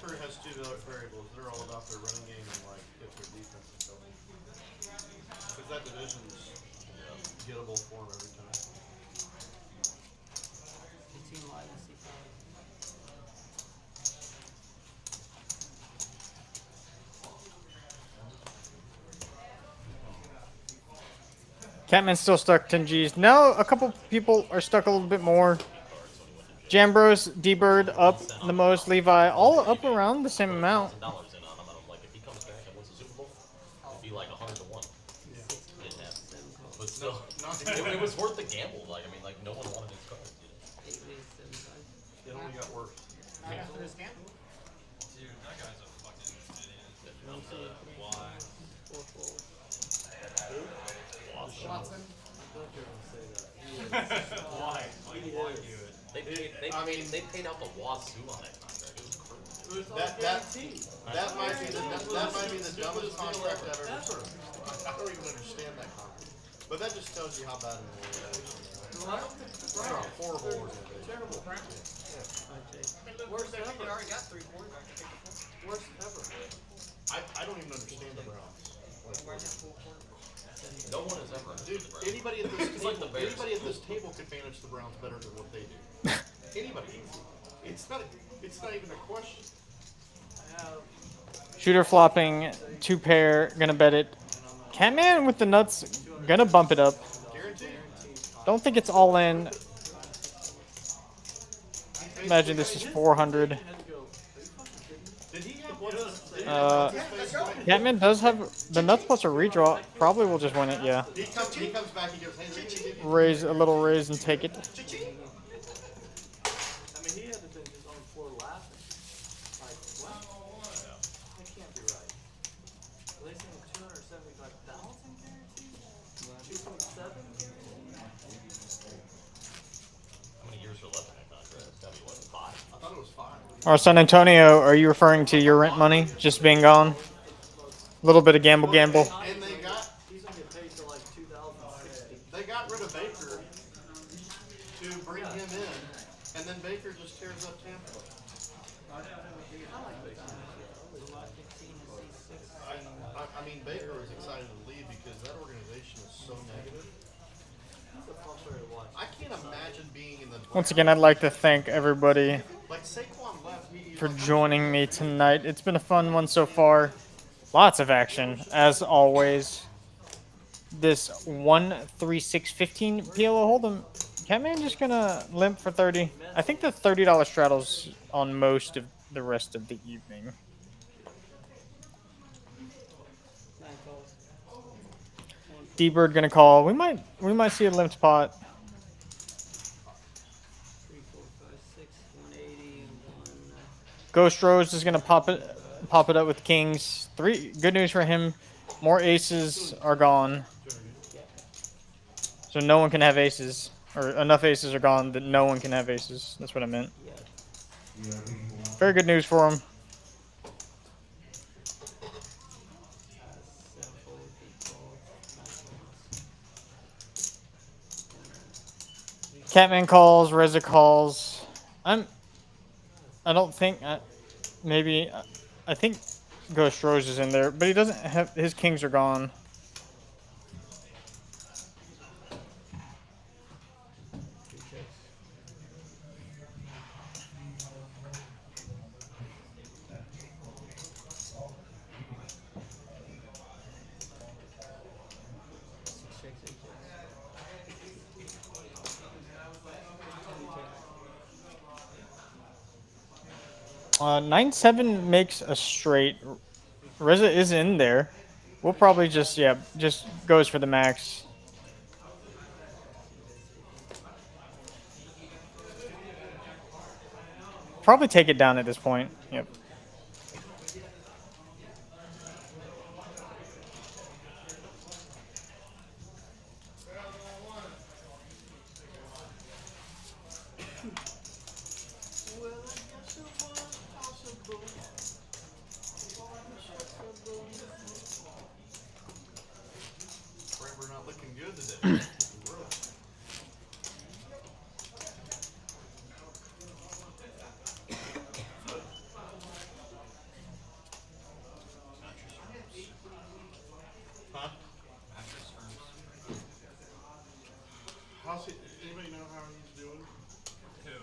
Pittsburgh has 2 variables. They're all about their running game and like if their defense is going. Because that division's gettable for them every time. 18 live and C5. Catman's still stuck 10 Gs. Now a couple people are stuck a little bit more. Jambros, D-Bird up the most. Levi all up around the same amount. But still, it was worth the gamble. Like, I mean, like, no one wanted his cards. 8 ways, 7 5. It only got worse. Dude, that guy's a fucking idiot. 1 2 3 4 4. Why? Like, why do it? They paid out the wazoo on that contract. It was crazy. That might be the dumbest contract I've ever seen. I don't even understand that contract. But that just tells you how bad an organization is. They're a horrible organization. Terrible. Worst ever. Already got 3 quarterbacks. Worst ever. I don't even understand the Browns. No one has ever. Dude, anybody at this table could manage the Browns better than what they do. Anybody. It's not even a question. Shooter flopping, 2 pair, gonna bet it. Catman with the nuts, gonna bump it up. Guaranteed. Don't think it's all in. Imagine this is 400. Did he have Catman does have the nuts plus a redraw. Probably will just win it, yeah. He comes back, he goes, hey, let me give you Raise a little raise and take it. I mean, he had to been just on the floor laughing. Like, wow. That can't be right. Are they saying 275,000 guaranteed? 2.7 guaranteed? How many years are left in that contract? It's gotta be what, 5? I thought it was 5. Or San Antonio, are you referring to your rent money just being gone? A little bit of gamble. And they He's gonna get paid till like 2060. They got rid of Baker to bring him in, and then Baker just tears up Tampa. I mean, Baker was excited to leave because that organization is so negative. I can't imagine being in the Once again, I'd like to thank everybody like Saquon left. for joining me tonight. It's been a fun one so far. Lots of action, as always. This 1-3-6-15 PLO Hold'em. Catman just gonna limp for 30. I think the $30 straddles on most of the rest of the evening. D-Bird gonna call. We might see a limped pot. 3, 4, 5, 6, 180, 1. Ghost Rose is gonna pop it up with kings. 3 good news for him. More aces are gone. So no one can have aces. Or enough aces are gone that no one can have aces. That's what I meant. Very good news for him. Catman calls, Reza calls. I don't think I think Ghost Rose is in there, but he doesn't have his kings are gone. Nine seven makes a straight. Reza is in there. We'll probably just goes for the max. Probably take it down at this point. Yep. We're not looking good today. Huh? How's he? Anybody know how he's doing? Who?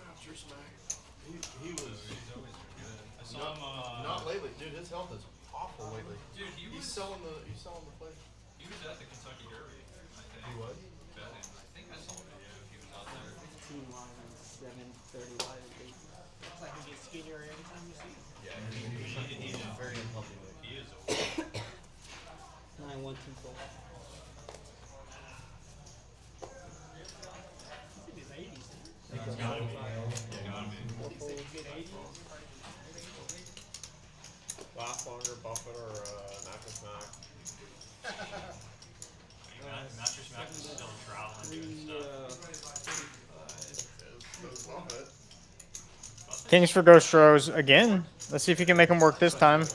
Master Smack. He was. He's always good. I saw him. Not lately, dude. His health is awful lately. Dude, He's selling the play. He was at the Kentucky Derby. I think. He was? Betting. I think I saw a video. He was out there. 15 line and 7, 30 line and 8. Looks like he gets skinnier every time you see him. Yeah, he's Very unhealthy. he is 9, 1, 2, 4. He's in his 80s. It's gotta be. Gotta be. Good 80s. Last longer, Buffett or Mattress Mac? Mattress Mac is still traveling. Kings for Ghost Rose again. Let's see if he can make them work this time. How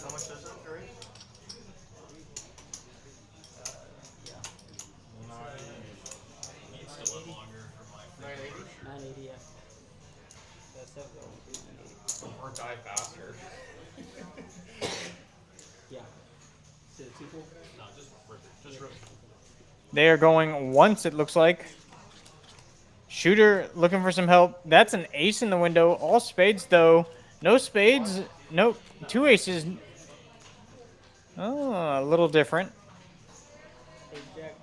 much is it, Gary? Needs to live longer for my 980? 980, yeah. That's it. 980. Or die faster. Yeah. Is it a 2 full? No, just rip. They are going once, it looks like. Shooter looking for some help. That's an ace in the window. All spades, though. No spades. Nope. 2 aces. Oh, a little different. Ace jack.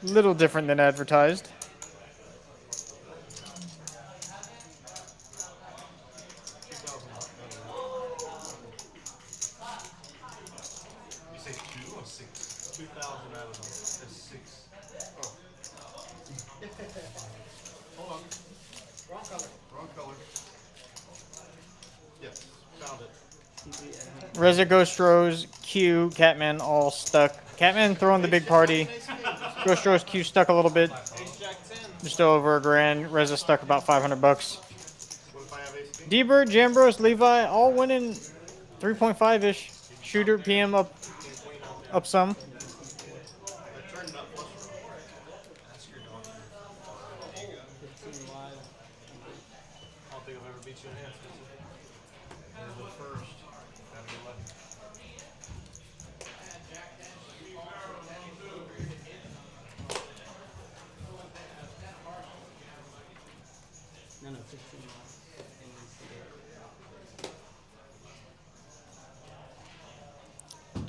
Little different than advertised. You say 2 or 6? 2,000 out of them. That's 6. Hold on. Wrong color. Wrong color. Yes, found it. Reza Ghost Rose, Q, Catman all stuck. Catman throwing the big party. Ghost Rose, Q stuck a little bit. Ace jack 10. Just over a grand. Reza stuck about 500 bucks. What if I have ace king? D-Bird, Jambros, Levi, all winning 3.5-ish. Shooter, PM up some. I turned nut flush draw. That's your dog. 15 live. I don't think I've ever beat you in hands. There's the first. Gotta be lucky. No, 15 live.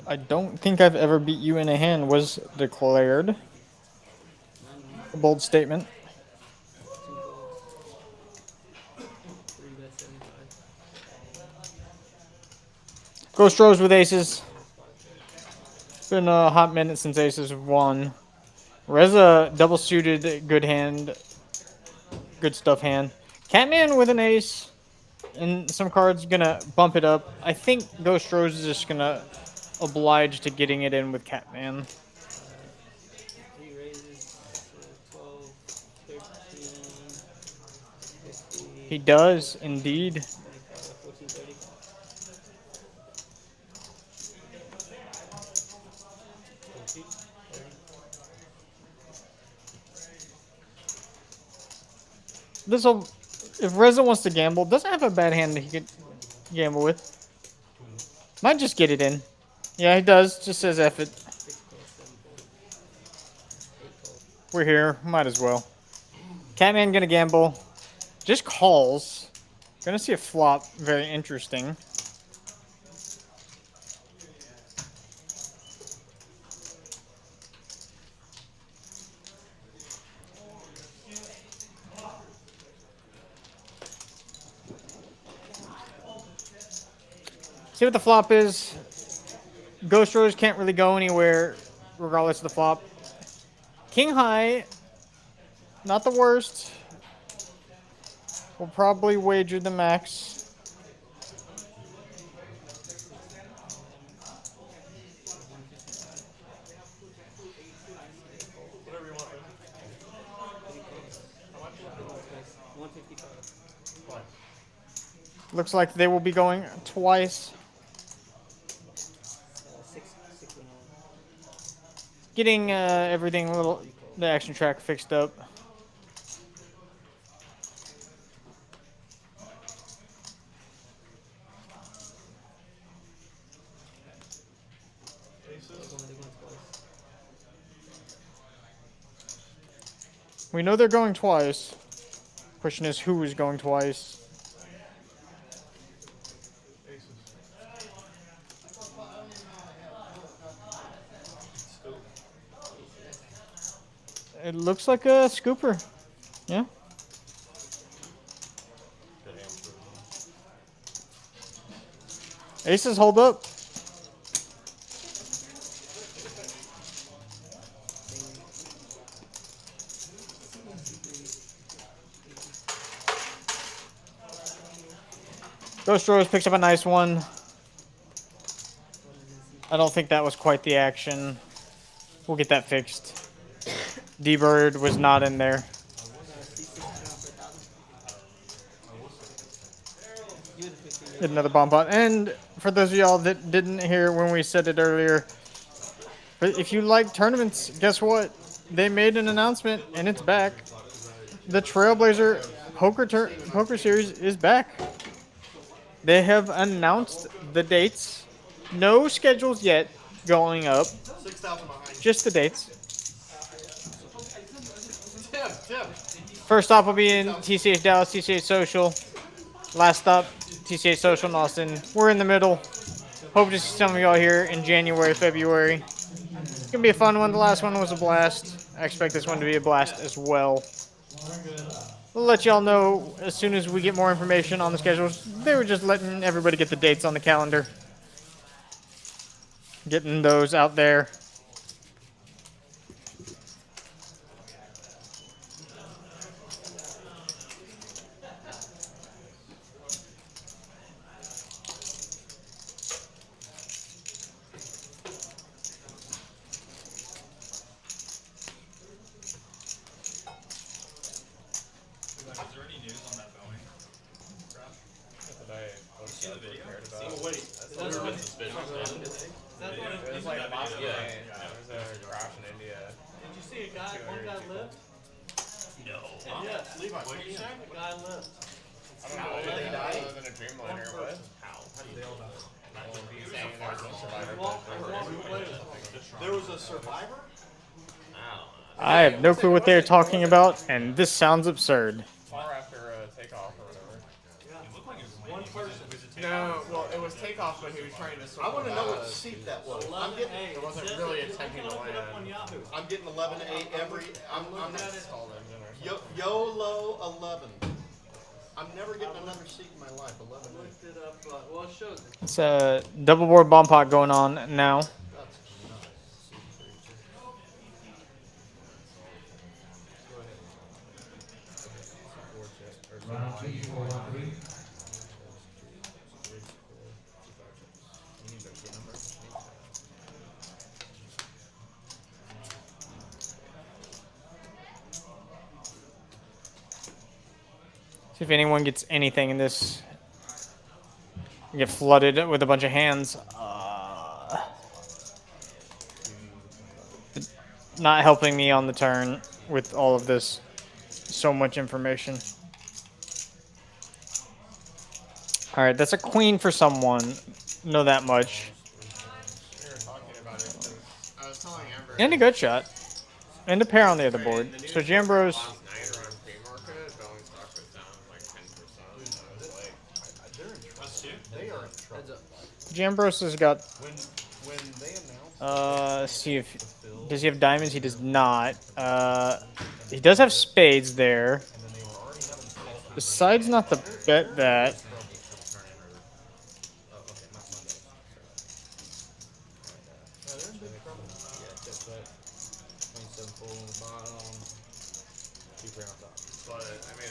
I don't think I've ever beat you in a hand was declared. A bold statement. 2 folds. 3 bet 75. Ghost Rose with aces. Been a hot minute since aces have won. Reza double suited, good hand. Good stuff hand. Catman with an ace. And some cards gonna bump it up. I think Ghost Rose is just gonna oblige to getting it in with Catman. 3 raises. 12, 13, 15. He does indeed. 25, 14, 30. This'll, if Reza wants to gamble, doesn't have a bad hand that he could gamble with. Might just get it in. Yeah, he does. Just says F it. 6 calls, 7 folds. 8 calls. We're here. Might as well. Catman gonna gamble. Just calls. Gonna see a flop. Very interesting. See what the flop is. Ghost Rose can't really go anywhere regardless of the flop. King high, not the worst. We'll probably wager the max. Whatever you want, man. 155. Looks like they will be going twice. 6 and Getting everything a little, the action track fixed up. We know they're going twice. Question is who is going twice. It looks like a scooper. Yeah. Good hand for Aces hold up. Ghost Rose picks up a nice one. I don't think that was quite the action. We'll get that fixed. D-Bird was not in there. Hit another bomb pot. And for those of y'all that didn't hear when we said it earlier, but if you like tournaments, guess what? They made an announcement and it's back. The Trailblazer Poker Series is back. They have announced the dates. No schedules yet going up. 6,000 behind. Just the dates. Tim. First stop will be in TCH Dallas, TCH Social. Last stop, TCH Social in Austin. We're in the middle. Hope to see some of y'all here in January, February. It's going to be a fun one. The last one was a blast. I expect this one to be a blast as well. We'll let y'all know as soon as we get more information on the schedules. They were just letting everybody get the dates on the calendar. Getting those out there. It was like last night. There was a crash in India. Did you see one guy live? No. Yes. Levi, What did you say? A guy lived. I don't know. Did they die? Other than a dreamliner or what? How? How did they all die? Saying there was no survivor. There was a survivor? I have no clue what they're talking about, and this sounds absurd. Far after takeoff or whatever. One person. No, well, it was takeoff, but he was trying to. I want to know what seat that was. I'm getting. It wasn't really attempting to land. I'm getting 11 to 8 every. I'm not. Stalled engine or something. YOLO 11. I'm never getting another seat in my life. 11 to 8. Looked it up. Well, it shows it. It's a double board bomb pot going on now. That's nice. See if anyone gets anything in this. We get flooded with a bunch of hands. Not helping me on the turn with all of this. So much information. Alright, that's a queen for someone. Know that much. We were talking about it 'cause I was telling Amber. And a good shot. And a pair on the other board. So Jambros. Last night around pre-market, going stock was down like 10%. I was like, That's two. They are in trouble. Jambros has got. When they announced. Let's see if. Does he have diamonds? He does not. He does have spades there. Besides not the bet that. but I mean,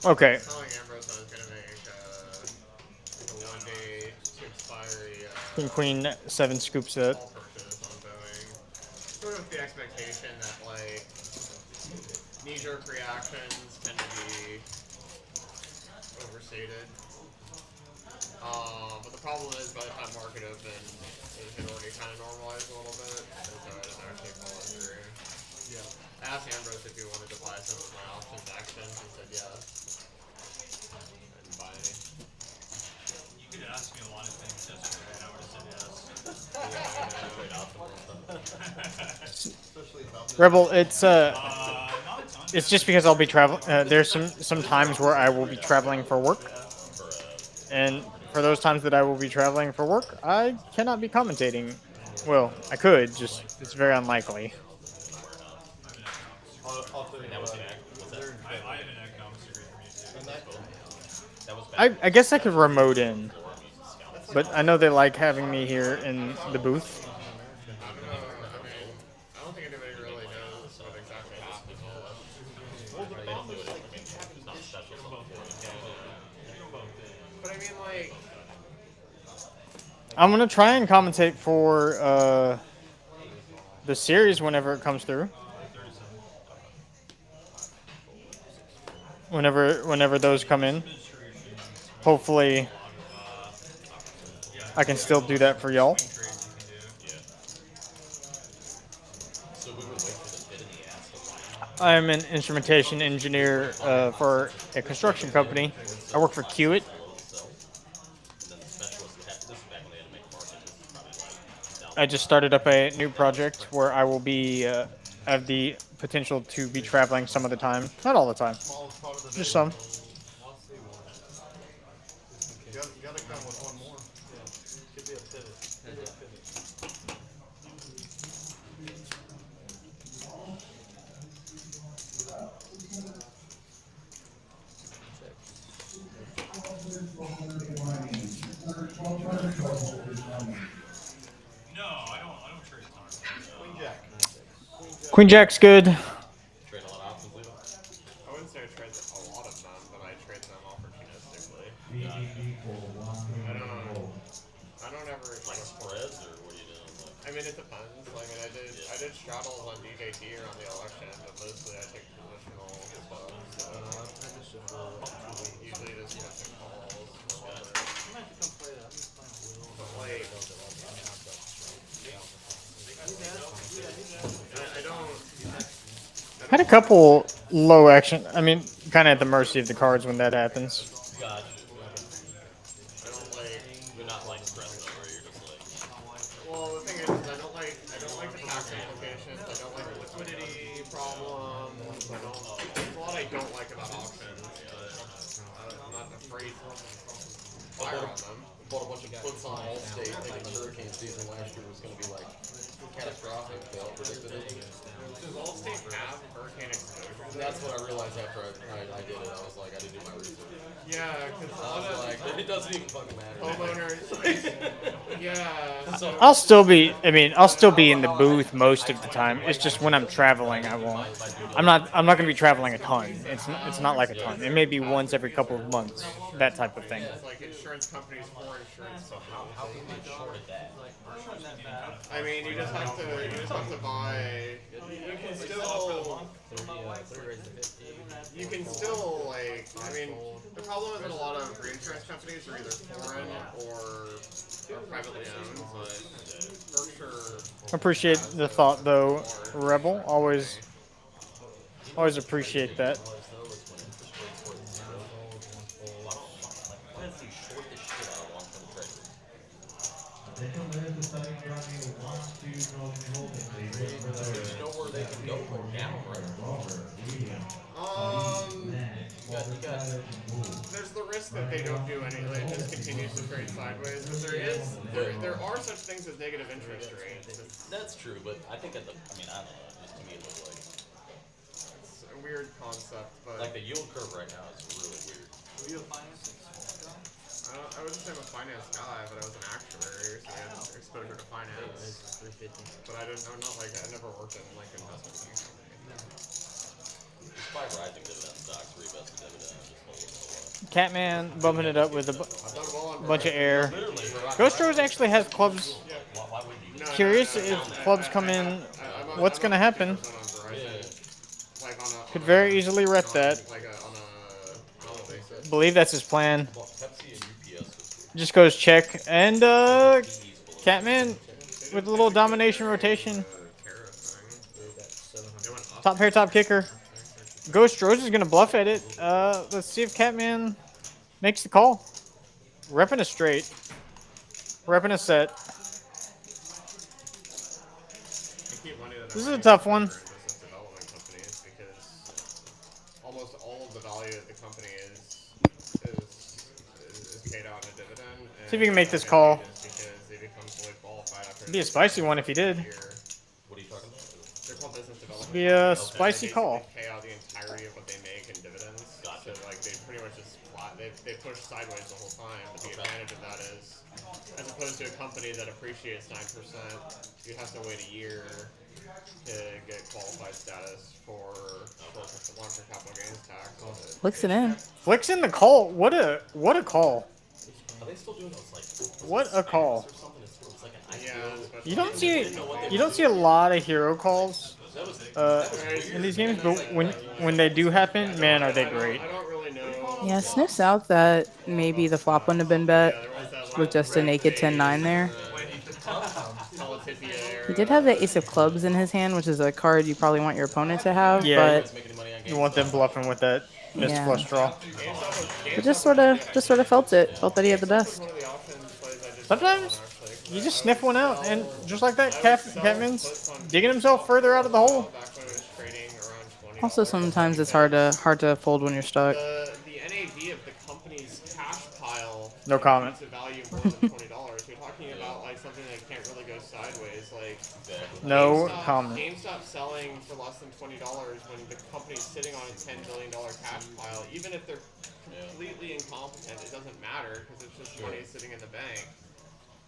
Okay. telling Ambrose I was gonna make like a 1-day to expiry Queen 7 scoops it. small purchase on Boeing. Sort of with the expectation that like knee-jerk reactions tend to be overstated. But the problem is by the time market opened, it had already kind of normalized a little bit, and so I didn't actually follow through. Yeah. I asked Ambrose if he wanted to buy some of my options actions, he said yes. I didn't buy any. You could ask me a lot of things yesterday, and I would have said yes. Rebel, it's Not a ton. it's just because I'll be traveling. There's some times where I will be traveling for work, and for those times that I will be traveling for work, I cannot be commentating. Well, I could, just it's very unlikely. I have an economics degree from UT. I guess I could remote in, but I know they like having me here in the booth. I don't think anybody really knows what exactly happened. But I mean, like, I'm gonna try and commentate for the series whenever it comes through. Whenever those come in. Hopefully, I can still do that for y'all. So we would wait for the bid in the ass to line up. I'm an instrumentation engineer for a construction company. I work for Kiewit. I just started up a new project where I will be have the potential to be traveling some of the time. Not all the time, just some. You gotta come with one more. Could be a pivot. Could be a pivot. No, I don't trade cards. Queen Jack. Queen Jack's good. Trade a lot of options, Leo. I wouldn't say I trade a lot of them, but I trade them opportunistically. I don't ever Like spreads, or what are you doing? I mean, it depends. Like, I did straddles on DJT or on the election, but mostly I take positional stuff. So usually just pushing calls. I might have to come play that. I'm just playing Will. But like, I don't. Had a couple low action. I mean, kind of at the mercy of the cards when that happens. Gotcha. I don't like. You're not like stressed though, where you're just like. Well, the thing is, I don't like the tax implications. I don't like the liquidity problems. There's a lot I don't like about auctions, but I'm not afraid to fire on them. Bought a bunch of puts on Allstate thinking hurricane season last year was going to be like catastrophic. They all predicted it. Does Allstate have hurricane exposure? And that's what I realized after I did it. I was like, I didn't do my research. Yeah, because a I lot was of like, it doesn't even fucking matter. homeowners. Yeah. So, I'll still be. I mean, I'll still be in the booth most of the time. It's just when I'm traveling, I won't. I'm not going to be traveling a ton. It's not like a ton. It may be once every couple of months, that type of thing. It's like insurance companies for insurance companies. how can we short that? I mean, you just have to buy. You can still like. I mean, the problem is that a lot of reinsurance companies are either foreign or privately owned. But Berkshire. Appreciate the thought, though, Rebel. Always appreciate that. There's nowhere they can go or down, right? There's the risk that they don't do anything, it just continues to trade sideways. But there are such things as negative interest rates. That's true, but I think I don't know. Just to me, it looks like It's a weird concept, but the yield curve right now is really weird. Were you a finance guy? I wouldn't say I'm a finance guy, but I was an actuary, so I had exposure to finance. But I never worked in like investment banking. Just buy rising dividend stocks, reinvest the dividend, just hold it for a while. Catman bumping it up with a I've done well on bunch of air. Literally, Ghost Rose actually has clubs. why would you? Curious if clubs come in. What's gonna happen? Could very easily rep that. Like on a normal basis. Believe that's his plan. Well, Pepsi and UPS was Just goes check and Catman with a little domination rotation. Top pair, top kicker. Ghost Rose is gonna bluff at it. Let's see if Catman makes the call. Repping a straight. Repping a set. This is a tough one. Business development companies because almost all of the value of the company is paid out in a dividend. See if you can make this call. Because they become fully qualified after It'd be a spicy one if he did. What are you talking about? They're called business development. Be a companies. spicy They call. basically pay out the entirety of what they make in dividends. Gotcha. So like they pretty much just flat. They push sideways the whole time. But the advantage of that is, as opposed to a company that appreciates 9%, you have to wait a year to get qualified status for long-term capital gains tax. Flicks it in. Flicks in the call. What a call. Are they still doing those like What a call! or something? It's like an Yeah, IPO. especially You don't in- see you don't see a lot of hero calls in these games, but when they do happen, man, are they great! I don't really know. Yeah, sniffs out that maybe the flop wouldn't have been bet Yeah, there was that with just a naked 10-9 there. He did have the ace of clubs in his hand, which is a card you probably want your opponent to have, Yeah, but you want them bluffing with that missed Yeah. flush draw. but just sort of felt that he had the best. Sometimes you just sniff one out, and just like that, Catman's digging himself further out of the hole. Also, sometimes it's hard to fold when you're stuck. The NAV of the company's cash pile. No comment. It's a value more than $20. We're talking about like something that can't really go sideways. Like No comment. GameStop selling for less than $20 when the company's sitting on a $10 billion cash pile. Even if they're completely incompetent, it doesn't matter because it's just money sitting in the bank.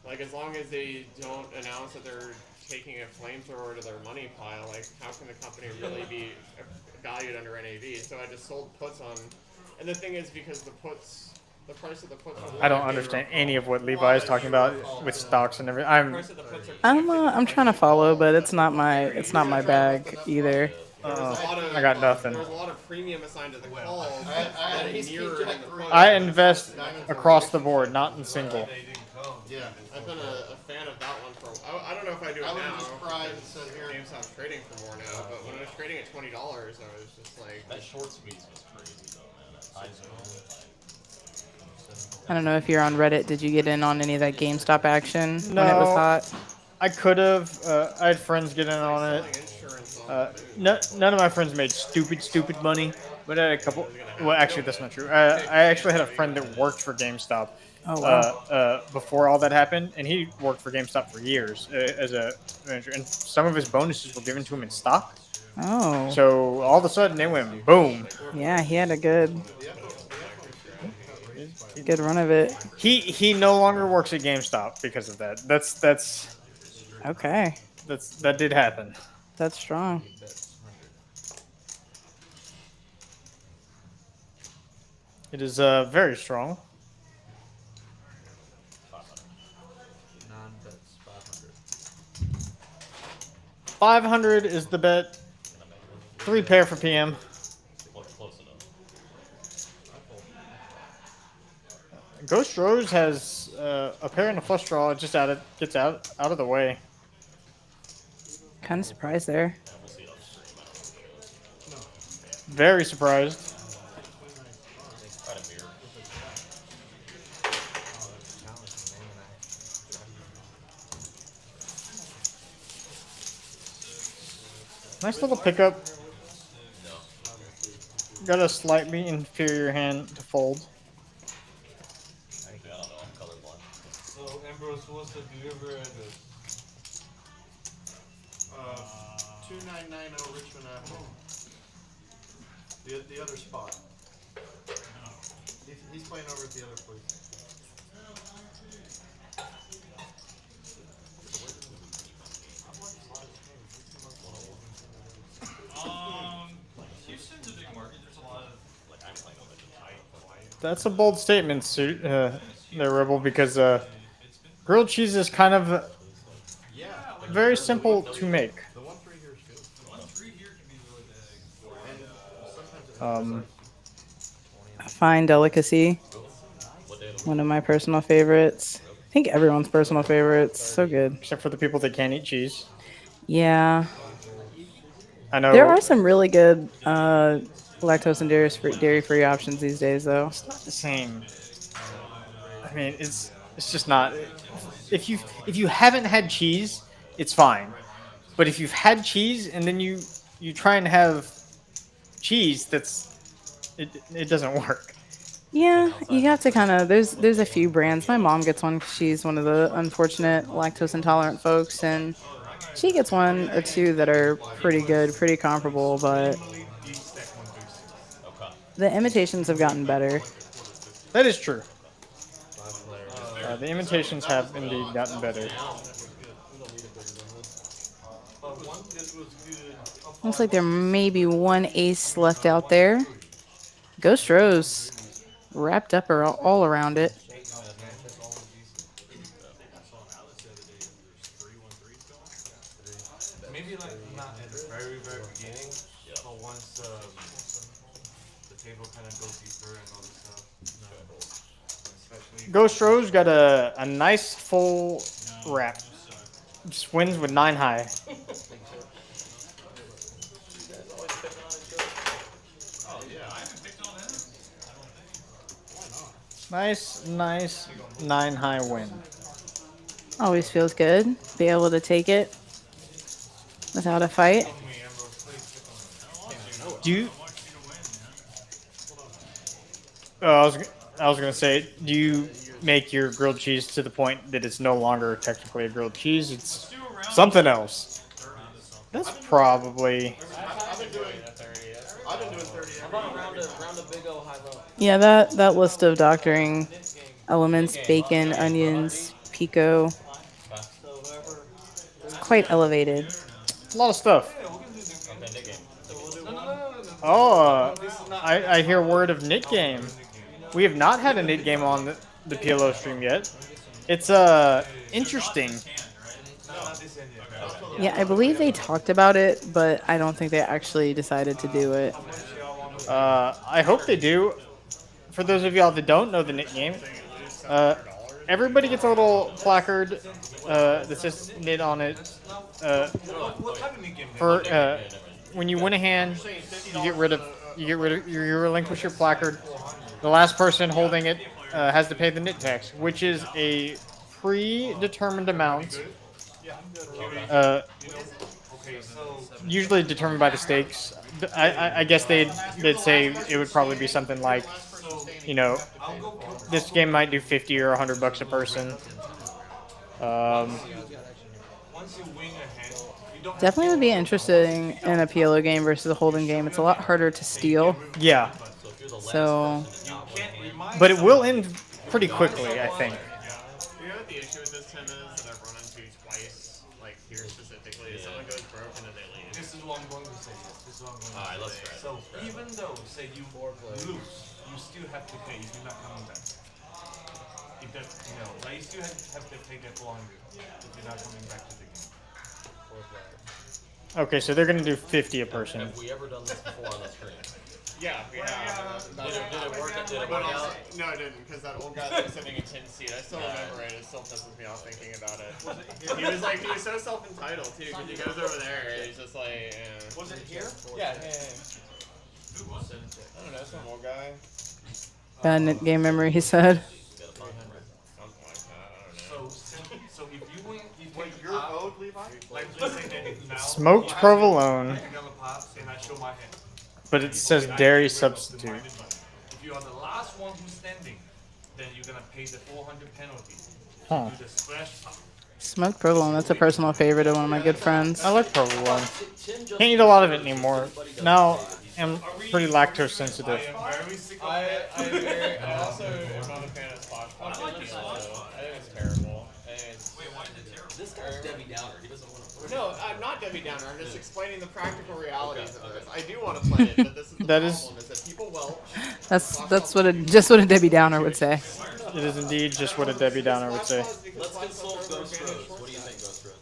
Like as long as they don't announce that they're taking a flamethrower to their money pile, like how can the company really be valued under NAV? So I just sold puts on, and the thing is because the price of the puts. I don't understand any of what Levi is talking about with stocks and everything. I'm trying to follow, but it's not my bag either. I got nothing. There's a lot of premium assigned to the calls. He's mirrored in the puts. I invest across the board, not in single. Yeah. I've been a fan of that one for. I don't know if I do it I would now. just cried and said, here. GameStop's trading for more now, but when I was trading at $20, I was just like. That short squeeze was crazy though, man. That high zone. I don't know if you're on Reddit. Did you get in on any of that GameStop action when it was No. hot? I could have. I had friends get in on it. Insurance on None of my friends made stupid money, but I had a couple. Well, actually, that's not true. I actually had a friend that worked for GameStop Oh wow. before all that happened, and he worked for GameStop for years as a manager, and some of his bonuses were given to him in stock. Oh. So all of a sudden, they went boom. Yeah, he had a good run of it. He no longer works at GameStop because of that. Okay, That did happen. that's strong. It is very strong. Non-bets 500. 500 is the bet. 3 pair for PM. Close enough. Ghost Rose has a pair and a flush draw. It just gets out of the way. Kind of surprised there. Very surprised. Try to mirror. Nice little pickup. Got a slightly inferior hand to fold. I don't know. I'm colorblind. So Ambrose, what's the delivery address? 2990 Richmond Avenue. The other spot. He's playing over at the other place. Houston's a big market. There's a lot of like I'm playing over the tight, Hawaii. That's a bold statement, suit there, Rebel, because grilled cheese is kind of very simple to make. The 1-3 here is good. 1-3 here can be really big. And sometimes it A fine delicacy. One of my personal favorites. I think everyone's personal favorites. So good. Except for the people that can't eat cheese. Yeah. I know. There are some really good lactose and dairy-free options these days, though. It's not the same. I mean, it's just not. If you haven't had cheese, it's fine. But if you've had cheese and then you try and have cheese, it doesn't work. Yeah, you have to kind of. There's a few brands. My mom gets one 'cause she's one of the unfortunate lactose intolerant folks, and she gets one or two that are pretty good, pretty comparable. But the imitations have gotten better. That is true. The imitations have indeed gotten better. Looks like there may be one ace left out there. Ghost Rose wrapped up all around it. is always decent. I saw an Alice the other day. There's 3-1-3s going. Maybe like not at the very beginning, but once the table kind of goes deeper and all this stuff. Especially Ghost Rose got a nice full wrap. Just wins with 9 high. Oh yeah, I haven't picked on him. Nice 9 high win. Always feels good. Be able to take it without a fight. Do you? I was gonna say, do you make your grilled cheese to the point that it's no longer technically a grilled cheese? It's something else. That's probably. I've been doing 30. How about a round of big O high low? Yeah, that list of doctoring elements, bacon, onions, pico, quite elevated. A lot of stuff. Oh, I hear word of knit game. We have not had a knit game on the PLO stream yet. It's interesting. Yeah, I believe they talked about it, but I don't think they actually decided to do it. I hope they do. For those of y'all that don't know the knit game, everybody gets a little placard that says knit on it. For when you win a hand, you relinquish your placard. The last person holding it has to pay the knit tax, which is a predetermined amount. Usually determined by the stakes. I guess they'd say it would probably be something like, you know, this game might do 50 or $100 a person. Definitely would be interesting in a PLO game versus a hold'em game. It's a lot harder to steal. Yeah, So but it will end pretty quickly, I think. You know what the issue with this, Tim, is that I've run into twice, like here specifically, is someone goes broke and then they leave. This is what I'm going to say. This is what I'm going to say. Alright, let's try it. So even though, say you lose, you still have to pay if you're not coming back. If that, you know, like you still have to pay that 400 if you're not coming back to the game. Okay, so they're gonna do 50 a person. Have we ever done this before on the screen? Yeah, we have. Did it work? Did it But work also, out? no, it didn't, because that old guy that was sitting in 10th seat, I still remember it. It still pisses me off thinking about it. He was so self-entitled, too, because he goes over there and he's just like, Was it here? yeah. Who was it? I don't know, some old guy. bad knit game memory, he said. Something like that, I don't know. So if you win, Wait, you're owed, Levi? like let's say that if now Smoked provolone, you're gonna pop and I show my hand. but it says dairy substitute. If you are the last one who's standing, then you're gonna pay the 400 penalty. Huh. Do the splash pop. Smoked provolone, that's a personal favorite of one of my good friends. I like provolone. Can't eat a lot of it anymore. Now I'm pretty lactose sensitive. I am very sick of I that. also am not a fan of Splash Pop. I think it's terrible. This guy's Debbie Downer. He doesn't want to play. No, I'm not Debbie Downer. I'm just explaining the practical realities of this. I do want to play it, but this is the That problem, is- is that people welch. That's what a Debbie Downer would say. It is indeed just what a Debbie Downer would say. Let's consult Ghost Rose. What do you think, Ghost Rose?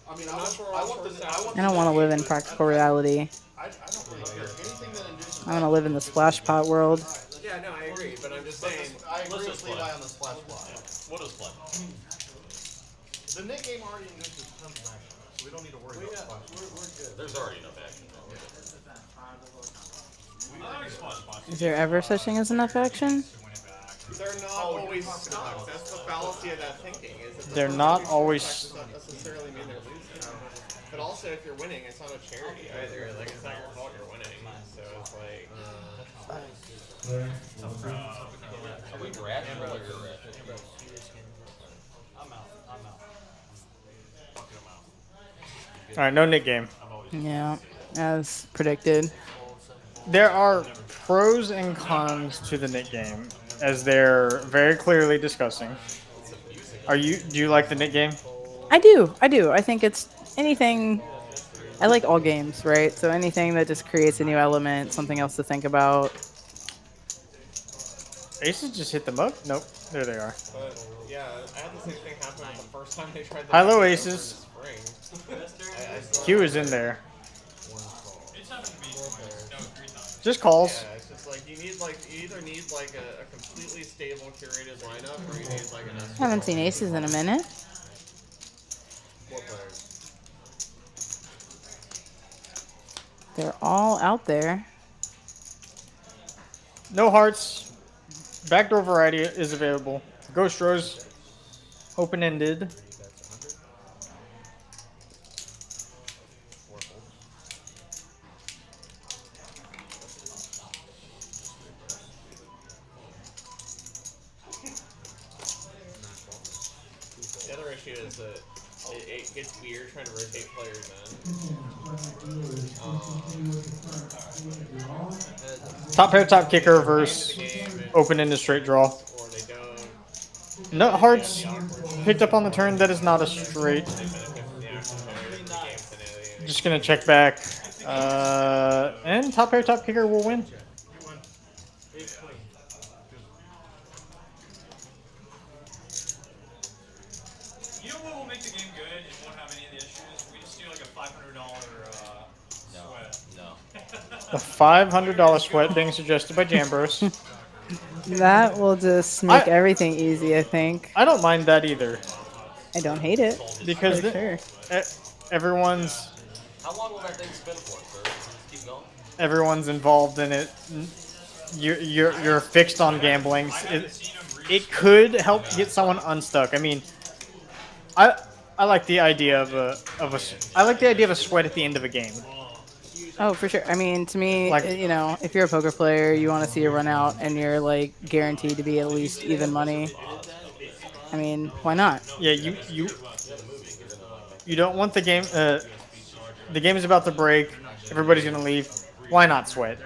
I mean, I I don't want to live in practical reality. I don't really care. Anything that induces. I want to live in the splash pot world. Yeah, no, I agree, but I'm just saying. I agree just with play. Levi on the splash block. What is play? The knit game already induces tons of action, so we don't need to worry about splash. There's already enough action. Is there ever such thing as enough action? They're not always stuck. That's the fallacy of that thinking. Is that They're the not fact always- does not necessarily mean they're losing. But also, if you're winning, it's not a charity either. Like, it's not your fault you're winning. So it's like. Are we rational or irrational? I'm out. All right, no knit game. Yeah, as predicted. There are pros and cons to the knit game, as they're very clearly discussing. Do you like the knit game? I do. I think it's anything. I like all games, right? So anything that just creates a new element, something else to think about. Aces just hit the mug? Nope. There they are. But yeah, I had the same thing happen the first time they tried to High make low it over aces. in the spring. I still Q is in there. It's happened to me twice. No, 3 times. Just calls. Yeah, it's just like you either need like a completely stable curated lineup or you need like an Haven't seen aces in a minute. What players? They're all out there. No hearts. Backdoor variety is available. Ghost Rose. Open-ended. The other issue is that it gets weird trying to rotate players in. Top pair, top kicker versus open-ended straight draw. Or they don't. Nut hearts picked up on the turn. That is not a straight. Just gonna check back. And top pair, top kicker will win. You know what will make the game good and won't have any of the issues? We just do like a $500 sweat. No. The $500 sweat being suggested by Jambros. That will just make everything easy, I think. I don't mind that either. I don't hate it. Because for sure. Everyone's How long will that thing spin for, sir? Just keep going. everyone's involved in it. You're fixed on gambling. It could help get someone unstuck. I mean, I like the idea of a sweat at the end of a game. Oh, for sure. I mean, to me, Like- you know, if you're a poker player, you want to see a run out and you're like guaranteed to be at least even money. I mean, why not? Yeah, you don't want the game. The game is about to break. Everybody's gonna leave. Why not sweat?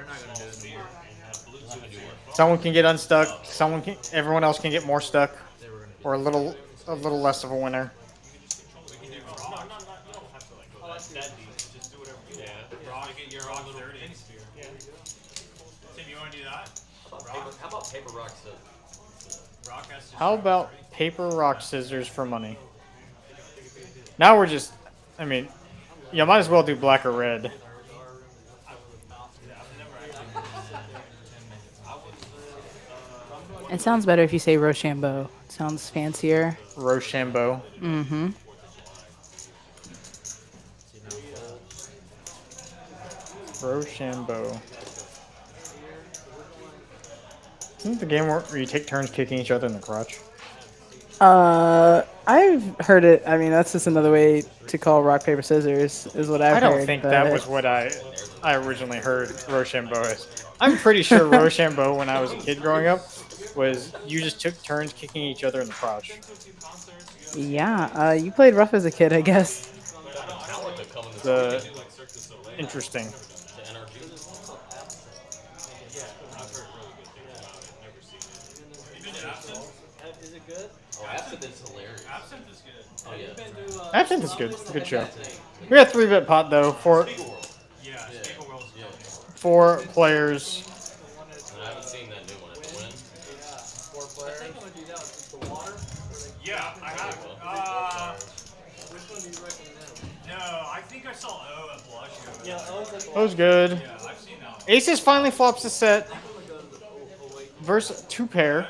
Someone can get unstuck. Everyone else can get more stuck, or a little less of a winner. Tim, you want to do that? How about paper, rock, scissors? Rock has to How about paper, rock, scissors for money? Now we're just. I mean, you might as well do black or red. It sounds better if you say Rochambeau. It sounds fancier. Rochambeau. Mm-hmm. Rochambeau. Isn't it the game where you take turns kicking each other in the crotch? I've heard it. I mean, that's just another way to call rock paper scissors. Is what I've I heard. don't think that was what I originally heard Rochambeau as. I'm pretty sure Rochambeau, when I was a kid growing up, was you just took turns kicking each other in the crotch. Yeah. You played rough as a kid, I guess. Interesting. Is it good? Oh, Absinthe is hilarious. Absinthe is good. Oh, yeah. Absinthe is good. Good show. We got 3-bit pot though for Yeah, Speaker World's good. 4 players. I haven't seen that new one. It's win. Four I think players. I'm gonna do that with the water. Yeah, I have. Which one do you recommend? No, I think I saw O at Bellagio. Yeah, O's like That was good. Yeah, I've seen that one. Aces finally flops the set versus 2 pair.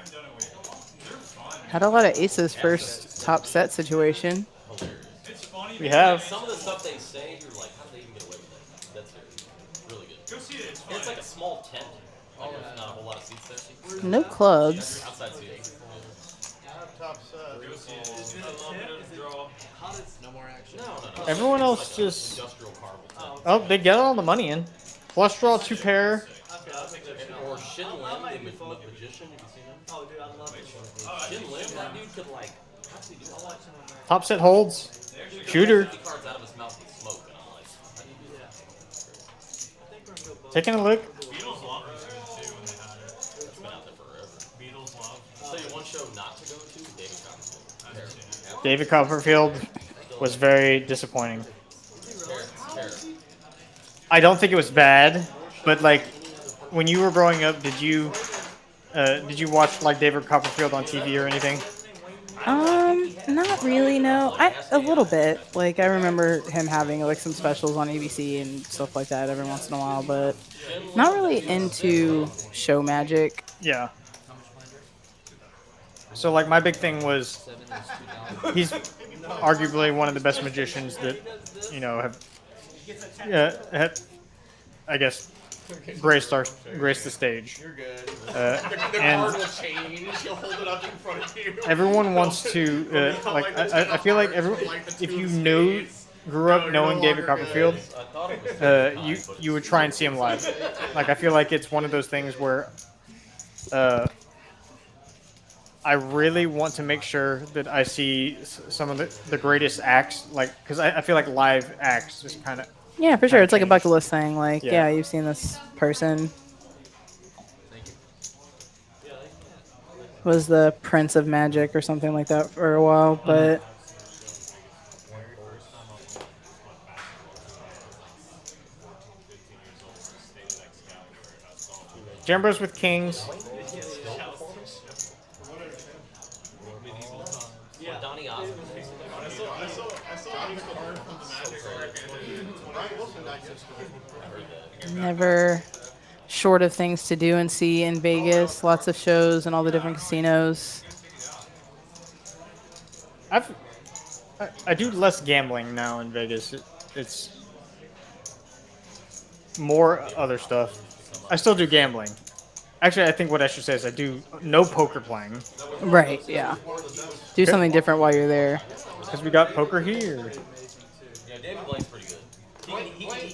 Had a lot of aces first top set situation. It's funny. We have. Some of the stuff they say, you're like, how do they even get away with that? That's really good. Go see it. It's And it's fun. like a small tent. Like, there's not a whole lot of seats there. No clubs. Outside seats. I have top set. Go see it. It's a little bit of a draw. No more action. No. Everyone else just. Industrial carvel tent. Oh, they get all the money in. Flush draw 2 pair. Or Shin Lim, the magician. Have you seen him? Oh, dude, I love it. Shin Lim, that dude could like, how does he do all that? Top set holds. Shooter. 50 cards out of his mouth with smoke, and I'm like, how do you do that? I think we're gonna go both. Taking a look. Beatles love this one too when they had it. It's been out there forever. Beatles love. I'll tell you one show not to go to, David Copperfield. I haven't seen it. David Copperfield was very disappointing. Terrible. I don't think it was bad, but like when you were growing up, did you Did you watch like David Copperfield on TV or anything? Not really. No, a little bit. Like I remember him having like some specials on ABC and stuff like that every once in a while, but not really into show magic. Yeah. So like my big thing was he's arguably one of the best magicians that have I guess graced the stage. You're good. And Card will change. You'll hold it up in front of you. everyone wants to I feel like if you grew up knowing David Copperfield, you would try and see him live. Like I feel like it's one of those things where I really want to make sure that I see some of the greatest acts, like because I feel like live acts just kind of. Yeah, for sure. It's like a bucket list thing. Like, Yeah. yeah, you've seen this person. Was the Prince of Magic or something like that for a while, but Jambos with kings. Donnie Osmond. I saw a card from the Magic. Brian Wilson died yesterday. never short of things to do and see in Vegas. Lots of shows and all the different casinos. I do less gambling now in Vegas. It's more other stuff. I still do gambling. Actually, I think what I should say is I do no poker playing. Right, yeah. Do something different while you're there. Because we got poker here. Yeah, David Blaine's pretty good.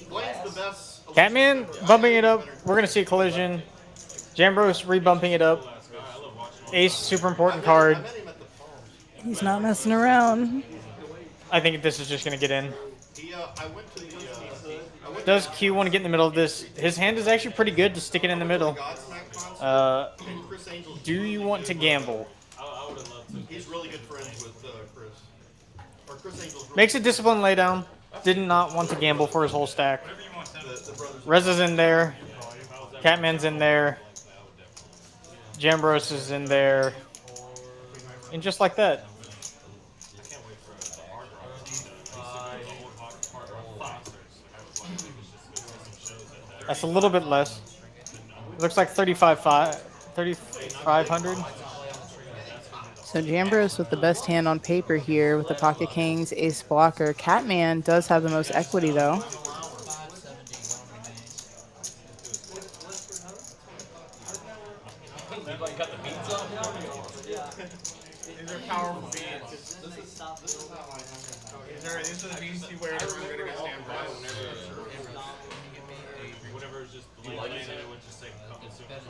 Blaine's the best. Catman bumping it up. We're going to see a collision. Jambros rebumping it up. Ace, super important card. I met him at the Palms. He's not messing around. I think this is just going to get in. I went to the. I went Does Q want to get in the middle of this? His hand is actually pretty good to stick it in the middle. to Godsmack concert, and Chris Angel's Do you want to gamble? He's really good friends with Chris. Or Chris Angel's really Makes a disciplined laydown. Did not want to gamble for his whole stack. the brothers. Reza's in there. Catman's in there. Jambros is in there. And just like that. That's a little bit less. It looks like 3,500. So Jambros with the best hand on paper here with the Pocket Kings, Ace Blocker. Catman does have the most equity though. These are powerful beans. These are the beans you wear if you're gonna go stand by Whatever is just the lane and it would just take a couple seconds.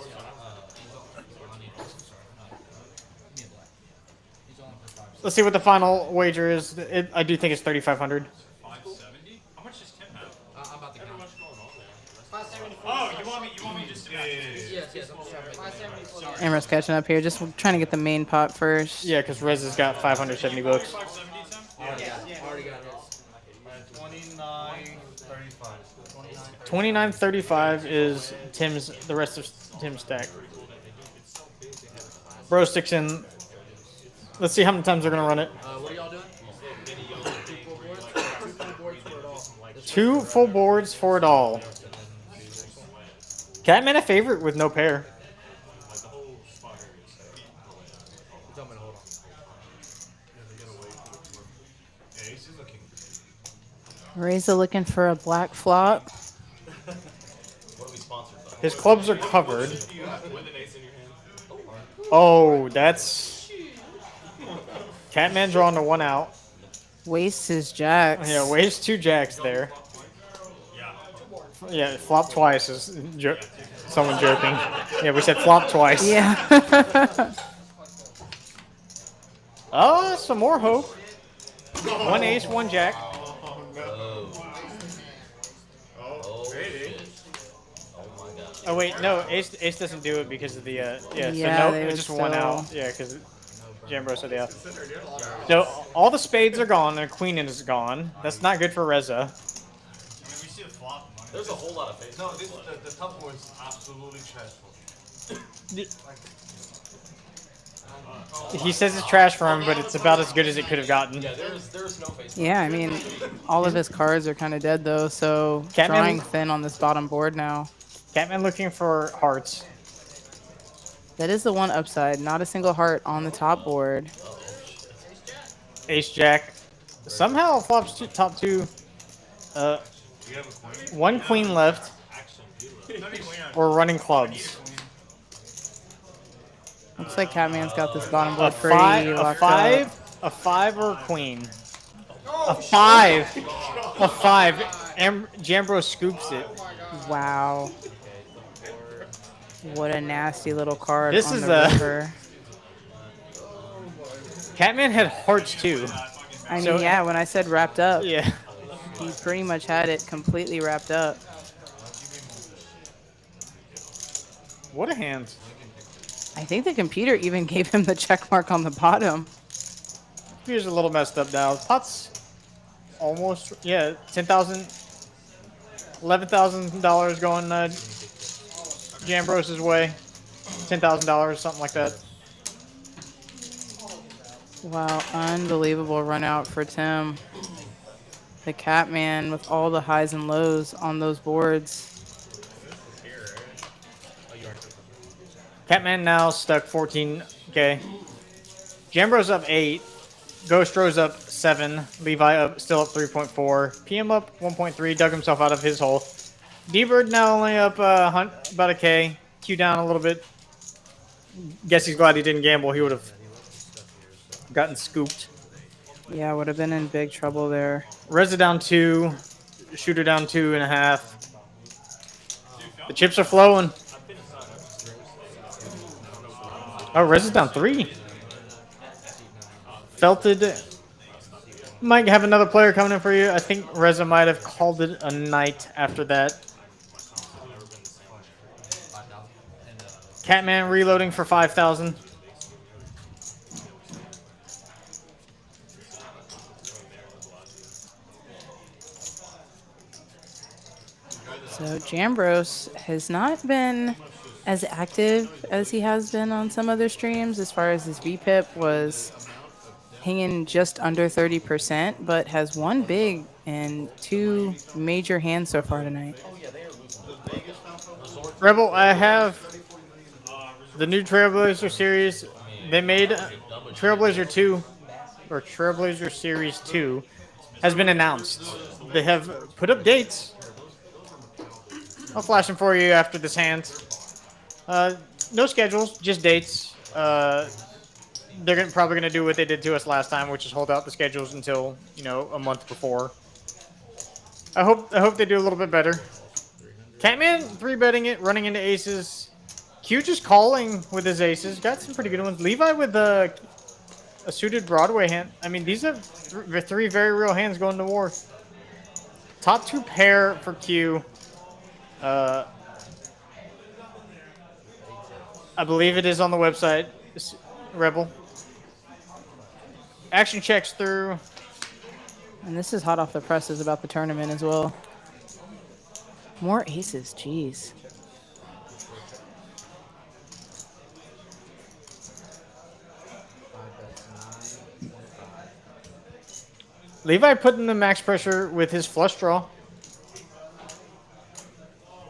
Let's see what the final wager is. I do think it's 3,500. 570? How much does Tim have? I'm about to count. Oh, you want me just to match Yes, I'm just trying to make Amro's catching up here. Just trying to get the main pot first. Yeah, because Rez has got 570 bucks. 570, Tim? Yeah, already got his. 29.35 is the rest of Tim's stack. Bro sticks in. Let's see how many times they're going to run it. What are y'all doing? 2 full boards for it all. Catman a favorite with no pair. Reza looking for a black flop. What are we sponsored by? His clubs are covered. Oh, that's... Catman drawing the 1 out. Wastes his jacks. Yeah, waves 2 jacks there. Yeah, flop twice is someone joking. Yeah, we said flop twice. Yeah. Oh, some more hope. 1 ace, 1 jack. Oh wait, no, ace doesn't do it because of the yeah. Yeah, So they no, would it's just 1 out. still- Yeah, because Jambro said yeah. So all the spades are gone. The queen is gone. That's not good for Reza. I mean, we see the flop money. There's a whole lot of faces. No, the top was absolutely trash. He says it's trash for him, but it's about as good as it could have gotten. Yeah, there's no face. Yeah, I mean, all of his cards are kind of dead though, so Catman- drawing thin on this bottom board now. Catman looking for hearts. That is the one upside. Not a single heart on the top board. Ace Jack. Somehow flops top two. One queen left. Or running clubs. Looks like Catman's got this bottom A board pretty locked up. a five or a queen. A five. A five. Jambro scoops it. Wow. What a nasty little card This on is the a- river. Catman had hearts too. I mean, So- yeah, when I said wrapped up, Yeah. he pretty much had it completely wrapped up. What a hand. I think the computer even gave him the check mark on the bottom. Here's a little messed up now. Pot's almost, yeah, $10,000, $11,000 going Jambros's way. $10,000, something like that. Wow, unbelievable run out for Tim. The Catman with all the highs and lows on those boards. Catman now stuck 14K. Jambro's up 8. Ghost Rose up 7. Levi up still up 3.4. PM up 1.3. Dug himself out of his hole. D-Bird now only up about a K. Q down a little bit. Guess he's glad he didn't gamble. He would have gotten scooped. Yeah, would have been in big trouble there. Reza down 2. Shooter down 2.5. The chips are flowing. Oh, Reza's down 3. Felted might have another player coming in for you. I think Reza might have called it a night after that. Catman reloading for 5,000. So Jambros has not been as active as he has been on some other streams as far as his VPIP was hanging just under 30%, but has won big in 2 major hands so far tonight. Rebel, I have the new Trailblazer series. They made Trailblazer 2, or Trailblazer Series 2, has been announced. They have put up dates. I'll flash them for you after this hand. No schedules, just dates. They're probably going to do what they did to us last time, which is hold out the schedules until, a month before. I hope they do a little bit better. Catman 3-betting it, running into aces. Q just calling with his aces. Got some pretty good ones. Levi with a suited Broadway hand. I mean, these are 3 very real hands going to war. Top 2 pair for Q. I believe it is on the website, Rebel. Action checks through. And this is hot off the presses about the tournament as well. More aces, jeez. Levi putting the max pressure with his flush draw.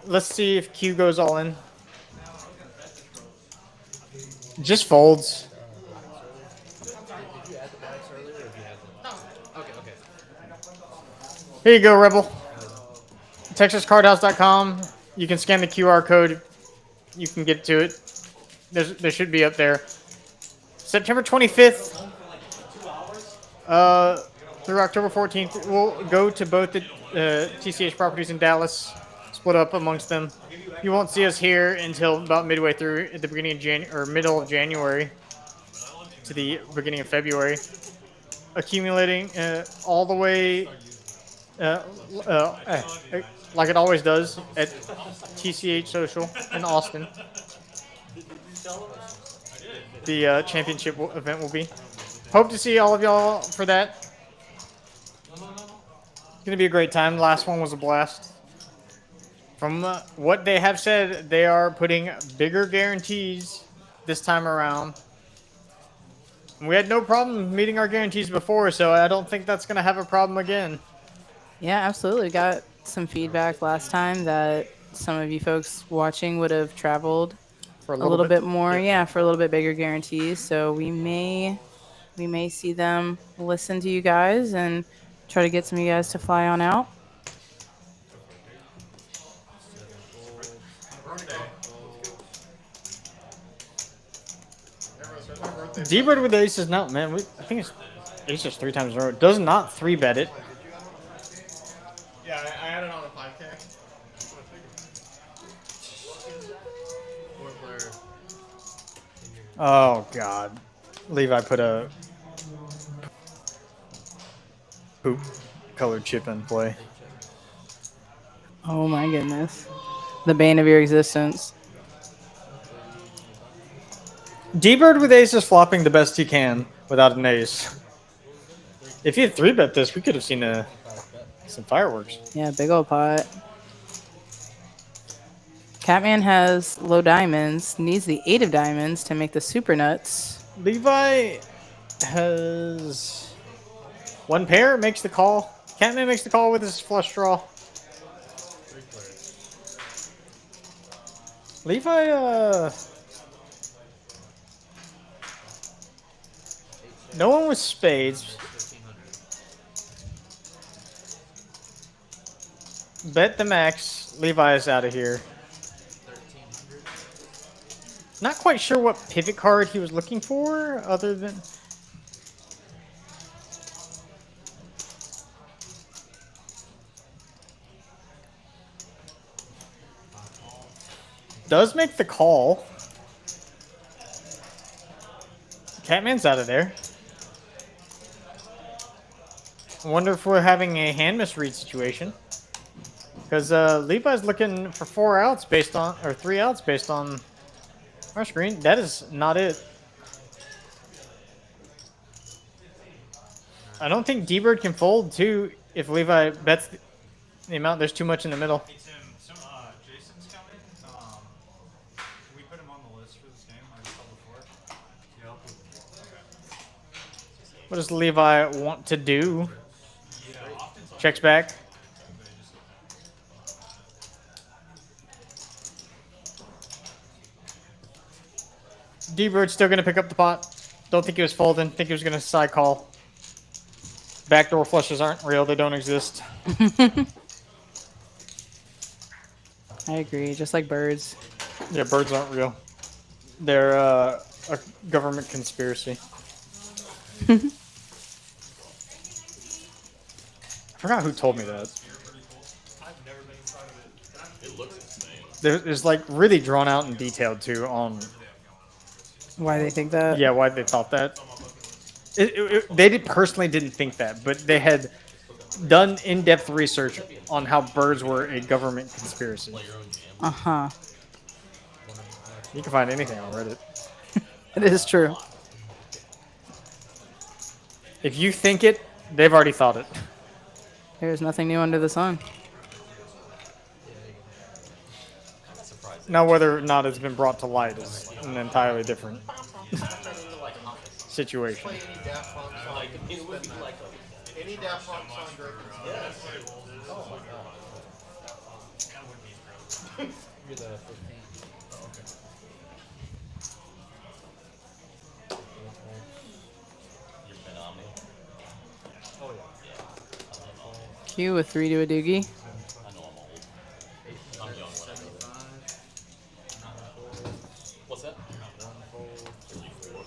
Let's see if Q goes all in. Just folds. Here you go, Rebel. TexasCardHouse.com. You can scan the QR code. You can get to it. There should be up there. September 25th through October 14th. We'll go to both the TCH properties in Dallas. Split up amongst them. You won't see us here until about midway through at the beginning of January or middle of January to the beginning of February. Accumulating all the way like it always does at TCH Social in Austin. The championship event will be. Hope to see all of y'all for that. It's going to be a great time. The last one was a blast. From what they have said, they are putting bigger guarantees this time around. We had no problem meeting our guarantees before, so I don't think that's gonna have a problem again. Yeah, absolutely. Got some feedback last time that some of you folks watching would have traveled For a little bit more, Yep. yeah, for a little bit bigger guarantees. So we may see them listen to you guys and try to get some of you guys to fly on out. D-Bird with aces, no, man. I think it's aces 3 times in a row. Does not 3-bet it. Yeah, I had it on a 5K. Four player. Oh, God. Levi put a poop colored chip in play. Oh my goodness. The bane of your existence. D-Bird with aces flopping the best he can without an ace. If he had 3-bet this, we could have seen some fireworks. Yeah, big old pot. Catman has low diamonds, needs the 8 of diamonds to make the super nuts. Levi has 1 pair, makes the call. Catman makes the call with his flush draw. Levi, no one with spades. Bet the max. Levi is out of here. Not quite sure what pivot card he was looking for, other than... Does make the call. Catman's out of there. I wonder if we're having a hand misread situation. Because Levi's looking for 4 outs based on, or 3 outs based on our screen. That is not it. I don't think D-Bird can fold too if Levi bets the amount. There's too much in the middle. Hey Tim, Jason's coming. Can we put him on the list for this game? I just saw before. What does Levi want to do? Checks back. D-Bird's still going to pick up the pot. Don't think he was folding. Think he was going to side call. Backdoor flushes aren't real. They don't exist. I agree, just like birds. Yeah, birds aren't real. They're a government conspiracy. I forgot who told me that. It looks insane. There's like really drawn out and detailed too on Why they think that? yeah why they thought that. They personally didn't think that, but they had done in-depth research on how birds were a government conspiracy. Uh-huh. You can find anything on Reddit. It is true. If you think it, they've already thought it. There's nothing new under the sun. Now, whether or not it's been brought to light is an entirely different situation. Any Daft Punk song. Any Daft Punk song Drake can sing. Oh my god. You're the 15th. You're phenomenal. Oh yeah. Q with 3 to a doogie. I know I'm old. I'm young when I know that. What's that? 34.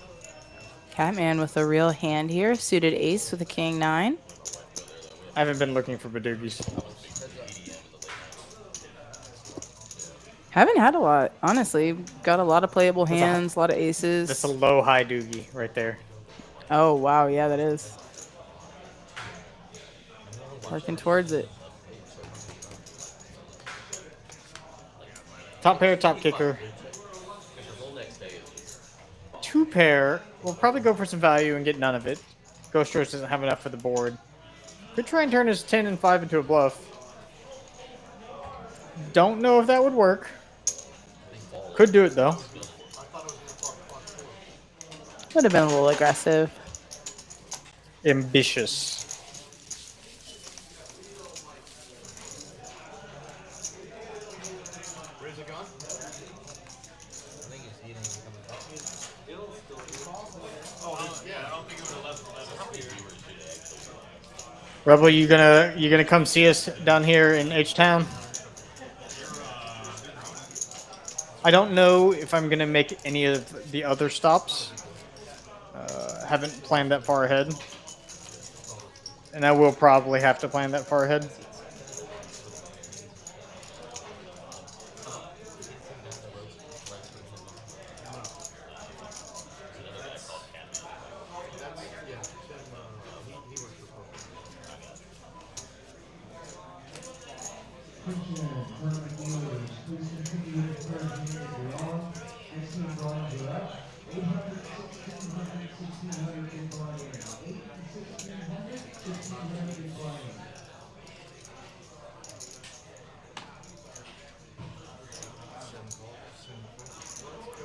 Catman with a real hand here. Suited ace with a king 9. I haven't been looking for Badoogies. Haven't had a lot, honestly. Got a lot of playable hands, a lot of aces. That's a low high doogie right there. Oh, wow. Yeah, that is. Working towards it. Top pair, top kicker. 2 pair. We'll probably go for some value and get none of it. Ghost Roast doesn't have enough for the board. Could try and turn his 10 and 5 into a bluff. Don't know if that would work. Could do it though. Would have been a little aggressive. Ambitious. Where's it gone? I think he's eating and coming back. Yeah, I don't think it would have left that sphere. Rebel, you gonna come see us down here in H Town? I don't know if I'm gonna make any of the other stops. Haven't planned that far ahead, and I will probably have to plan that far ahead.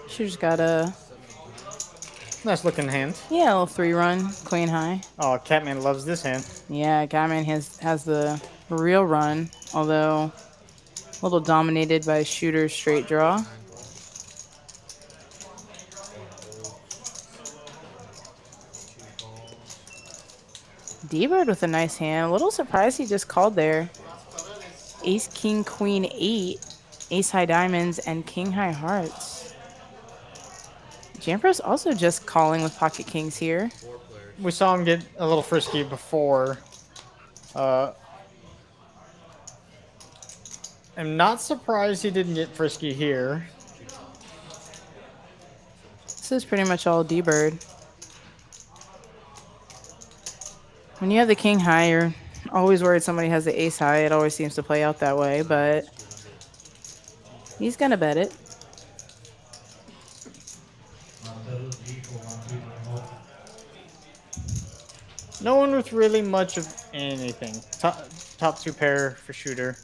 Shooter's got a Nice looking hand. yeah, a little 3-run, queen high. Oh, Catman loves this hand. Yeah, Catman has the real run, although a little dominated by Shooter's straight draw. D-Bird with a nice hand. A little surprised he just called there. Ace, King, Queen, 8. Ace high diamonds and King high hearts. Jampro's also just calling with pocket kings here. We saw him get a little frisky before. I'm not surprised he didn't get frisky here. This is pretty much all D-Bird. When you have the king high, you're always worried somebody has the ace high. It always seems to play out that way, but he's going to bet it. No one with really much of anything. Top 2 pair for Shooter.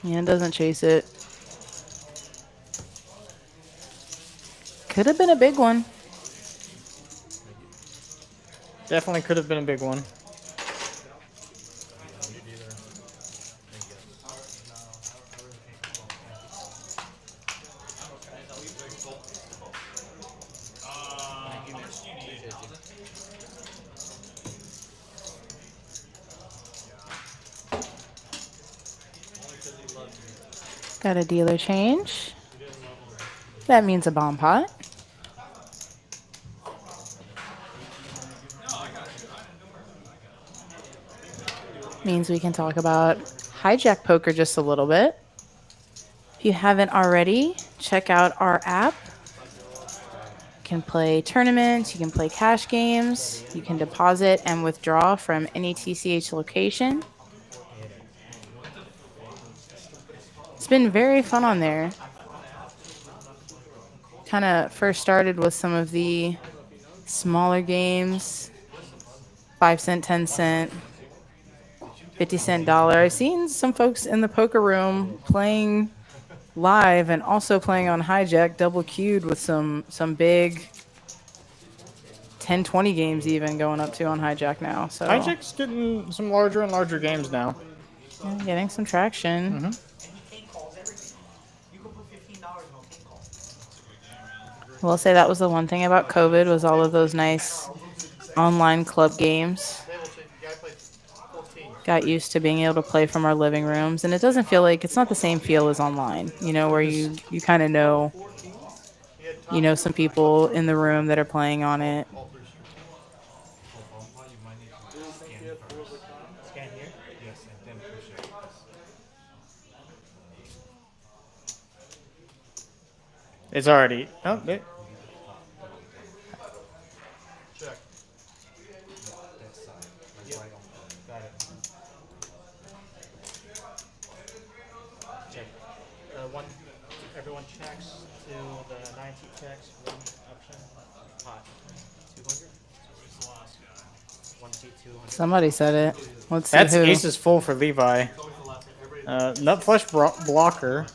Yeah, doesn't chase it. Could have been a big one. Definitely could have been a big one. Got a dealer change. That means a bomb pot. Means we can talk about hijack poker just a little bit. If you haven't already, check out our app. You can play tournaments, you can play cash games, you can deposit and withdraw from any TCH location. It's been very fun on there. Kind of first started with some of the smaller games, 5 cent, 10 cent, 50-cent dollar. I've seen some folks in the poker room playing live and also playing on hijack, double queued with some big 10, 20 games even going up to on hijack now. So Hijack's getting some larger and larger games now. yeah, getting some traction. Mm-hmm. We'll say that was the one thing about COVID was all of those nice online club games. Got used to being able to play from our living rooms, and it doesn't feel like it's not the same feel as online, you know, where you kind of know, some people in the room that are playing on it. Scan here? Yes, and then push it. It's already. Oh, there. Check. Got it. Check. Everyone checks to the 90 checks. One option. Pot. 200. One T 200. Somebody said it. Let's see That's who. aces full for Levi. Nut flush blocker.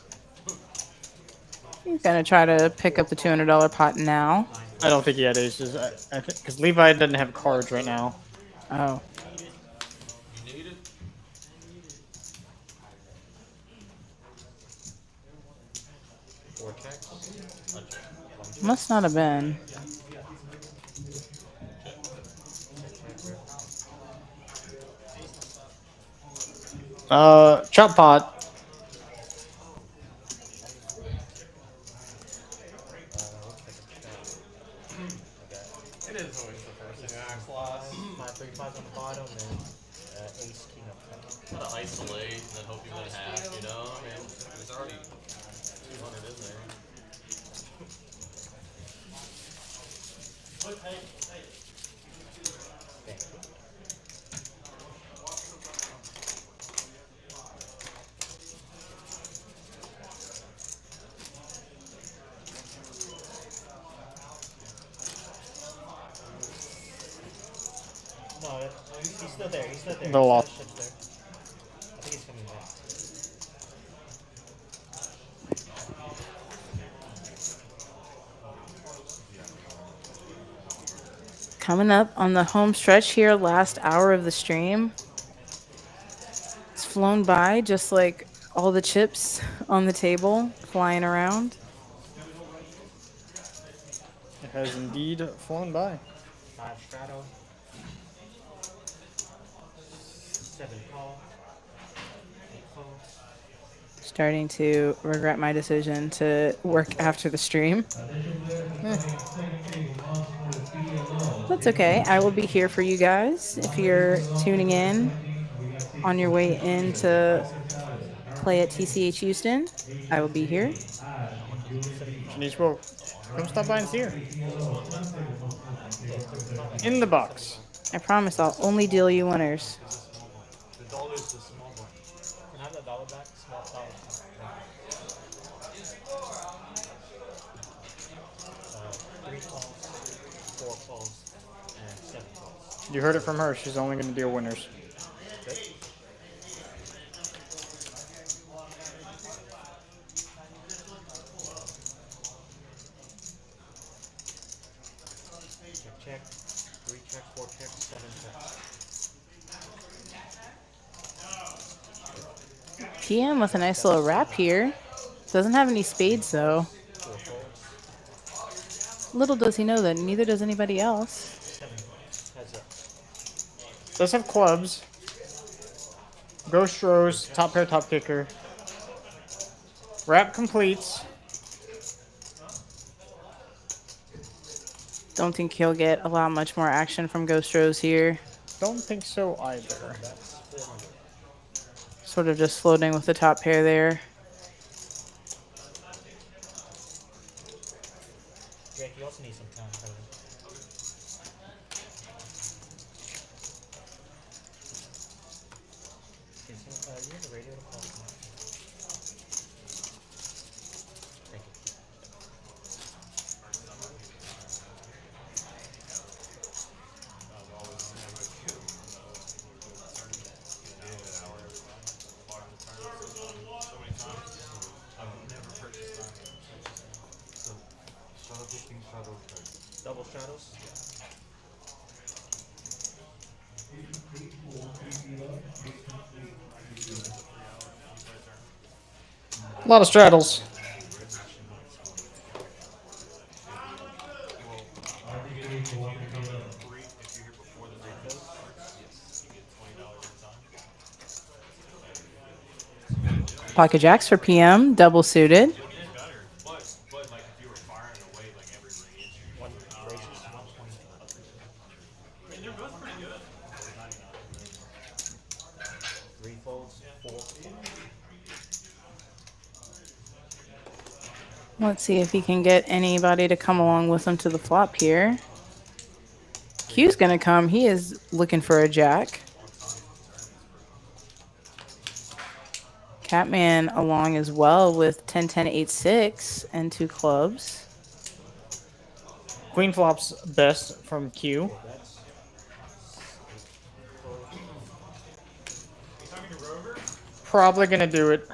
He's gonna try to pick up the $200 pot now. I don't think he had aces. I think because Levi doesn't have cards right now. Oh, You need it? Four checks. must not have been. Chop pot. It is always the first thing I ask last. My 3 5 on the bottom and ace king up top. Gotta isolate and then hope you win half, you know? I mean, there's already 200 in there. No, he's still there. He's still there. The loss. Ship's there. I think he's coming back. Coming up on the home stretch here, last hour of the stream. It's flown by just like all the chips on the table flying around. It has indeed flown by. 5 straddle. 7 call. 8 fold. Starting to regret my decision to work after the stream. That's okay. I will be here for you guys. If you're tuning in on your way in to play at TCH Houston, I will be here. Shanice will come stop by and see her. In the box. I promise I'll only deal you winners. The dollar is the small one. Can I have that dollar back? Small dollar. Three calls, 4 calls, and 7 calls. You heard it from her. She's only going to deal winners. Check, check. 3 checks, 4 checks, 7 checks. PM with a nice little wrap here. Doesn't have any spades though. 4 folds. Little does he know that neither does anybody else. 7 heads up. Does have clubs. Ghost rows, top pair, top kicker. Wrap completes. Don't think he'll get a lot much more action from Ghost Rose here. Don't think so either. That's 400. Sort of just floating with the top pair there. Rick, you also need some time, brother. Okay, so, you have the radio to call tomorrow? Thank you. Shadow picking, shadow card. Double straddles. A lot of straddles. Pocket jacks for PM, double suited. But like if you were firing away like every range, One race is now 20. I mean, they're both pretty good. 3 folds, 4. Let's see if he can get anybody to come along with him to the flop here. Q's gonna come. He is looking for a jack. Catman along as well with 10, 10, 8, 6 and 2 clubs. Queen flops best from Q. Probably gonna do it.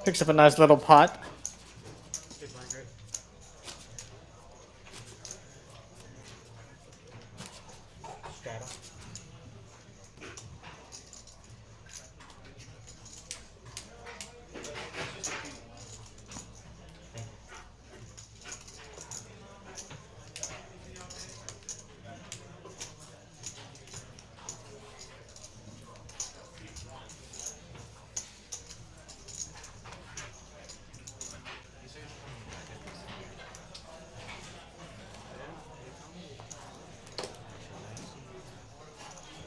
Picks up a nice little pot.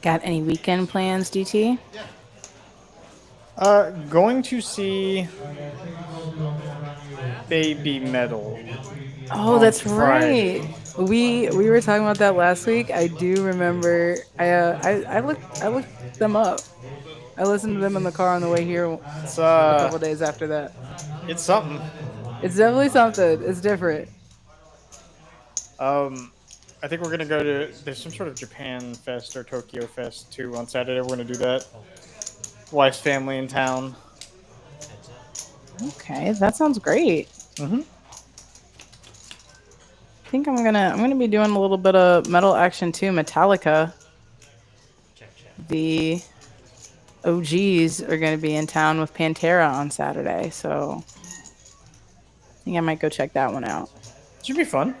Got any weekend plans, DT? Going to see Baby Metal. Oh, on that's Friday. right. We were talking about that last week. I do remember. I looked them up. I listened to them in the car on the way here It's a couple days after that. it's something. It's definitely something. It's different. I think we're gonna go to there's some sort of Japan Fest or Tokyo Fest too on Saturday. We're gonna do that. Wife's family in town. Okay, that sounds great. Mm-hmm. I think I'm gonna be doing a little bit of metal action too. Metallica. The OGs are gonna be in town with Pantera on Saturday, so I think I might go check that one out. Should be fun.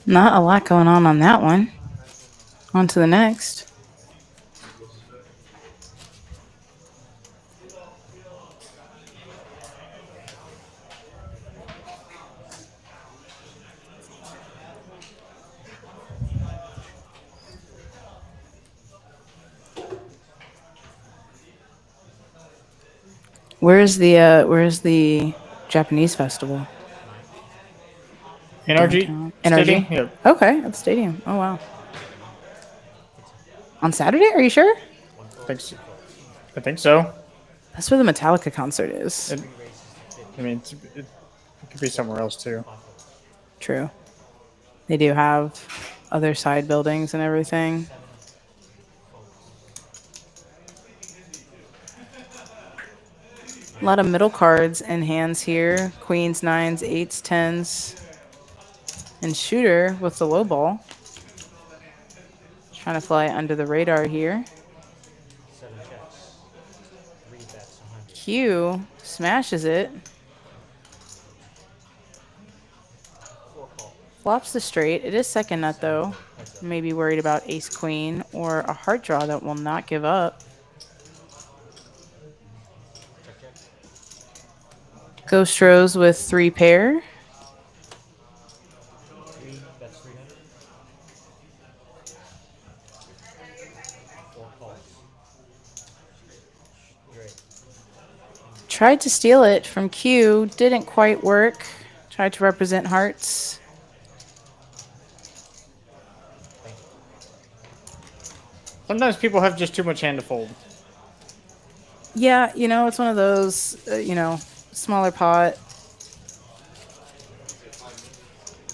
Not a lot going on that one. On to the next. Where's the Japanese festival? NRG. Downtown. Stadium? NRG? Yep. Okay, at the stadium. Oh wow. On Saturday? Are you sure? I think so. That's where the Metallica concert is. I mean, it could be somewhere else too. True. They do have other side buildings and everything. A lot of middle cards in hands here. Queens, nines, eights, tens. And shooter with the low ball. Trying to fly under the radar here. Q smashes it. Flops the straight. It is second nut though. Maybe worried about ace queen or a heart draw that will not give up. Ghost Rose with 3 pair. Tried to steal it from Q, didn't quite work. Tried to represent hearts. Sometimes people have just too much hand to fold. Yeah, it's one of those, smaller pot.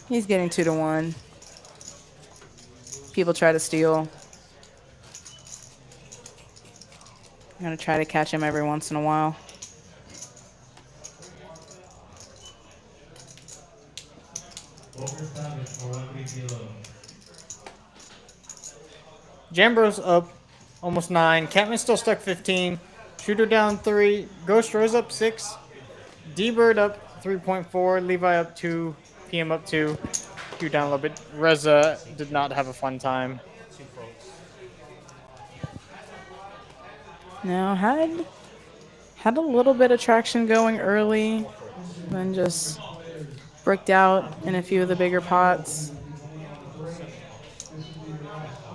He's getting 2-1. People try to steal. I'm going to try to catch him every once in a while. Jambro's up almost 9. Catman's still stuck 15. Shooter down 3. Ghost Rose up 6. D-Bird up 3.4. Levi up 2. PM up 2. Q down a little bit. Reza did not have a fun time. Now had a little bit of traction going early, then just bricked out in a few of the bigger pots.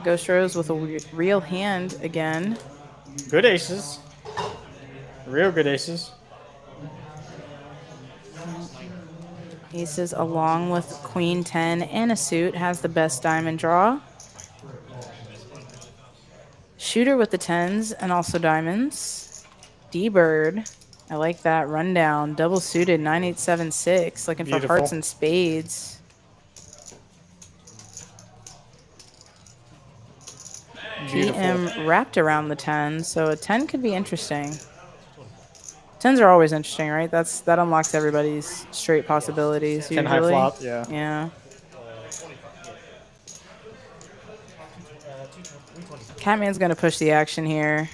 Ghost Rose with a real hand again. Good aces. Real good aces. Aces along with queen 10 and a suit has the best diamond draw. Shooter with the 10s and also diamonds. D-Bird. I like that rundown. Double suited 9876. Looking for Beautiful. hearts and spades. Beautiful. PM wrapped around the 10, so a 10 could be interesting. 10s are always interesting, right? That unlocks everybody's straight possibilities 10 usually. high flop, yeah. Yeah. Catman's gonna push the action here.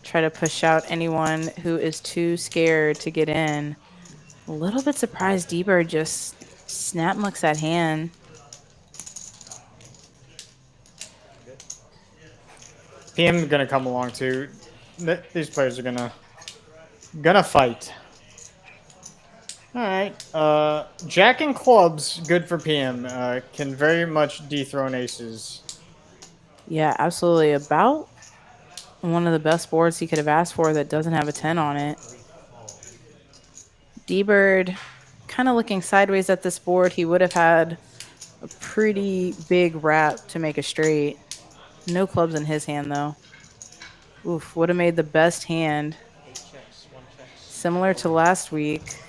Try to push out anyone who is too scared to get in. A little bit surprised D-Bird just snap mucks that hand. PM gonna come along too. These players are gonna fight. All right. Jack and clubs, good for PM. Can very much dethrone aces. Yeah, absolutely. About one of the best boards he could have asked for that doesn't have a 10 on it. D-Bird kind of looking sideways at this board. He would have had a pretty big wrap to make a straight. No clubs in his hand, though. Oof, would have made the best hand. Similar to last week.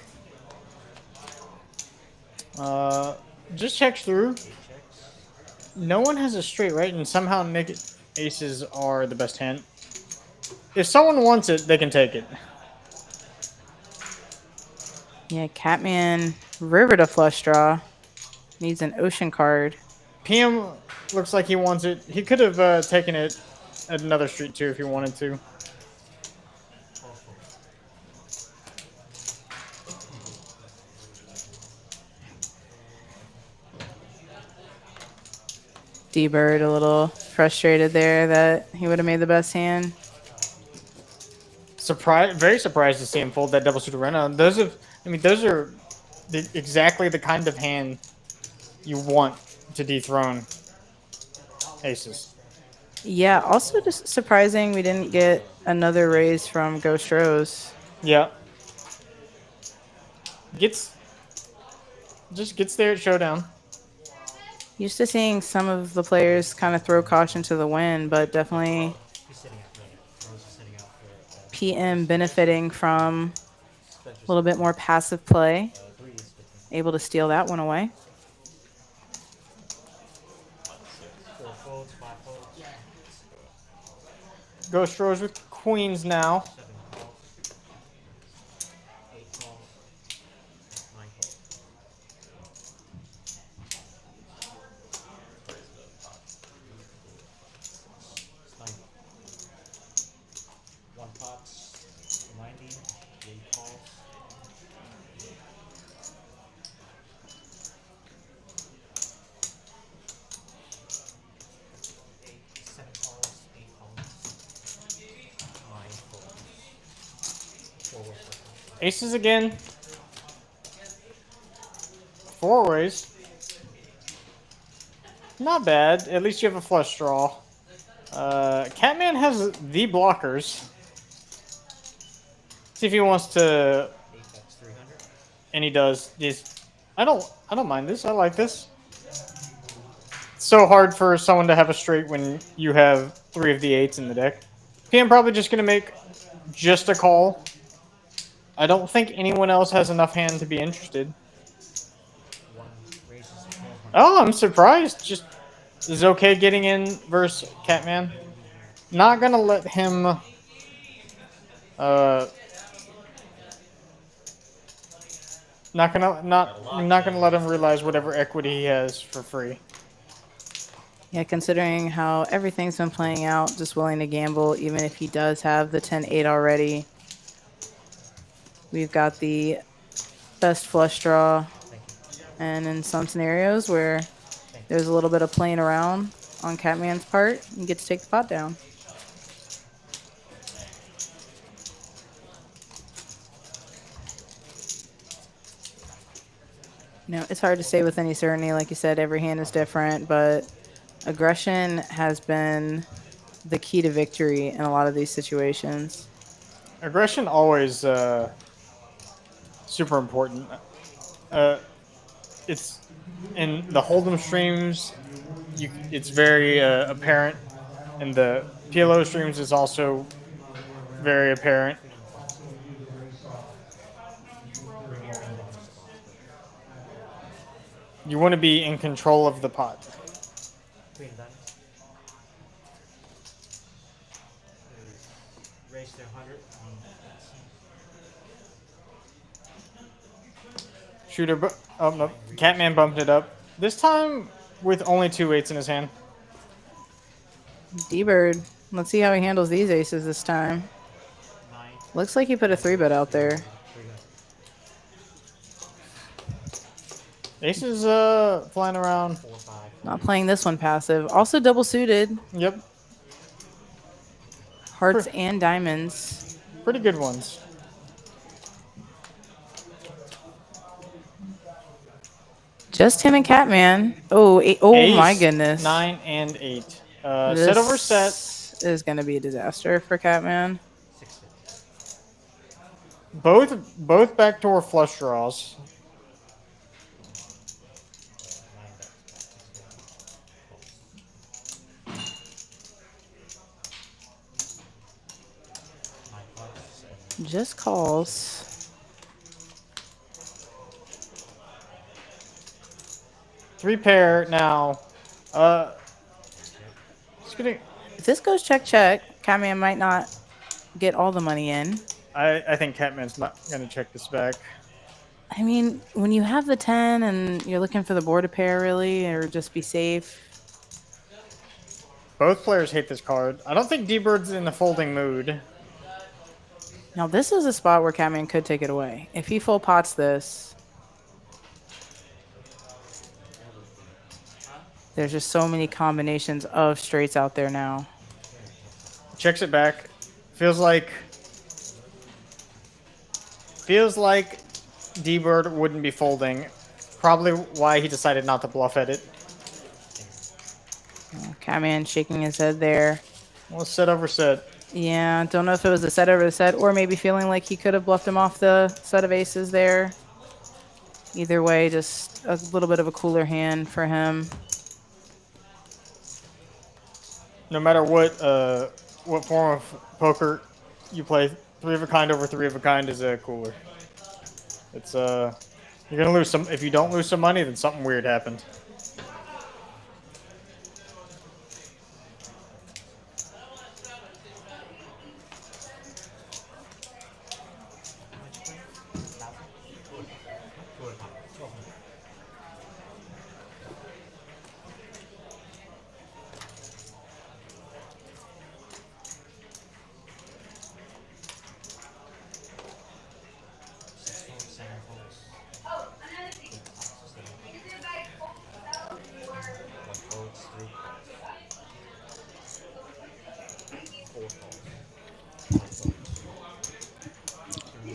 Just checks through. No one has a straight, right? And somehow naked aces are the best hand. If someone wants it, they can take it. Yeah, Catman river to flush draw. Needs an ocean card. PM looks like he wants it. He could have taken it at another street too if he wanted to. D-Bird a little frustrated there that he would have made the best hand. Very surprised to see him fold that double suited run. Those are exactly the kind of hand you want to dethrone aces. Yeah, also just surprising we didn't get another raise from Ghost Rose. Yeah. Just gets there at showdown. Used to seeing some of the players kind of throw caution to the wind, but definitely PM benefiting from a little bit more passive play. Able to steal that one away. Ghost Rose with queens now. Aces again. Four ways. Not bad. At least you have a flush draw. Catman has the blockers. See if he wants to. And he does. I don't mind this. I like this. It's so hard for someone to have a straight when you have 3 of the 8s in the deck. PM probably just gonna make just a call. I don't think anyone else has enough hand to be interested. Oh, I'm surprised. Just is okay getting in versus Catman. Not gonna let him. Not gonna let him realize whatever equity he has for free. Yeah, considering how everything's been playing out, just willing to gamble, even if he does have the 10-8 already. We've got the best flush draw, and in some scenarios where there's a little bit of playing around on Catman's part, you get to take the pot down. You know, it's hard to say with any certainty. Like you said, every hand is different, but aggression has been the key to victory in a lot of these situations. Aggression always super important. It's in the Hold'em streams. It's very apparent, and the PLO streams is also very apparent. You want to be in control of the pot. Queen dice. Raise to 100. Shooter, oh no, Catman bumped it up. This time with only 2 8s in his hand. D-Bird. Let's see how he handles these aces this time. 9. Looks like he put a 3-bet out there. Aces flying around. 4, 5. Not playing this one passive. Also double suited. Yep, Hearts and diamonds. pretty good ones. Just him and Catman. Oh, oh Ace, my goodness. 9 and 8. This Set over set. is going to be a disaster for Catman. 6. Both backdoor flush draws. 9 plus. Just calls. Three pair now. Just gonna, If this goes check, check, Catman might not get all the money in. I think Catman's not gonna check this back. I mean, when you have the 10 and you're looking for the board to pair, really, or just be safe. Both players hate this card. I don't think D-Bird's in the folding mood. Now, this is a spot where Catman could take it away. If he full pots this, there's just so many combinations of straights out there now. Checks it back. Feels like D-Bird wouldn't be folding. Probably why he decided not to bluff at it. Catman shaking his head there. Well, set over set. Yeah, don't know if it was a set over the set or maybe feeling like he could have bluffed him off the set of aces there. Either way, just a little bit of a cooler hand for him. No matter what form of poker you play, 3 of a kind over 3 of a kind is cooler. It's you're gonna lose some. If you don't lose some money, then something weird happened.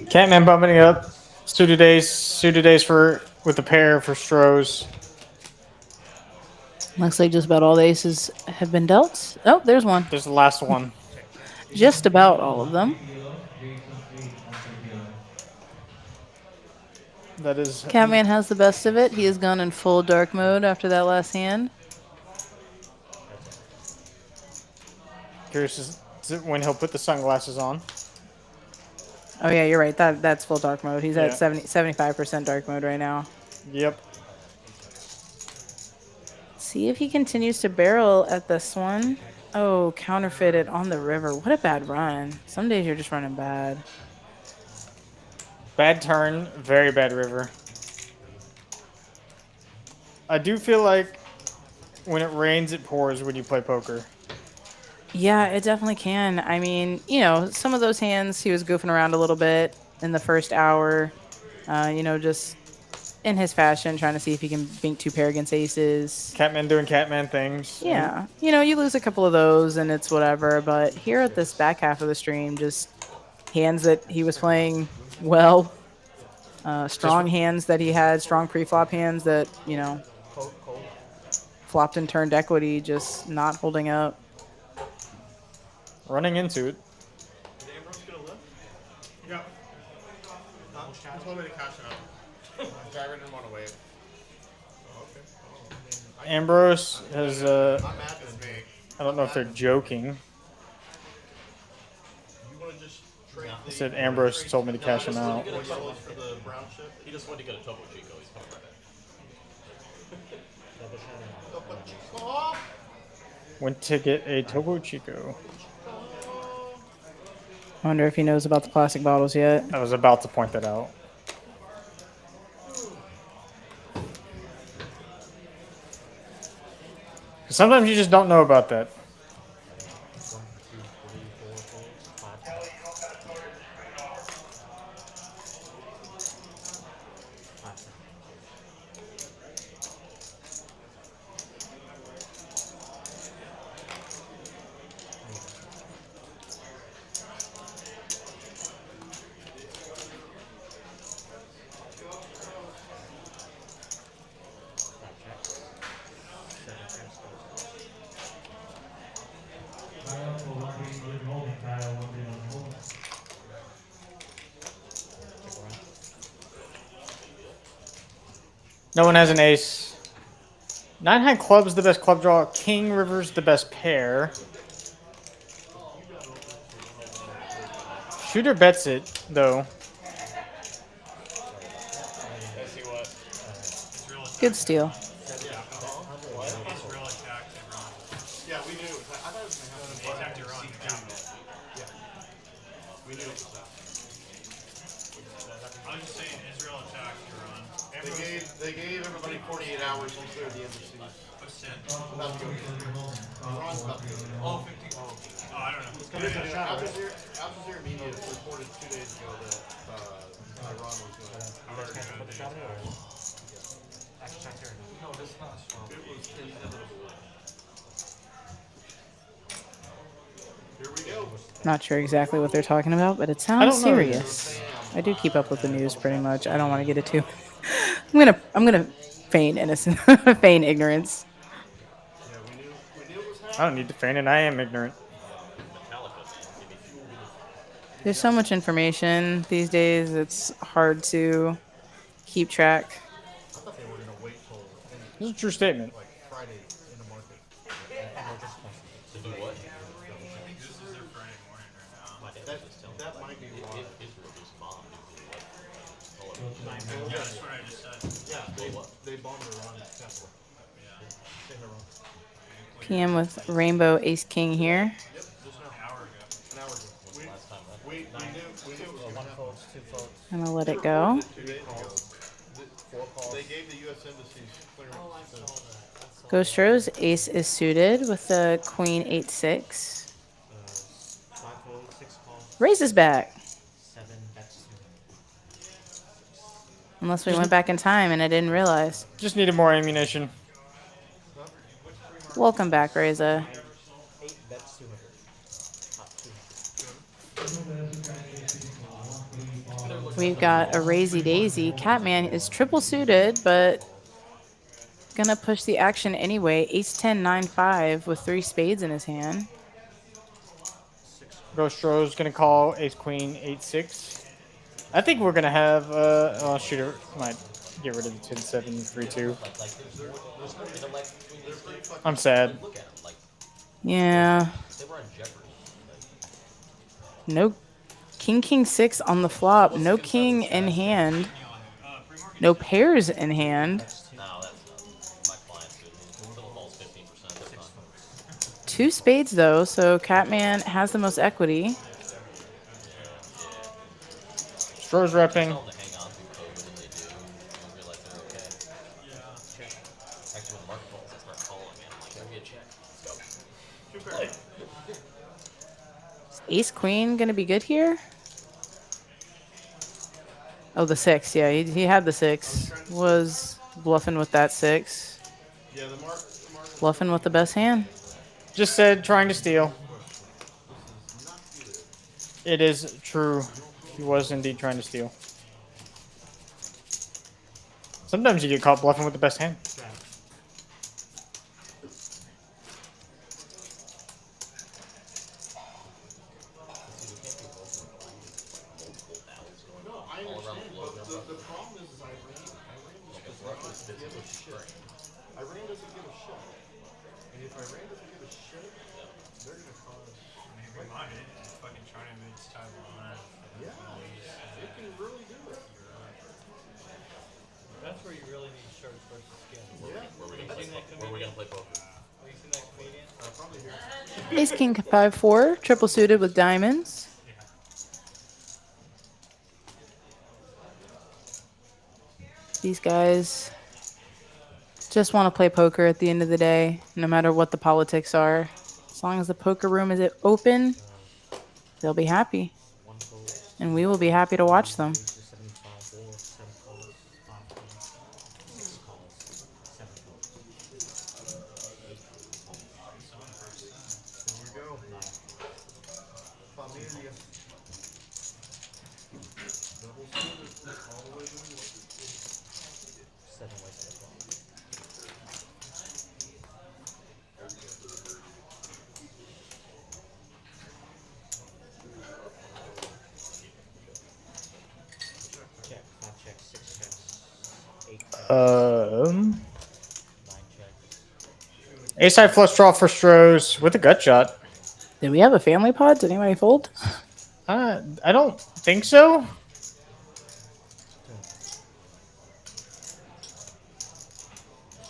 Catman bumping it up. Suited ace for with the pair for Strohs. Looks like just about all the aces have been dealt. Oh, there's one. There's the last one. Just about all of them. That is. Catman has the best of it. He has gone in full dark mode after that last hand. Curious as to when he'll put the sunglasses on. Oh yeah, you're right. That's full dark mode. He's at Yeah. 75% dark mode right now. Yep. See if he continues to barrel at this one. Oh, counterfeited on the river. What a bad run. Some days you're just running bad. Bad turn, very bad river. I do feel like when it rains, it pours when you play poker. Yeah, it definitely can. I mean, you know, some of those hands, he was goofing around a little bit in the first hour. You know, just in his fashion, trying to see if he can bink 2 pair against aces. Catman doing Catman things. Yeah. You know, you lose a couple of those and it's whatever. But here at this back half of the stream, just hands that he was playing well. Strong hands that he had, strong pre-flop hands that, you know, flopped and turned equity, just not holding up. running into it. Is Ambrose gonna live? Yeah. He told me to cash it out. Driver didn't want to wait. Oh, okay. Oh, Ambrose has, I'm mad It's at me. I don't know if they're joking. You wanna just trade I said Ambrose told me to cash him out. the yellows for the brown chip? He just wanted to get a Topo Chico. He's coming right back. Oh, Went to get a Topo Chico. I wonder if he knows about the plastic bottles yet. I was about to point that out. Sometimes you just don't know about that. No one has an ace. Nine high clubs the best club draw. King river's the best pair. Shooter bets it though. Let's see what. Good steal. yeah, we knew. I thought it was gonna happen. They attacked your own. We knew it was that. I was just saying, Israel attacked Iran. They gave everybody 48 hours to clear the embassies. What's 10? About to go get it. Iran's about to go get it. Oh, 15. Oh, I don't know. Al Jazeera Media reported 2 days ago that Iran was going to. No, that's not strong. It was inevitable. Here we go. Not sure exactly what they're talking about, but it sounds serious. I do keep up with the news pretty much. I don't want to get it too. I'm gonna feign innocence, feign ignorance. Yeah, we knew it was happening. I don't need to feign it. I am ignorant. There's so much information these days. It's hard to keep track. I thought they were going to wait till This is a true statement. like Friday in the market. To do what? This is their Friday morning right now. That might be why. Israel just bombed. Yeah, that's what I just said. Yeah, they bombed Iran capital. PM with Rainbow Ace King here. Yep, just now. An hour ago. An hour ago. We knew it was going to happen. I'm gonna let it go. 2 days ago. They gave the U.S. embassies clearance. Ghost Rose, ace is suited with the queen 8-6. 5 fold, 6 call, Raises back. 7 bets. Unless we went back in time and I didn't realize. Just needed more ammunition. Welcome back, Reza. 8 bets 200. We've got a Razy Daisy. Catman is triple suited, but gonna push the action anyway. Ace 10 9 5 with 3 spades in his hand. Ghost Rose gonna call ace queen 8-6. I think we're gonna have oh shooter might get rid of the 10-7 3-2. There's no intellect between these two. I'm sad. Look at them, like Yeah. they were on Jeopardy. No King 6 on the flop. No king in hand. No pairs in hand. No, that's not. My client's good. Still falls 15%. That's not. 2 spades though, so Catman has the most equity. Stroh's repping. Tell them to hang on through COVID and they do. And realize they're okay. Actually, when the market falls, I start calling and I'm like, give me a check. Let's go. Ace Queen gonna be good here? Oh, the 6. Yeah, he had the 6. Was bluffing with that 6. Yeah, the mark. Bluffing with the best hand. Just said trying to steal. It is true. He was indeed trying to steal. Sometimes you get caught bluffing with the best hand. shit. Iran doesn't give a shit. And if Iran doesn't give a shit, they're gonna cause. Maybe might fucking China meets Taiwan. Yeah, it can really do it. That's where you really need shirts versus skins. Yeah. Where we Have you seen that gonna comedian? play poker? Have you seen that comedian? Probably here. Ace King 5-4, triple suited with diamonds. These guys just want to play poker at the end of the day, no matter what the politics are. As long as the poker room is open, they'll be happy. And we will be happy to watch them. Here we go. Familia. Double suited all the way to the 7 ways to play. Check, 5 checks, 6 checks, 8 checks, 9 checks. Ace high flush draw for Strohs with a gut shot. Did we have a family pod? Did anybody fold? I don't think so.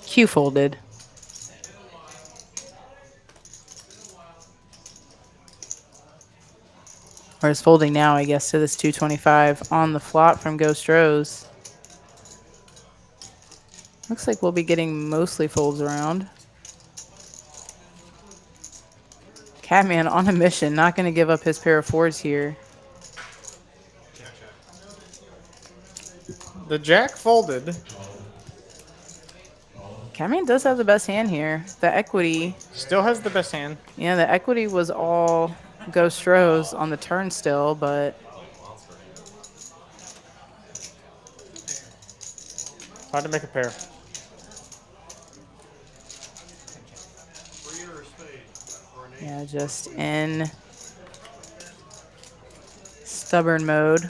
Q folded. Or is folding now, I guess, to this 225 on the flop from Ghost Rose. Looks like we'll be getting mostly folds around. Catman on a mission, not going to give up his pair of fours here. The jack folded. Catman does have the best hand here. The equity, Still has the best hand. yeah, the equity was all Ghost Rose on the turn still, but Hard to make a pair. Free or a spade? Or an eight? yeah, just in stubborn mode.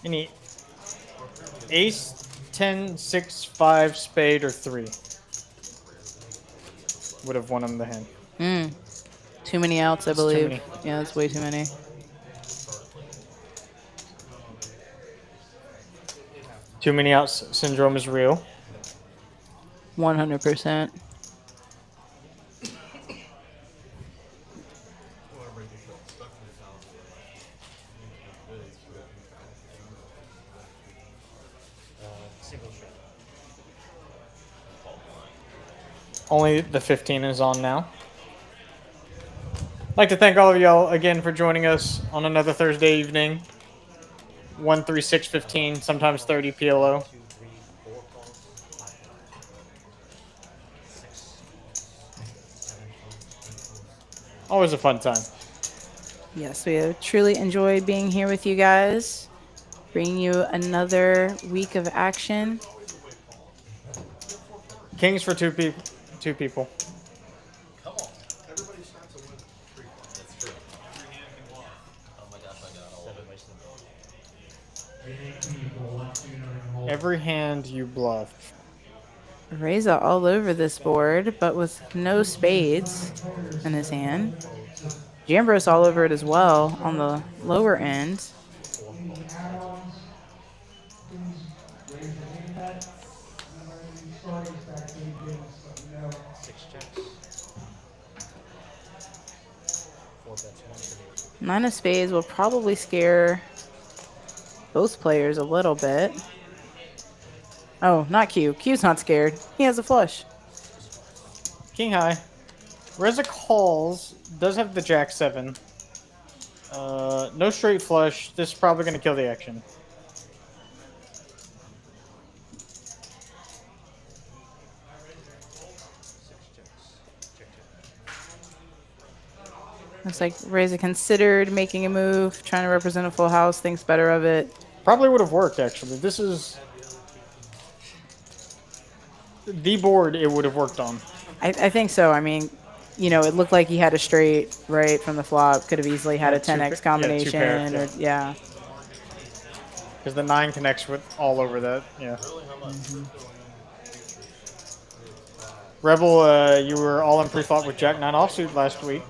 Any ace, 10, 6, 5, spade, or 3 would have won him the hand. Too many outs, I It's too believe. many. Yeah, that's way too many. Too many outs syndrome is real. 100%. Single shot. Only the 15 is on now. I'd like to thank all of y'all again for joining us on another Thursday evening. 1, 3, 6, 15, sometimes 30 PLO. 2, 3, 4 calls, 5 calls. 6 calls, 7 calls, 8 calls. Always a fun time. Yes, we have truly enjoyed being here with you guys, bringing you another week of action. Kings for two people. Come on. Everybody starts with 3 points. That's true. Oh my gosh, I got all 7 ways to play. Every hand you bluff. Reza all over this board, but with no spades in his hand. Jambros all over it as well on the lower end. Nine of spades will probably scare both players a little bit. Oh, not Q. Q's not scared. He has a flush. King high. Reza calls. Does have the jack 7. No straight flush. This is probably going to kill the action. Looks like Reza considered making a move, trying to represent a full house, thinks better of it. Probably would have worked, actually. This is the board it would have worked on. I think so. I mean, you know, it looked like he had a straight right from the flop. Could have easily had a 10x two pair, combination. yeah. Or, yeah. Because the 9 connects with all over that. Yeah. Really? How much? Rebel, you were all in pre-flop with Jack 9 offsuit last week.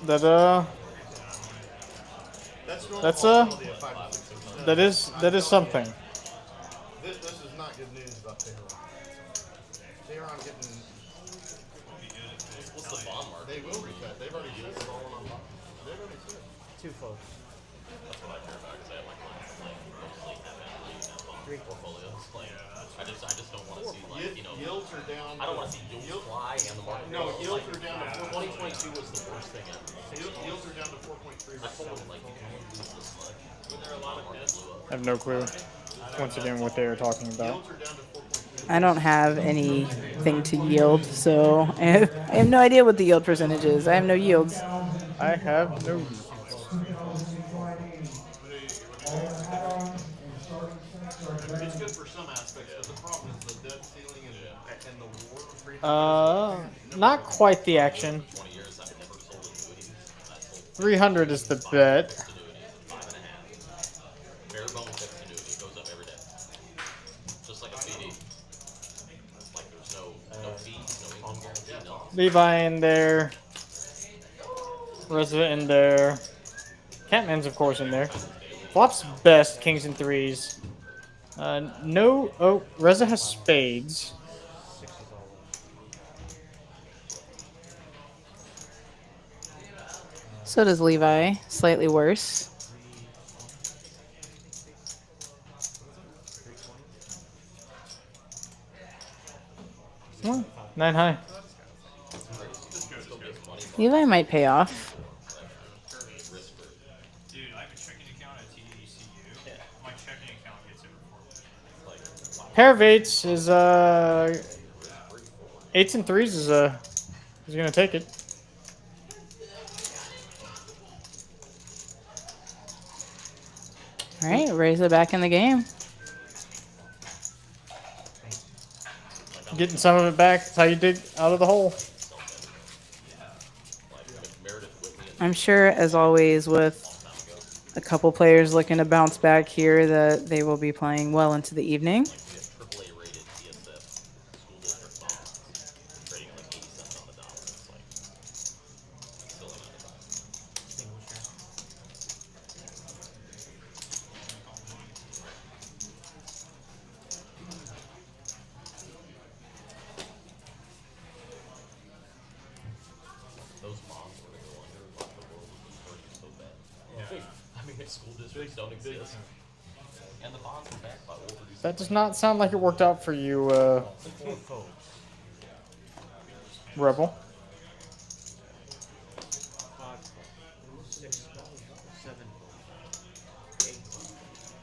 That That's normal volatility of 5 to 6%. that is something. This is not good news about Tehran. Tehran getting. What's the bond market? They will recut. They've already said it. They've already said. 2 folds. That's what I care about because I have my clients like mostly have 3 portfolios. Like, I just don't want to see like Yields are down. I don't want to see yields fly and the market. No, yields are down to 2022 was the worst thing ever. Yields are down to 4.3. I told them like you can't lose this much. There are a lot of markets blew up. I have no clue. Once again, what they are talking about. Yields are down to 4.3. I don't have anything to yield, so I have no idea what the yield percentage is. I have no yields. I have no. It's good for some aspects, but the problem is the debt ceiling and the war. Not quite the action. 20 years I've never sold annuities. I sold 300 is the bet. annuities, 5.5. Bare bone fixed annuity goes up every day. Just like a CD. Like there's no fees, no income guarantee, no. Levi in there. Reza in there. Catman's of course in there. Flop's best, kings and threes. No. Oh, Reza has spades. So does Levi. Slightly worse. Come on, 9 high. Levi might pay off. Dude, I have a checking account at TCU. My checking account gets over 4%. Pair of eights is eights and threes is gonna take it. All right, Reza back in the game. Getting some of it back. That's how you dig out of the hole. I'm sure, as always, with a couple players looking to bounce back here, that they will be playing well into the evening. AAA rated DSF school district bonds trading like 80 cents on the dollar. It's like silly amount of time. Those bonds were gonna go under, like the world was just hurting so bad. I mean, if school districts don't exist, and the bonds were backed by overseas. That does not sound like it worked out for you, 4 folds. Rebel. 5 folds. 6 folds. 7 folds. 8 folds.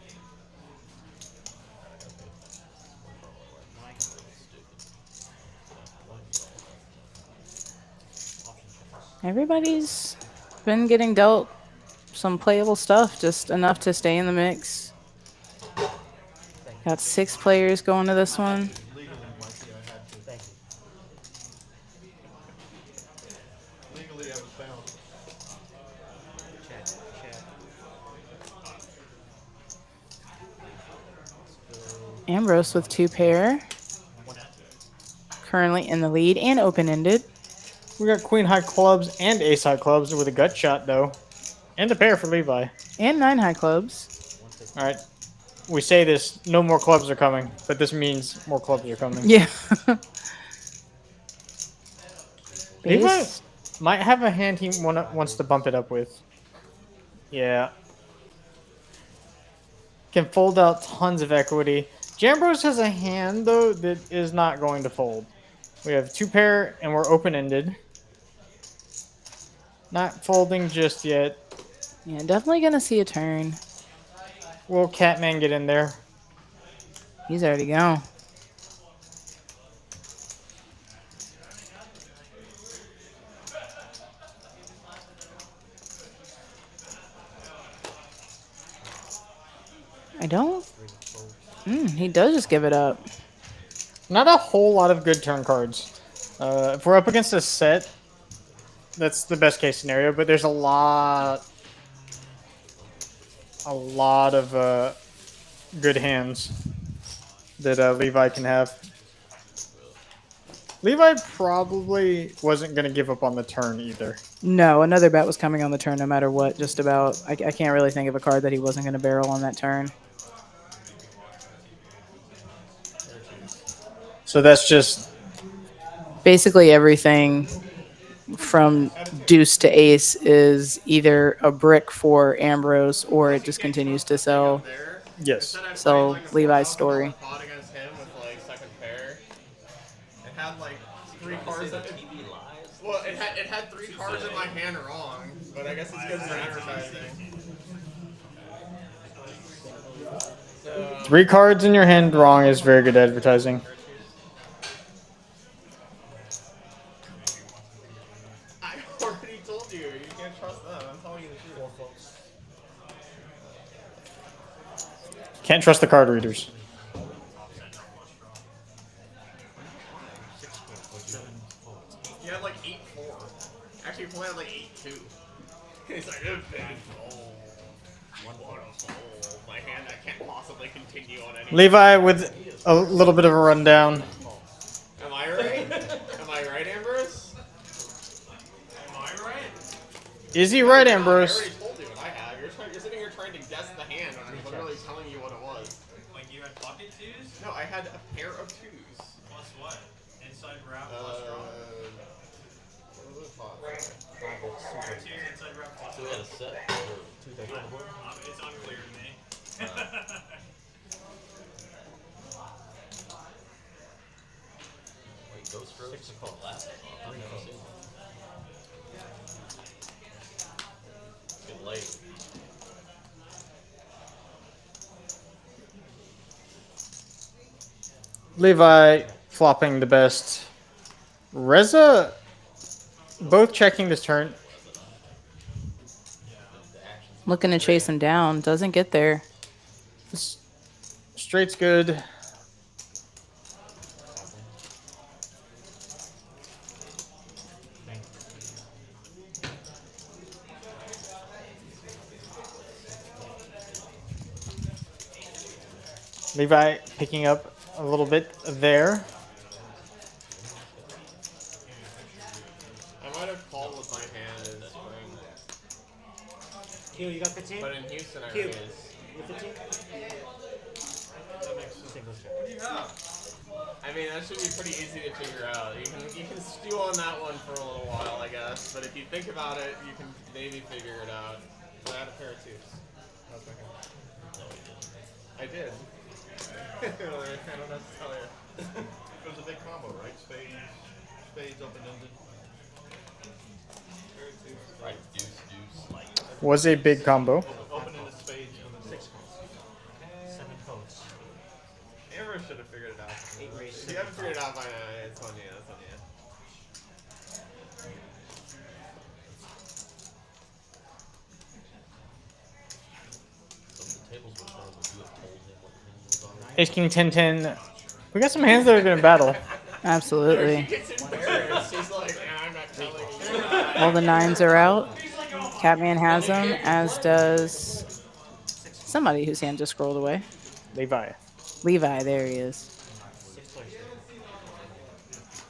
9 folds. 1 fold. Option checks. Everybody's been getting dealt some playable stuff, just enough to stay in the mix. Got 6 players going to this one. Legally, Mikey, I had to. Thank you. Legally, I was bound. Check. Check. Let's go. Ambrose with 2 pair. Currently in the lead and open-ended. We got queen high clubs and ace high clubs with a gut shot though, and a pair for Levi. And 9 high clubs. All right. We say this, no more clubs are coming, but this means more clubs are coming. Yeah. Levi Base. might have a hand he wants to bump it up with. Yeah. Can fold out tons of equity. Jambros has a hand, though, that is not going to fold. We have 2 pair, and we're open-ended. Not folding just yet. Yeah, definitely going to see a turn. Will Catman get in there? He's already gone. I don't. He does just give it up. Not a whole lot of good turn cards. If we're up against a set, that's the best case scenario, but there's a lot a lot of good hands that Levi can have. Levi probably wasn't going to give up on the turn either. No, another bet was coming on the turn no matter what, just about. I can't really think of a card that he wasn't going to barrel on that turn. So that's just Basically everything from deuce to ace is either a brick for Ambrose or it just continues to sell. yes. So Levi's story. Pot against him with like second pair. It had like 3 cards. Well, it had 3 cards in my hand wrong, but I guess it's good for advertising. 3 cards in your hand wrong is very good advertising. I already told you, you can't trust them. I'm telling you the truth. Can't trust the card readers. You had like 8-4. Actually, you probably had like 8-2. He's like, oh, my hand, I can't possibly continue on any. Levi with a little bit of a rundown. Am I right? Am I right, Ambrose? Am I right? Is he right, I Ambrose? already told you what I have. You're sitting here trying to guess the hand, and I'm literally telling you what it was. Like you had pocket twos? No, I had a pair of 2s. Plus what? Inside wrap plus draw? What was it? Pair of twos, inside wrap plus So we had a set or 2 decks on the board? It's unclear to me. Wait, Ghost Rose? Last one. I've never seen one. Good late. Levi flopping the best. Reza both checking this turn. Looking to chase him down. Doesn't get there. Straight's good. Levi picking up a little bit there. I might have called with my hand in spring. Q, you got 15? But in Houston, I Q. raised. You 15? I mean, that should be pretty easy to figure out. You can stew on that one for a little while, I guess. But if you think about it, you can maybe figure it out. So I had a pair of 2s. That's my hand. I did. I don't have to tell you. It was a big combo, right? Spades open-ended. Right, deuce, like. Was a big combo. Open-ended spades and then 6 cards. 7 codes. Amber should have figured it out. 8 race. If you haven't figured it out by now, it's on you. That's on you. So if the tables were turned, would you have told him what the hand was on? Ace King 10-10. We got some hands that are going to battle. Absolutely. She gets embarrassed. She's like, I'm not telling you. All the 9s are out. Catman has them, as does somebody whose hand just scrolled away. Levi. Levi, there he is.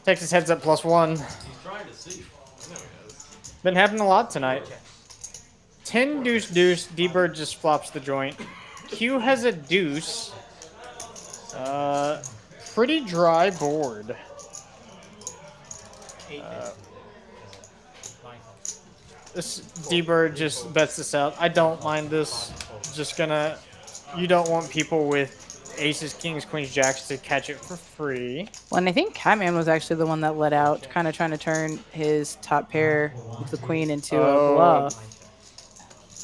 Texas heads up +1. He's trying to see. Been happening a lot tonight. 10 deuce deuce. D-Bird just flops the joint. Q has a deuce. Pretty dry board. This D-Bird just bets this out. I don't mind this. Just gonna. You don't want people with aces, kings, queens, jacks to catch it for free. Well, and I think Catman was actually the one that let out, kind of trying to turn his top pair with the queen into a bluff.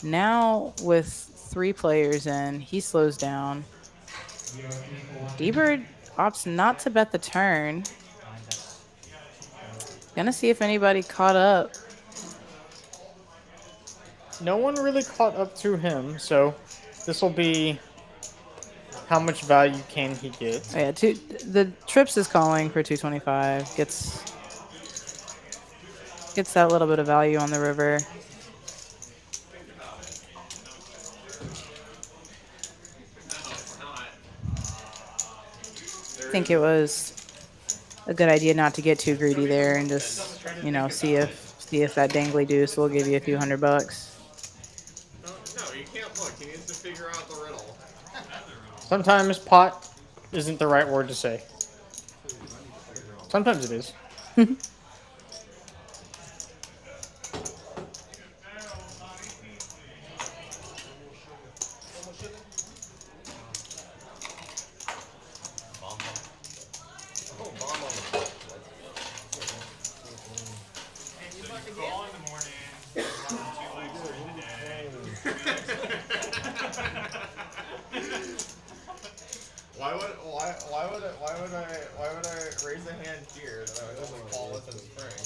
Now, with 3 players in, he slows down. D-Bird opts not to bet the turn. Gonna see if anybody caught up. No one really caught up to him, so this will be how much value can he get. Oh, yeah, the Trips is calling for 225. Gets that little bit of value on the river. think it was a good idea not to get too greedy there and just, you know, see if that dangly deuce will give you a few $100. No, you can't look. He needs to figure out the riddle. Sometimes pot isn't the right word to say. Sometimes it is. Bomb on. Oh, bomb on the top. Call in the morning. 2 legs during the day. Why would I raise a hand here that I would just call with in spring?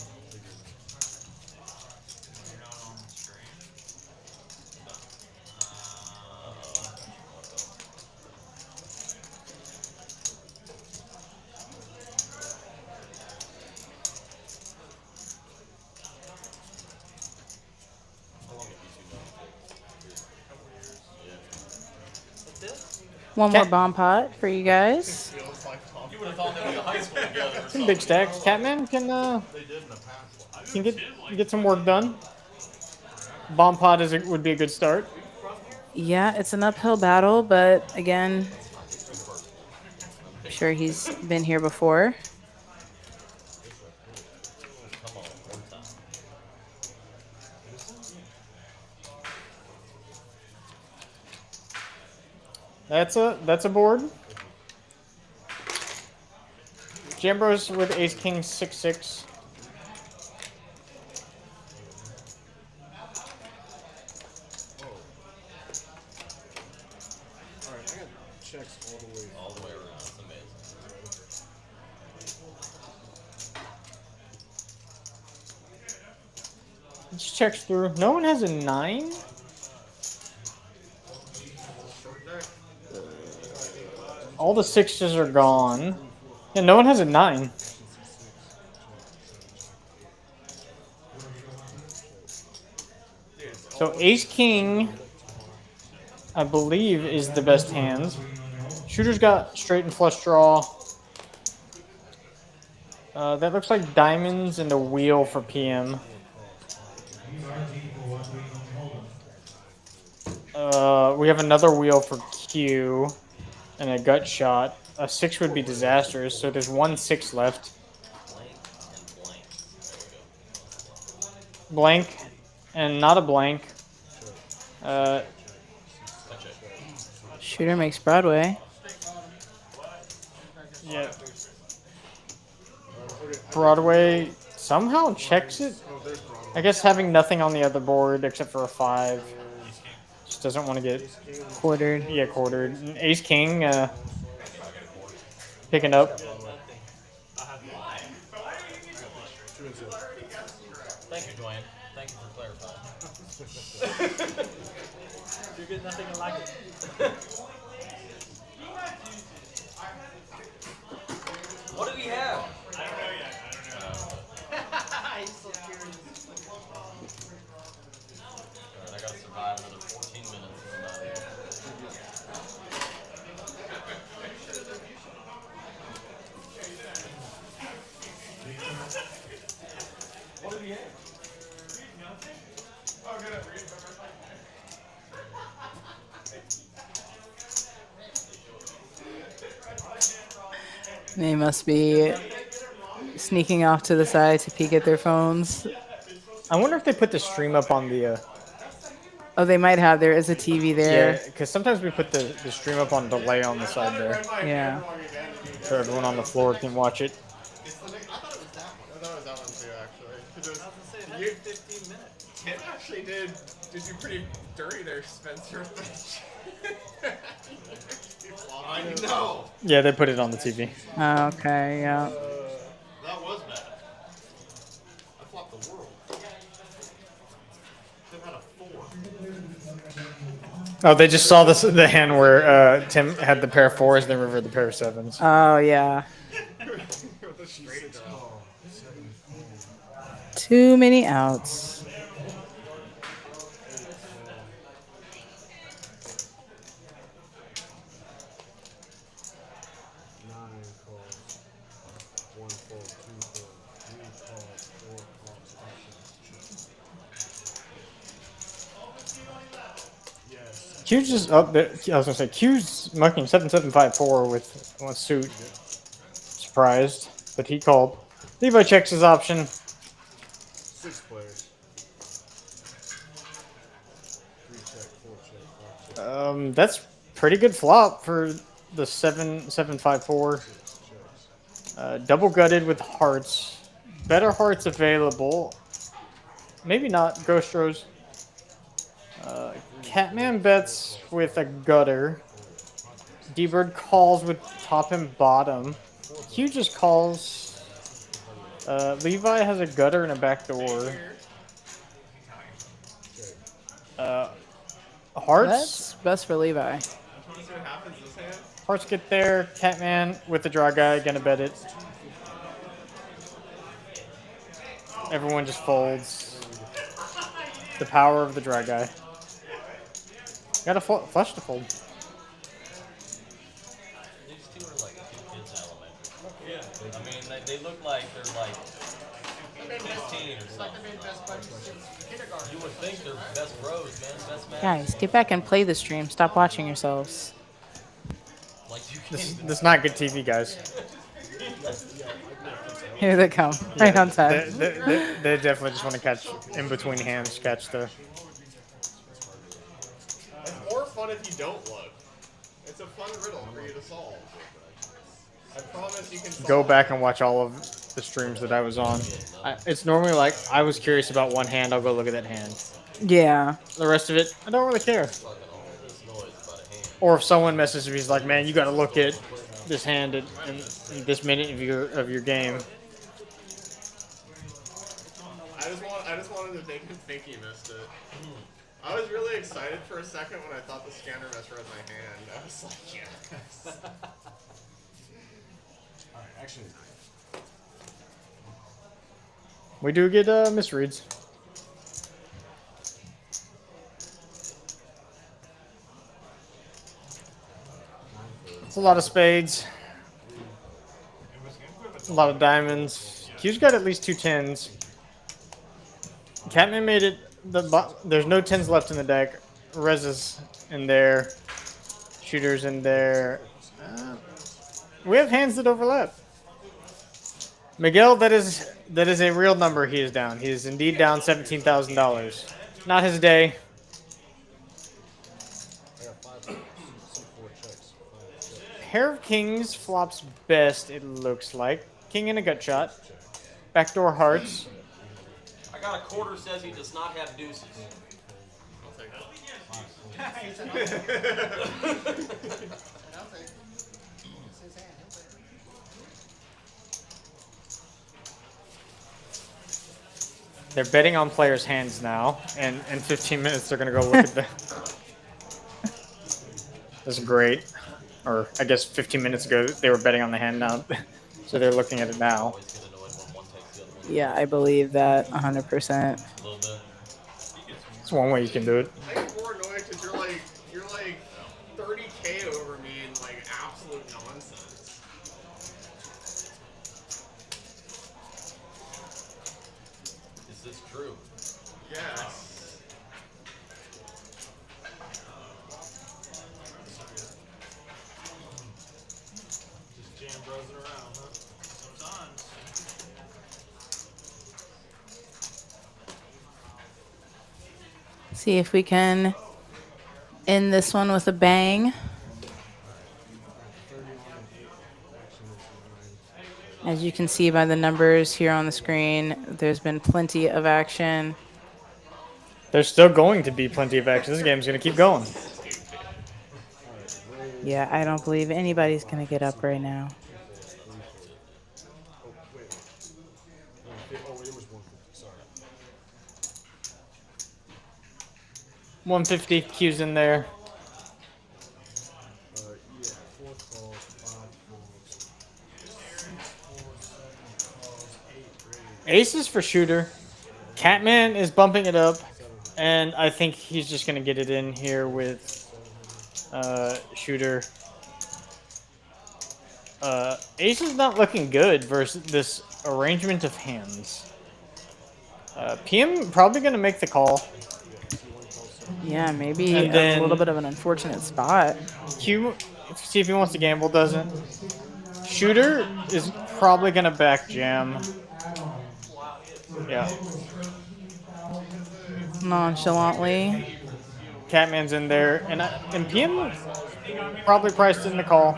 You're not on the stream. How long have you two known? That's it? One more bomb pot for you guys. Feels like Tom. You would have thought they went to high school together or something. Big stacks. Catman can They did in the past. can get some work done. Bomb pot would be a good start. Yeah, it's an uphill battle, but again, I'm sure he's been here before. Come on, one time. That's a board. Jambros with Ace King 6-6. Alright, I got checks all the way. All the way around. It's amazing. Just checks through. No one has a 9. All the 6s are gone. Yeah, no one has a 9. So Ace King, I believe, is the best hand. Shooter's got straight and flush draw. That looks like diamonds and a wheel for PM. We have another wheel for Q and a gut shot. A 6 would be disastrous, so there's 1 6 left. Blank and blank. There we go. Blank and not a blank. Gotcha. Shooter makes Broadway. Yeah. Broadway somehow checks it. I guess having nothing on the other board except for a 5. Just doesn't want to get Quartered. yeah, quartered. And Ace King picking up. Thank you, Dwayne. Thank you for clarifying. You get nothing like it. What did he have? I don't know yet. I don't know. He's so curious. Alright, I gotta survive another 14 minutes. What did he have? They must be sneaking off to the side to peek at their phones. I wonder if they put the stream up on the. Oh, they might have. There is a TV Yeah, there. because sometimes we put the stream up on delay on the side there, Yeah. so everyone on the floor can watch it. I thought it was that one too, actually. I was gonna say, it had been 15 minutes. Tim actually did you pretty dirty there, Spencer. I know. Yeah, they put it on the TV. Okay, yeah. That was bad. I flopped the world. Tim had a 4. Oh, they just saw the hand where Tim had the pair of 4s, then reversed the pair of 7s. Oh, yeah. With a straight draw. Too many outs. 1 fold, 2 fold, 3 calls, 4 calls, options. Yes. Q's just up there. I was gonna say Q's mucking 7-7-5-4 with one suit. Surprised, but he called. Levi checks his option. 6 players. 3 check, 4 check, 5 check. That's pretty good flop for the 7-7-5-4. Double gutted with hearts. Better hearts available. Maybe not. Ghost Rose. Catman bets with a gutter. D-Bird calls with top and bottom. Q just calls. Levi has a gutter and a backdoor. Hearts. That's best for Levi. Want to see what happens this hand? Hearts get there. Catman with the draw guy. Gonna bet it. Everyone just folds. The power of the draw guy. Got a flush to fold. These two are like two kids in elementary. Yeah. I mean, they look like they're like 15 or something. You would think they're best bros, man. Best man. Guys, get back and play the stream. Stop watching yourselves. Like you This can't is not good TV, guys. Here they come. Right on time. They definitely just want to catch in between hands, catch the. It's more fun if you don't look. It's a fun riddle for you to solve. I promise you can solve Go back it. and watch all of the streams that I was on. It's normally like I was curious about one hand, I'll go look at that hand. Yeah. The rest of it, I don't really care. fucking all this noise about a hand. Or if someone messages me, he's like, "Man, you got to look at this hand in this minute of your game." I just wanted to make him think he missed it. I was really excited for a second when I thought the scanner misread my hand. I was like, yes. Alright, action. We do get misreads. It's a lot of spades. A lot of diamonds. Q's got at least 2 tens. Catman made it. There's no 10s left in the deck. Rez is in there. Shooter's in there. We have hands that overlap. Miguel, that is a real number he is down. He is indeed down $17,000. Not his day. I got 5 players. 4 checks. 5 checks. Pair of kings flops best, it looks like. King and a gut shot. Backdoor hearts. I got a quarter says he does not have deuces. I'll take that. They're betting on players' hands now, and in 15 minutes they're gonna go look at the. That's great. Or I guess 15 minutes ago they were betting on the hand now, so they're looking at it now. Always get annoyed when one takes the other one. Yeah, I believe that 100%. A little bit. It's one way you can do it. I get more annoyed because you're like 30K over me in like absolute nonsense. Is this true? Yes. Just jam bros it around, huh? Sometimes. See if we can end this one with a bang. As you can see by the numbers here on the screen, there's been plenty of action. There's still going to be plenty of action. This game's gonna keep going. Yeah, I don't believe anybody's going to get up right now. Oh, wait, it was 150. Sorry. 150 Q's in there. Yeah, 4 calls, 5 folds, 6 4, 7 calls, 8 raises. Aces for shooter. Catman is bumping it up, and I think he's just gonna get it in here with shooter. Ace is not looking good versus this arrangement of hands. PM probably going to make the call. Yeah, maybe And then- a little bit of an unfortunate spot. Q, see if he wants to gamble, doesn't. Shooter is probably going to back jam. Yeah. Nonchalantly. Catman's in there, and PM probably priced in the call.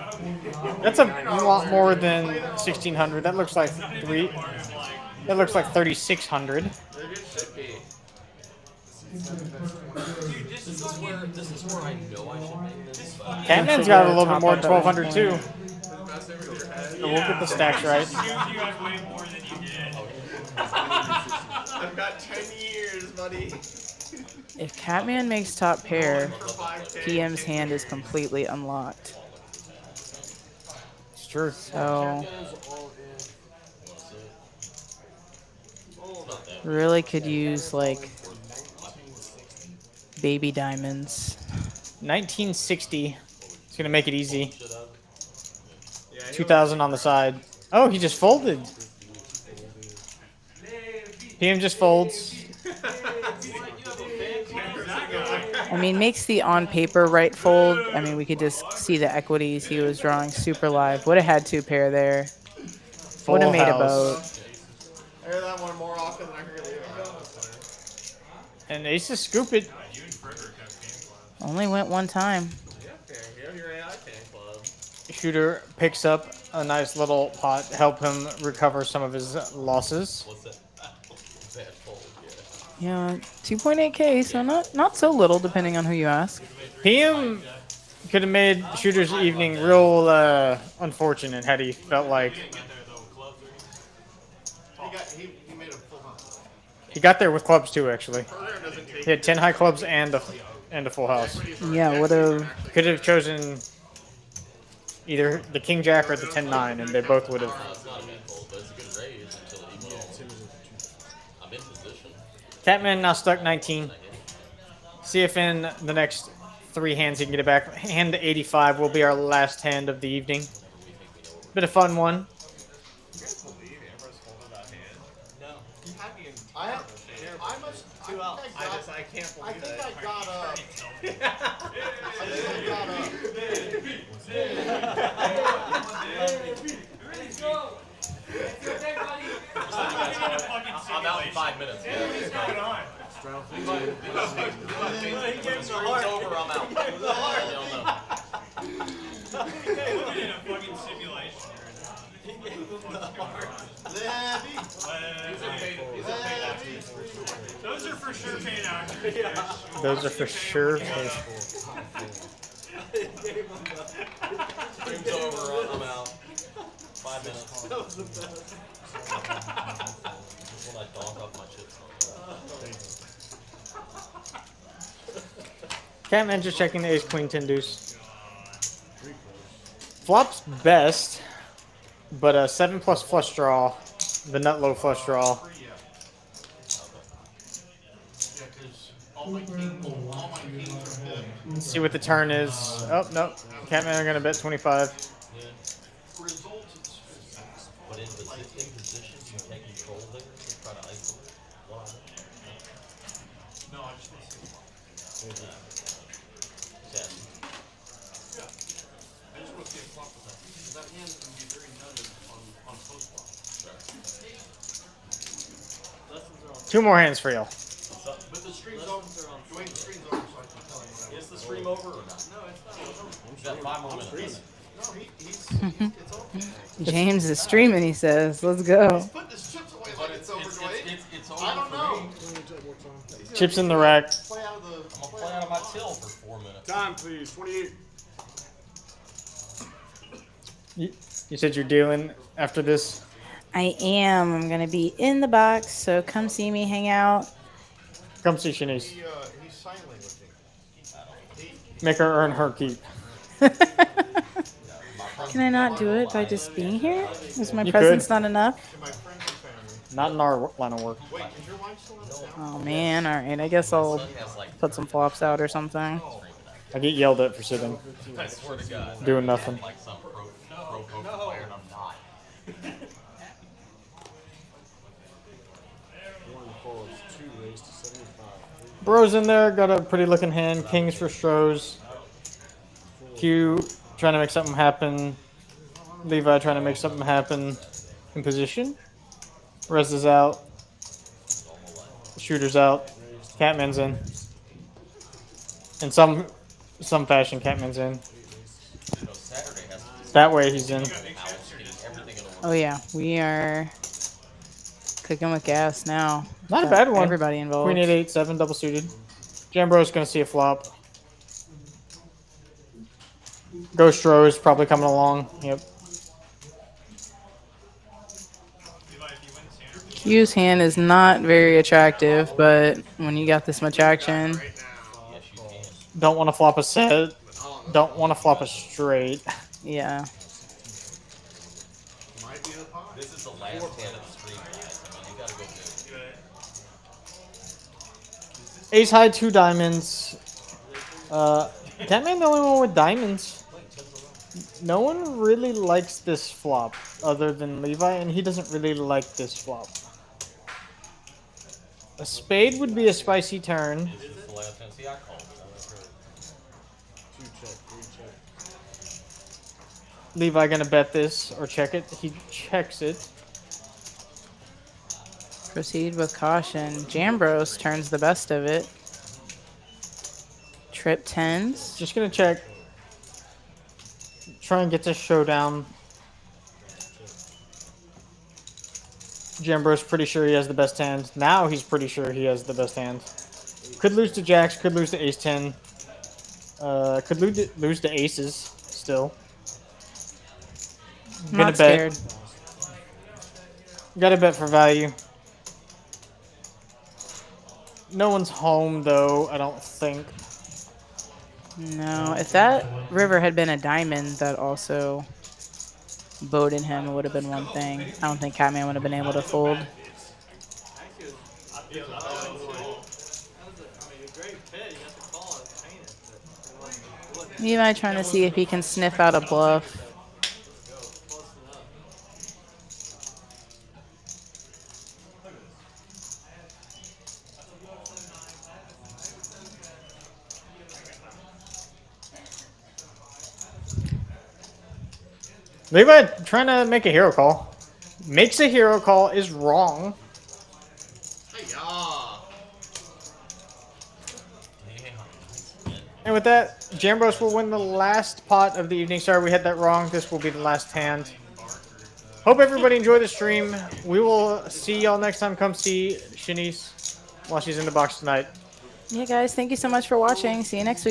That's a lot more than 1,600. That looks like three. That looks like 3,600. It should be. This is where I know I should make this. Catman's got a little bit Top more up than at 1,200 too. Mess over your head. So we'll get the stacks right. You have way more than you did. I've got 10 years, buddy. If Catman makes top pair, For 5K. PM's hand is completely unlocked. It's true. So really could use like baby diamonds. 1960. It's gonna make it easy. 2,000 on the side. Oh, he just folded. PM just folds. I mean, makes the on paper right fold. I mean, we could just see the equities he was drawing super live. Would have had two pair there. Would have Full made a house. boat. I hear that one more often than I hear the other. And aces scoop it. Only went one time. Yeah, fair. You have your AI fan club. Shooter picks up a nice little pot, help him recover some of his losses. What's that? Bad fold, yeah. Yeah, 2.8K, so not so little depending on who you ask. PM could have made Shooter's evening real unfortunate had he felt like He made a full house. he got there with clubs too. Actually, Program doesn't take he had 10 high clubs and a full house. Yeah, would have. Could have chosen either the King Jack or the 10-9, and they both would have. It's not a bad fold, but it's a good raise until it evens. I'm in position. Catman now stuck 19. See if in the next 3 hands he can get it back. Hand 85 will be our last hand of the evening. Been a fun one. I must. I can't I believe think it. I got up. I think I got up. I'm out in 5 minutes. Yeah. What's going on? When the screen's over, I'm out. Y'all know. Living in a fucking simulation here. Those are for sure paid actors. Those are for sure. Screen's over, I'm out. 5 minutes. That was the best. When I donk off my chips. Catman just checking the ace, queen, 10 deuce. Flop's best, but a 7+ flush draw, the nut low flush draw. Let's see what the turn is. Oh, no. Catman are going to bet 25. But in position, you take control there to try to isolate. Why? No, I just want to see. Sassy. I just want to see a flop with that. Because that hand can be very nutted on post flop. Lessons are on. 2 more hands for y'all. But the stream's Lessons are on. Wait, the screen's over so I can tell you what I Is the stream over or not? No, it's not over. We've got 5 more minutes. No, it's over. James is streaming, he says. Let's go. Put his chips away like it's over, Dwayne. It's over I don't for know. me. Chips in the rack. Play out of the. I'm gonna play out of my till for 4 minutes. Time, please. 28. You said you're dealing after this? I am. I'm going to be in the box, so come see me, hang out. Come see Shanice. He's signing with me. Make her earn her keep. Can I not do it by just being here? Is my You presence could. not enough? To my friends and family. Not in our line of work. Wait, is your wife still in town? Oh man, alright. I guess I'll put some flops out or something. I get yelled at for sitting, I swear to God. doing nothing. Like some pro poker player. One full is 2 raised to 75. Bros in there, got a pretty looking hand. Kings for Strohs. Q trying to make something happen. Levi trying to make something happen in position. Rez is out. Shooter's out. Catman's in. In some fashion, Catman's in. Saturday has to be That way he's in. house, getting everything in order. Oh yeah, we are cooking with gas now. Not a Got bad one. Everybody involved. Queen 8-8-7 double suited. Jambro's gonna see a flop. Ghost Rose probably coming along. Yep. Q's hand is not very attractive, but when you got this much action, Right now. Yes, you can. Don't want to flop a set. Don't want to flop a straight. yeah. Might be the pot. This is the last hand of the stream, guys. I mean, you gotta go big. Ace high, 2 diamonds. Catman the only one with diamonds. No one really likes this flop other than Levi, and he doesn't really like this flop. A spade would be a spicy turn. This is the last hand. See, I called it. I heard. 2 check, 3 check. Levi gonna bet this or check it. He checks it. Proceed with caution. Jambros turns the best of it. Trip tens. Just gonna check. Try and get to showdown. Jambro's pretty sure he has the best hand. Now he's pretty sure he has the best hand. Could lose to jacks, could lose to ace 10. Could lose to aces still. Gonna Not bet. scared. Gotta bet for value. No one's home though, I don't think. No, if that river had been a diamond, that also boded him. It would have been one thing. I don't think Catman would have been able to fold. Actually, that was a great bet. You have to call it, paint it. But it wasn't Levi trying to see if he can sniff out a bluff. close enough. Levi trying to make a hero call. Makes a hero call, is wrong. Hi-ya. And with that, Jambros will win the last pot of the evening. Sorry we had that wrong. This will be the last hand. Hope everybody enjoyed the stream. We will see y'all next time. Come see Shanice while she's in the box tonight. Yeah, guys, thank you so much for watching. See you next week.